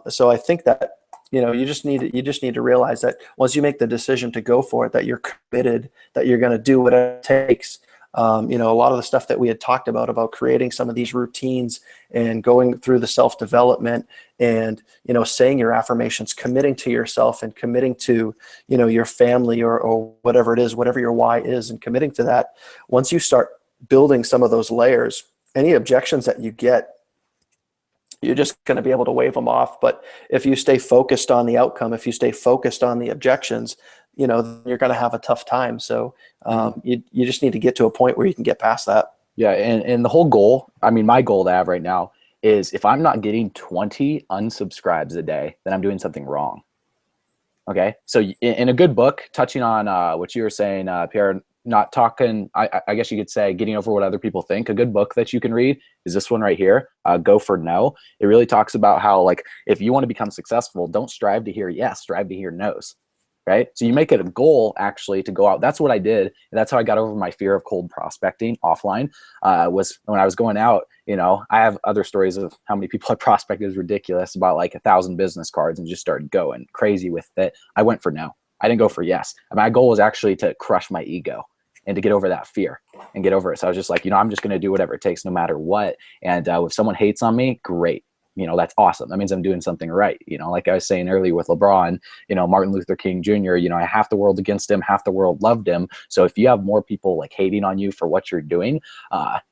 So I think that, you know, you just need to realize that once you make the decision to go for it, that you're committed, that you're going to do what it takes. You know, a lot of the stuff that we had talked about creating some of these routines and going through the self-development and, you know, saying your affirmations, committing to yourself and committing to, you know, your family or whatever it is, whatever your why is, and committing to that. Once you start building some of those layers, any objections that you get, you're just going to be able to wave them off. But if you stay focused on the outcome, if you stay focused on the objections, you know, you're going to have a tough time. So you just need to get to a point where you can get past that. Yeah. And the whole goal, I mean, my goal that I have right now is if I'm not getting 20 unsubscribes a day, then I'm doing something wrong. Okay. So in a good book, touching on what you were saying, Pierre, not talking, I guess you could say getting over what other people think. A good book that you can read is this one right here, Go for No. It really talks about how, like, if you want to become successful, don't strive to hear yes, strive to hear no's. Right? So you make it a goal actually to go out. That's what I did. And that's how I got over my fear of cold prospecting offline, was when I was going out. You know, I have other stories of how many people I prospected. Is ridiculous, about like 1,000 business cards, and just started going crazy with it. I went for no. I didn't go for yes. My goal was actually to crush my ego and to get over that fear and get over it. So I was just like, you know, I'm just going to do whatever it takes no matter what. And if someone hates on me, great. You know, that's awesome. That means I'm doing something right. You know, like I was saying earlier with LeBron, you know, Martin Luther King Jr., you know, half the world against him, half the world loved him. So if you have more people like hating on you for what you're doing,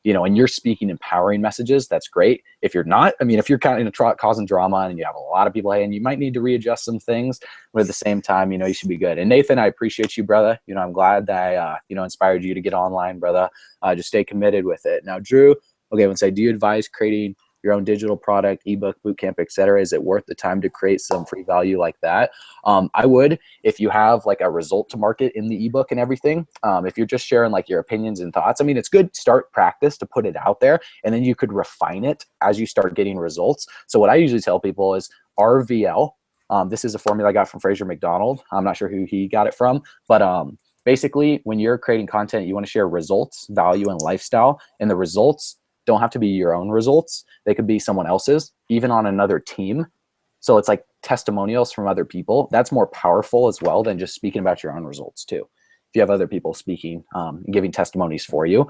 you know, and you're speaking empowering messages, that's great. If you're not, I mean, if you're kind of causing drama and you have a lot of people hating, you might need to readjust some things, but at the same time, you know, you should be good. And Nathan, I appreciate you, brother. You know, I'm glad that I, you know, inspired you to get online, brother. Just stay committed with it. Now, Drew, okay, I would say, do you advise creating your own digital product, ebook, bootcamp, etc.? Is it worth the time to create some free value like that? I would, if you have like a result to market in the ebook and everything. If you're just sharing like your opinions and thoughts, I mean, it's good start practice to put it out there, and then you could refine it as you start getting results. So what I usually tell people is RVL. This is a formula I got from Fraser McDonald. I'm not sure who he got it from, but basically when you're creating content, you want to share results, value, and lifestyle, and the results don't have to be your own results. They could be someone else's, even on another team. So it's like testimonials from other people. That's more powerful as well than just speaking about your own results too. If you have other people speaking, and giving testimonies for you.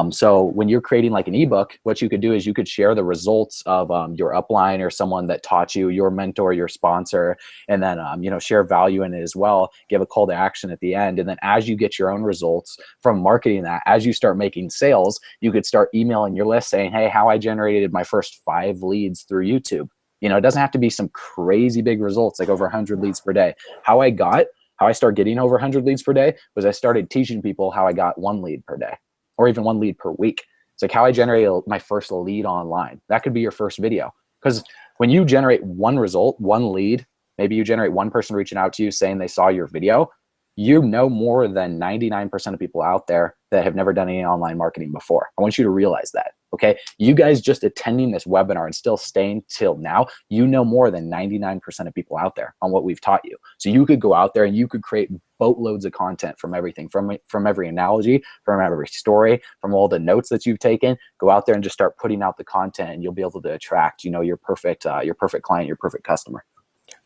So when you're creating like an ebook, what you could do is you could share the results of your upline or someone that taught you, your mentor, your sponsor, and then you know, share value in it as well. Give a call to action at the end, and then as you get your own results from marketing that, as you start making sales, you could start emailing your list saying, hey, how I generated my first 5 leads through YouTube. You know, it doesn't have to be some crazy big results like over 100 leads per day. How I started getting over 100 leads per day was I started teaching people how I got 1 lead per day, or even 1 lead per week. It's like how I generated my first lead online. That could be your first video. Because when you generate 1 result, 1 lead, maybe you generate 1 person reaching out to you saying they saw your video, you know more than 99% of people out there that have never done any online marketing before. I want you to realize that, okay? You guys just attending this webinar and still staying till now, you know more than 99% of people out there on what we've taught you. So you could go out there and you could create boatloads of content from everything, from every analogy, from every story, from all the notes that you've taken. Go out there and just start putting out the content, and you'll be able to attract, you know, your perfect client, your perfect customer.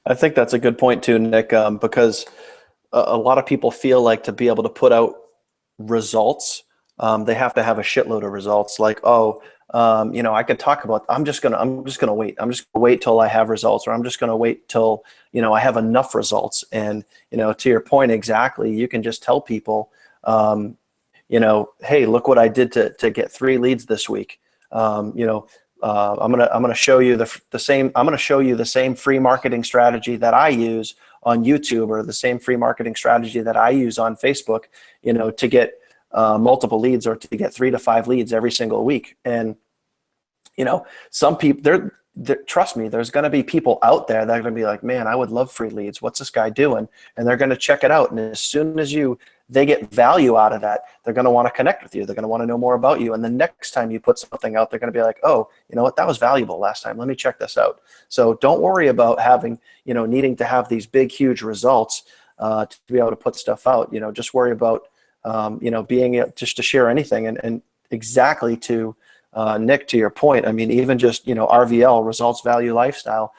I think that's a good point too, Nick, because a lot of people feel like to be able to put out results, they have to have a shitload of results. Like, oh, you know, I could talk about, I'm just gonna wait. I'm just gonna wait till I have results, or I'm just gonna wait till, you know, I have enough results. And, you know, to your point exactly, you can just tell people, you know, hey, look what I did to get 3 leads this week. You know, I'm gonna show you the same free marketing strategy that I use on YouTube, or the same free marketing strategy that I use on Facebook, you know, to get multiple leads, or to get 3 to 5 leads every single week. And, you know, some people, trust me, there's going to be people out there that are going to be like, man, I would love free leads. What's this guy doing? And they're going to check it out. And as soon as they get value out of that, they're going to want to connect with you. They're going to want to know more about you. And the next time you put something out, they're going to be like, oh, you know what, that was valuable last time. Let me check this out. So don't worry about having, you know, needing to have these big, huge results to be able to put stuff out. You know, just worry about, you know, being able just to share anything. And exactly to Nick, to your point, I mean, even just, you know, RVL, results, value, lifestyle,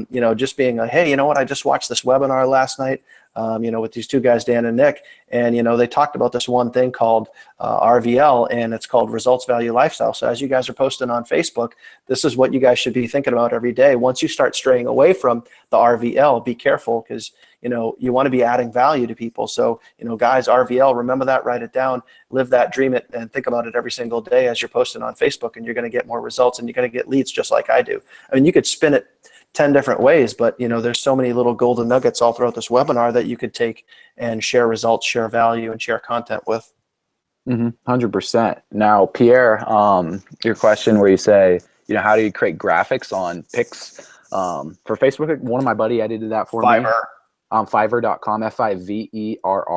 you know, just being like, hey, you know what, I just watched this webinar last night. with these two guys, Dan and Nick. And, they talked about this one thing called RVL, and it's called Results Value Lifestyle. So as you guys are posting on Facebook, this is what you guys should be thinking about every day. Once you start straying away from the RVL, be careful, because you want to be adding value to people. So, guys, RVL, remember that, write it down, live that, dream it, and think about it every single day as you're posting on Facebook, and you're going to get more results, and you're going to get leads just like I do. I mean, you could spin it 10 different ways, but there's so many little golden nuggets all throughout this webinar that you could take and share results, share value, and share content with. 100%. Now, Pierre, your question where you say, how do you create graphics on pics for Facebook? One of my buddy edited that for me. Fiverr.com, Fiverr.com.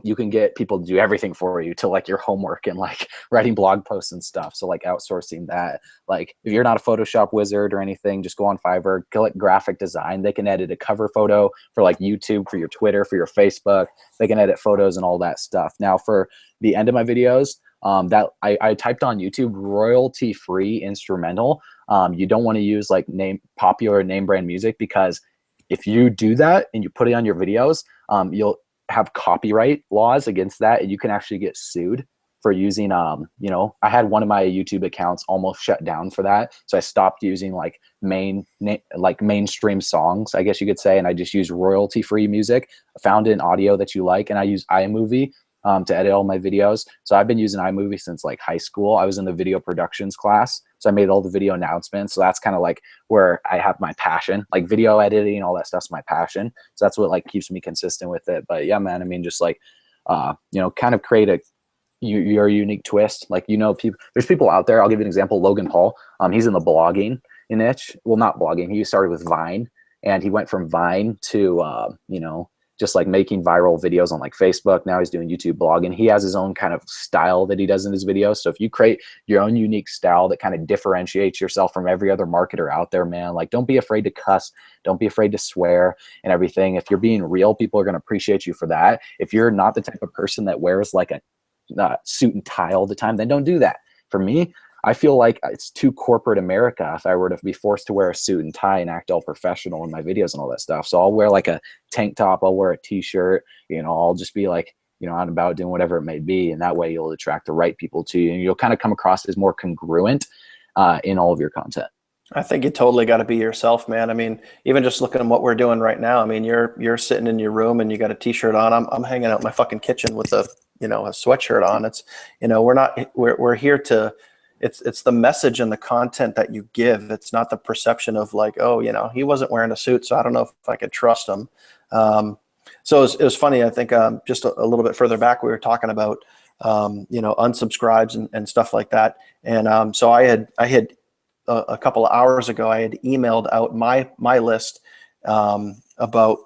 You can get people to do everything for you, to like your homework and like writing blog posts and stuff. So like outsourcing that. Like if you're not a Photoshop wizard or anything, just go on Fiverr, click graphic design. They can edit a cover photo for like YouTube, for your Twitter, for your Facebook. They can edit photos and all that stuff. Now for the end of my videos, that I typed on YouTube royalty-free instrumental. You don't want to use like popular name brand music, because if you do that and you put it on your videos, you'll have copyright laws against that, and you can actually get sued for using, I had one of my YouTube accounts almost shut down for that. So I stopped using like mainstream songs, I guess you could say, and I just use royalty-free music. I found an audio that you like, and I use iMovie to edit all my videos. So I've been using iMovie since like high school. I was in the video productions class, so I made all the video announcements. So that's kind of like where I have my passion, like video editing, all that stuff's my passion. So that's what like keeps me consistent with it. But yeah, man, I mean, just like, kind of create your unique twist. Like, people, there's people out there. I'll give you an example. Logan Paul, he's in the blogging niche. Well, not blogging. He started with Vine, and he went from Vine to, just like making viral videos on like Facebook. Now he's doing YouTube blogging. He has his own kind of style that he does in his videos. So if you create your own unique style that kind of differentiates yourself from every other marketer out there, man, like don't be afraid to cuss. Don't be afraid to swear and everything. If you're being real, people are going to appreciate you for that. If you're not the type of person that wears like a suit and tie all the time, then don't do that. For me, I feel like it's too corporate America if I were to be forced to wear a suit and tie and act all professional in my videos and all that stuff. So I'll wear like a tank top, I'll wear a t-shirt, I'll just be like, out and about doing whatever it may be. And that way you'll attract the right people to you, and you'll kind of come across as more congruent in all of your content. I think you totally got to be yourself, man. I mean, even just looking at what we're doing right now, I mean, you're sitting in your room and you got a t-shirt on. I'm hanging out in my fucking kitchen with a sweatshirt on. It's, we're here to, it's the message and the content that you give. It's not the perception of like, oh, he wasn't wearing a suit, so I don't know if I could trust him. So it was funny. I think just a little bit further back, we were talking about, unsubscribes and stuff like that. And so I had a couple of hours ago, I had emailed out my list about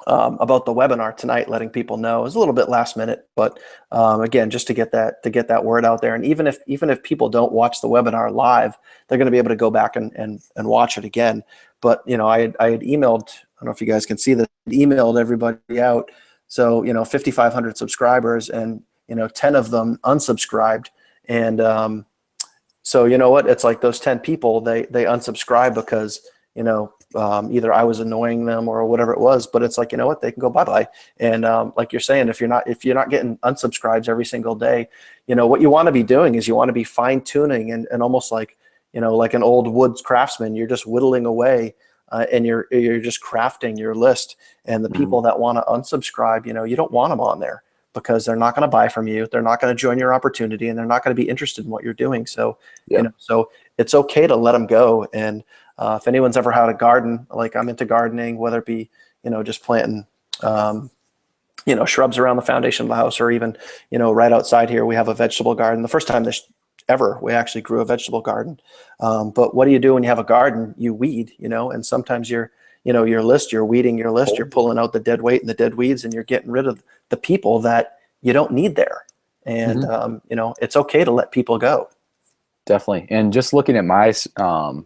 the webinar tonight, letting people know. It was a little bit last minute, but again, just to get that word out there. And even if people don't watch the webinar live, they're going to be able to go back and watch it again. But I had emailed, I don't know if you guys can see this, emailed everybody out. So 5,500 subscribers, and 10 of them unsubscribed. And so you know what? It's like those 10 people, they unsubscribe because either I was annoying them or whatever it was, but it's like, what, they can go bye-bye. And like you're saying, if you're not getting unsubscribes every single day, what you want to be doing is you want to be fine tuning and almost like, like an old woods craftsman, you're just whittling away and you're just crafting your list. And the people that want to unsubscribe, you don't want them on there because they're not going to buy from you. They're not going to join your opportunity, and they're not going to be interested in what you're doing. So, so it's okay to let them go. And if anyone's ever had a garden, like I'm into gardening, whether it be, just planting, shrubs around the foundation of the house, or even, right outside here, we have a vegetable garden. The first time ever we actually grew a vegetable garden. But what do you do when you have a garden? You weed, and sometimes you're weeding your list, you're pulling out the dead weight and the dead weeds, and you're getting rid of the people that you don't need there. And, it's okay to let people go. Definitely. And just looking at my,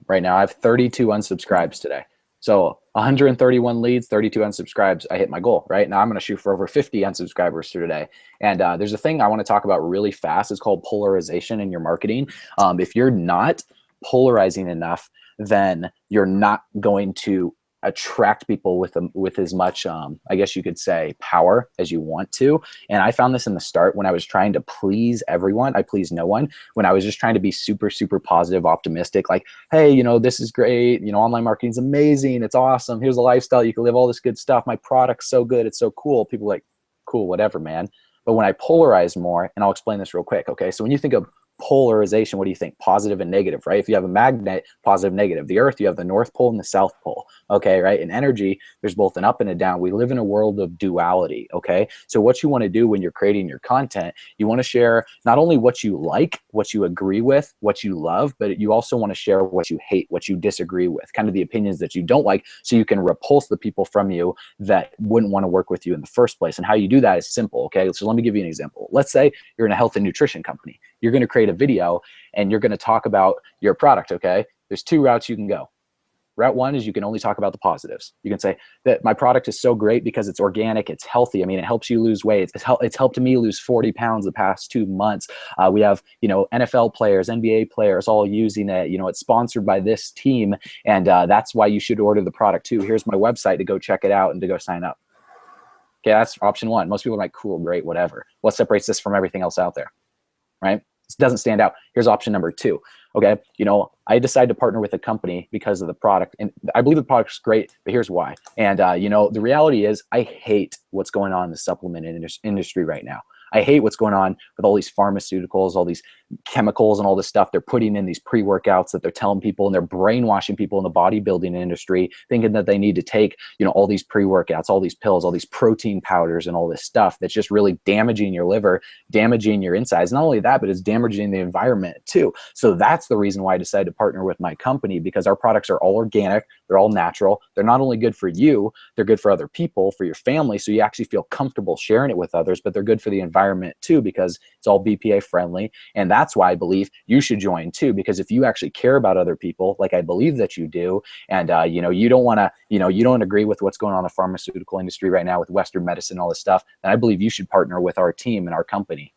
right now, I have 32 unsubscribes today. So 131 leads, 32 unsubscribes. I hit my goal. Right now I'm going to shoot for over 50 unsubscribers for today. And there's a thing I want to talk about really fast. It's called polarization in your marketing. If you're not polarizing enough, then you're not going to attract people with as much, I guess you could say, power as you want to. And I found this in the start when I was trying to please everyone. I pleased no one. When I was just trying to be super, super positive, optimistic, like, hey, you know, this is great. You know, online marketing is amazing. It's awesome. Here's a lifestyle. You can live all this good stuff. My product's so good. It's so cool. People are like, cool, whatever, man. But when I polarize more, and I'll explain this real quick. Okay. So when you think of polarization, what do you think? Positive and negative, right? If you have a magnet, positive, negative. The earth, you have the North Pole and the South Pole. Okay, right? In energy, there's both an up and a down. We live in a world of duality. Okay. So what you want to do when you're creating your content, you want to share not only what you like, what you agree with, what you love, but you also want to share what you hate, what you disagree with, kind of the opinions that you don't like, so you can repulse the people from you that wouldn't want to work with you in the first place. And how you do that is simple. Okay. So let me give you an example. Let's say you're in a health and nutrition company. You're going to create a video and you're going to talk about your product. Okay. There's two routes you can go. Route one is you can only talk about the positives. You can say that my product is so great because it's organic, it's healthy. I mean, it helps you lose weight. It's helped me lose 40 pounds the past 2 months. We have, you know, NFL players, NBA players all using it. You know, it's sponsored by this team. And that's why you should order the product too. Here's my website to go check it out and to go sign up. Okay, that's option one. Most people are like, cool, great, whatever. What separates this from everything else out there, right? It doesn't stand out. Here's option number two. Okay, you know, I decided to partner with a company because of the product, and I believe the product's great, but here's why. And you know, the reality is I hate what's going on in the supplement industry right now. I hate what's going on with all these pharmaceuticals, all these chemicals and all this stuff. They're putting in these pre-workouts that they're telling people, and they're brainwashing people in the bodybuilding industry, thinking that they need to take, you know, all these pre-workouts, all these pills, all these protein powders and all this stuff that's just really damaging your liver, damaging your insides. Not only that, but it's damaging the environment too. So that's the reason why I decided to partner with my company, because our products are all organic, they're all natural. They're not only good for you, they're good for other people, for your family, so you actually feel comfortable sharing it with others, but they're good for the environment too, because it's all BPA friendly. And that's why I believe you should join too, because if you actually care about other people, like I believe that you do, and you know, you don't want to, you know, you don't agree with what's going on in the pharmaceutical industry right now with Western medicine and all this stuff, then I believe you should partner with our team and our company.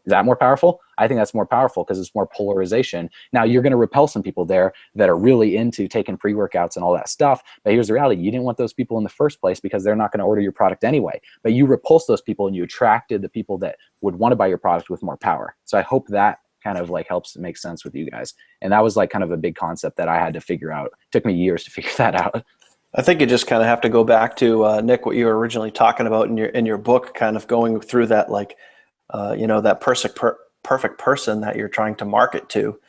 Is that more powerful? I think that's more powerful because it's more polarization. Now, you're going to repel some people there that are really into taking pre-workouts and all that stuff. But here's the reality. You didn't want those people in the first place because they're not going to order your product anyway. But you repulsed those people and you attracted the people that would want to buy your product with more power. So I hope that kind of like helps make sense with you guys. And that was like kind of a big concept that I had to figure out. It took me years to figure that out. I think you just kind of have to go back to Nick, what you were originally talking about in your book, kind of going through that, like, you know, that perfect person that you're trying to market to.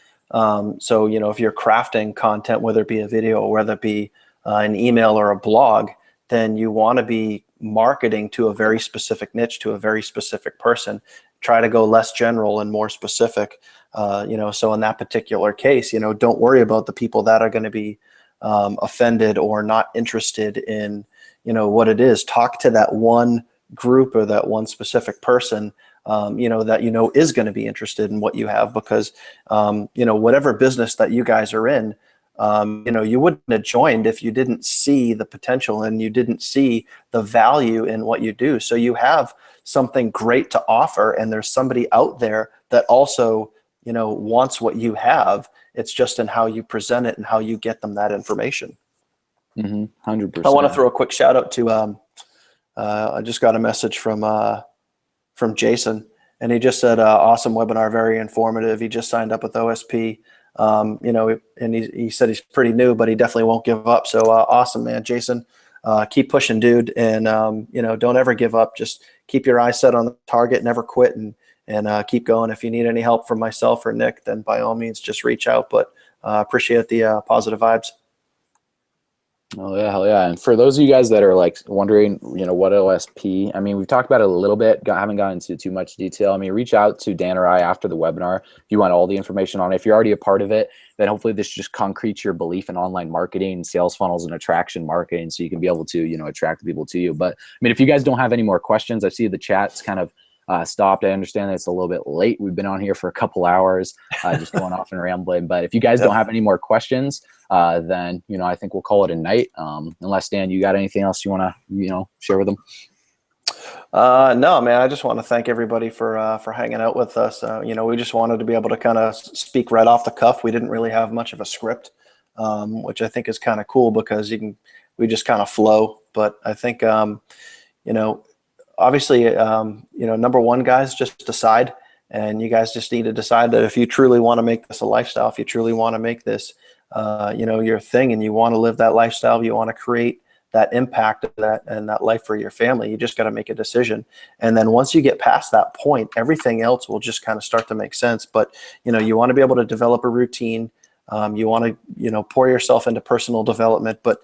So, you know, if you're crafting content, whether it be a video or whether it be an email or a blog, then you want to be marketing to a very specific niche, to a very specific person. Try to go less general and more specific. You know, so in that particular case, you know, don't worry about the people that are going to be offended or not interested in, you know, what it is. Talk to that one group or that one specific person, you know, that you know is going to be interested in what you have, because you know, whatever business that you guys are in, you know, you wouldn't have joined if you didn't see the potential and you didn't see the value in what you do. So you have something great to offer, and there's somebody out there that also, you know, wants what you have. It's just in how you present it and how you get them that information. 100%. I want to throw a quick shout out to I just got a message from Jason, and he just said, awesome webinar, very informative. He just signed up with OSP, you know, and he said he's pretty new, but he definitely won't give up. So awesome, man. Jason, keep pushing, dude. And, you know, don't ever give up. Just keep your eyes set on the target, never quit, and keep going. If you need any help from myself or Nick, then by all means, just reach out. But appreciate the positive vibes. Oh yeah, hell yeah. And for those of you guys that are like wondering, you know, what OSP, I mean, we've talked about it a little bit, haven't gotten into too much detail. I mean, reach out to Dan or I after the webinar if you want all the information on it. If you're already a part of it, then hopefully this just concretes your belief in online marketing, sales funnels, and attraction marketing, so you can be able to, you know, attract people to you. But I mean, if you guys don't have any more questions, I see the chat's kind of stopped. I understand that it's a little bit late. We've been on here for a couple hours, just going off and rambling. But if you guys don't have any more questions, then, you know, I think we'll call it a night. Unless, Dan, you got anything else you want to, you know, share with them? No, man, I just want to thank everybody for hanging out with us. You know, we just wanted to be able to kind of speak right off the cuff. We didn't really have much of a script, which I think is kind of cool, because you can we just kind of flow. But I think, you know, obviously, you know, number one, guys, just decide. And you guys just need to decide that if you truly want to make this a lifestyle, if you truly want to make this, you know, your thing, and you want to live that lifestyle, you want to create that impact of that and that life for your family, you just got to make a decision. And then once you get past that point, everything else will just kind of start to make sense. But, you know, you want to be able to develop a routine. You want to, you know, pour yourself into personal development, but,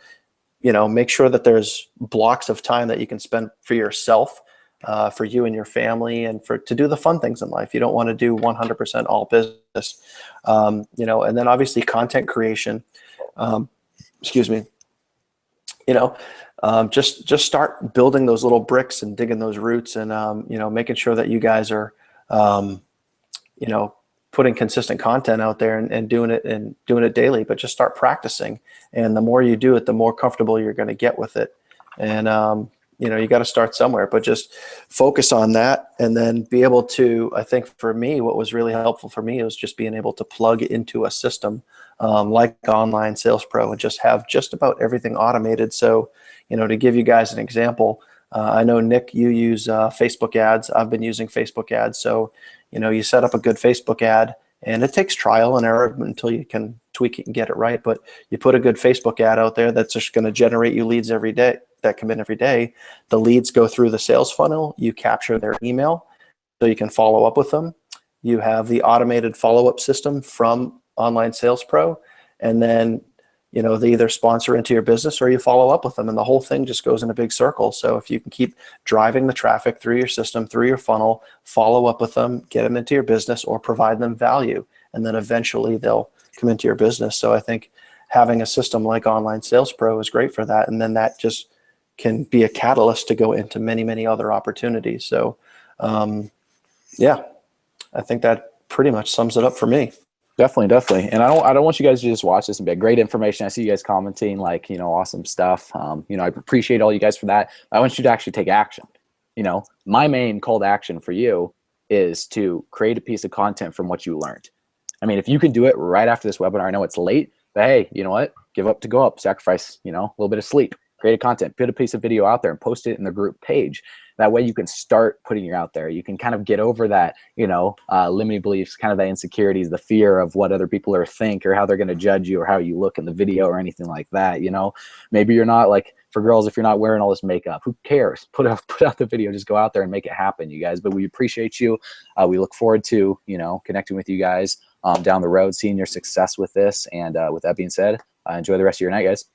you know, make sure that there's blocks of time that you can spend for yourself, for you and your family, and to do the fun things in life. You don't want to do 100% all business, you know. And then obviously content creation, excuse me, you know, just start building those little bricks and digging those roots, and you know, making sure that you guys are, you know, putting consistent content out there, and doing it daily. But just start practicing, and the more you do it, the more comfortable you're going to get with it. And you know, you got to start somewhere, but just focus on that, and then be able to, I think for me, what was really helpful for me was just being able to plug into a system like Online Sales Pro, and just have just about everything automated. So, you know, to give you guys an example, I know, Nick, you use Facebook ads. I've been using Facebook ads. So, you know, you set up a good Facebook ad, and it takes trial and error until you can tweak it and get it right. But you put a good Facebook ad out there that's just going to generate you leads every day, that come in every day. The leads go through the sales funnel. You capture their email so you can follow up with them. You have the automated follow-up system from Online Sales Pro, and then, you know, they either sponsor into your business or you follow up with them, and the whole thing just goes in a big circle. So if you can keep driving the traffic through your system, through your funnel, follow up with them, get them into your business, or provide them value, and then eventually they'll come into your business. So I think having a system like Online Sales Pro is great for that, and then that just can be a catalyst to go into many, many other opportunities. So yeah, I think that pretty much sums it up for me. Definitely. And I don't want you guys to just watch this and be great information. I see you guys commenting, like, you know, awesome stuff. You know, I appreciate all you guys for that. I want you to actually take action. You know, my main call to action for you is to create a piece of content from what you learned. I mean, if you can do it right after this webinar, I know it's late, but hey, you know what? Give up to go up, sacrifice, you know, a little bit of sleep, create a content, put a piece of video out there and post it in the group page. That way you can start putting it out there. You can kind of get over that, you know, limiting beliefs, kind of the insecurities, the fear of what other people are think, or how they're going to judge you, or how you look in the video, or anything like that. You know, maybe you're not, like, for girls, if you're not wearing all this makeup, who cares? Put out the video, just go out there and make it happen, you guys. But we appreciate you. We look forward to, you know, connecting with you guys down the road, seeing your success with this. And with that being said, enjoy the rest of your night, guys.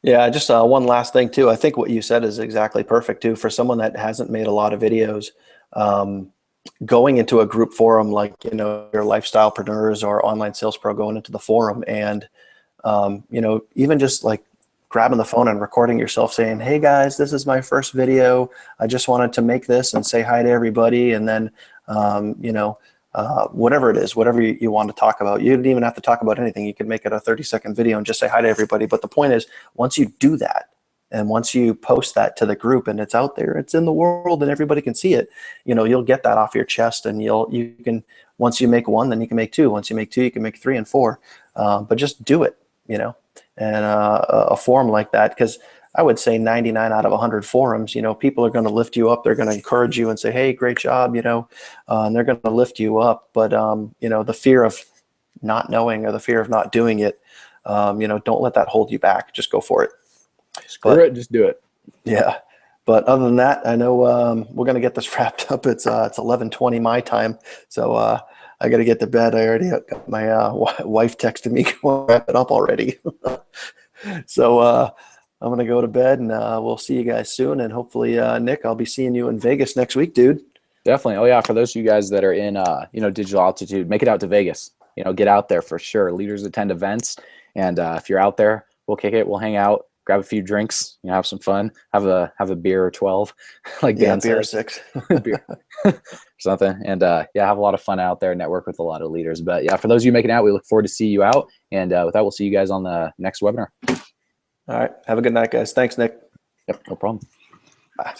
Yeah, just one last thing too. I think what you said is exactly perfect too. For someone that hasn't made a lot of videos, going into a group forum like, you know, your Lifestylepreneurs or Online Sales Pro, going into the forum, and you know, even just like grabbing the phone and recording yourself saying, "Hey guys, this is my first video. I just wanted to make this and say hi to everybody," and then you know, whatever it is, whatever you want to talk about. You don't even have to talk about anything. You can make it a 30-second video and just say hi to everybody. But the point is, once you do that, and once you post that to the group and it's out there, it's in the world and everybody can see it, you know, you'll get that off your chest, and you can, once you make one, then you can make two. Once you make two, you can make 3 and 4. But just do it, you know, and a forum like that, because I would say 99 out of 100 forums, you know, people are going to lift you up. They're going to encourage you and say, "Hey, great job," you know, and they're going to lift you up. But, you know, the fear of not knowing, or the fear of not doing it, you know, don't let that hold you back. Just go for it. Screw it, just do it. Yeah. But other than that, I know we're going to get this wrapped up. It's 11:20 my time. So I got to get to bed. I already got my wife texted me, wrap it up already. So I'm going to go to bed, and we'll see you guys soon. And hopefully, Nick, I'll be seeing you in Vegas next week, dude. Definitely. Oh yeah. For those of you guys that are in, you know, digital altitude, make it out to Vegas. You know, get out there for sure. Leaders attend events, and if you're out there, we'll kick it. We'll hang out, grab a few drinks, you know, have some fun, have a beer or 12, like Dan beer said. 6, beer or something, and yeah, have a lot of fun out there. Network with a lot of leaders. But yeah, for those of you making it out, we look forward to see you out. And with that, we'll see you guys on the next webinar. All right. Have a good night, guys. Thanks, Nick. Yep. No problem. Bye.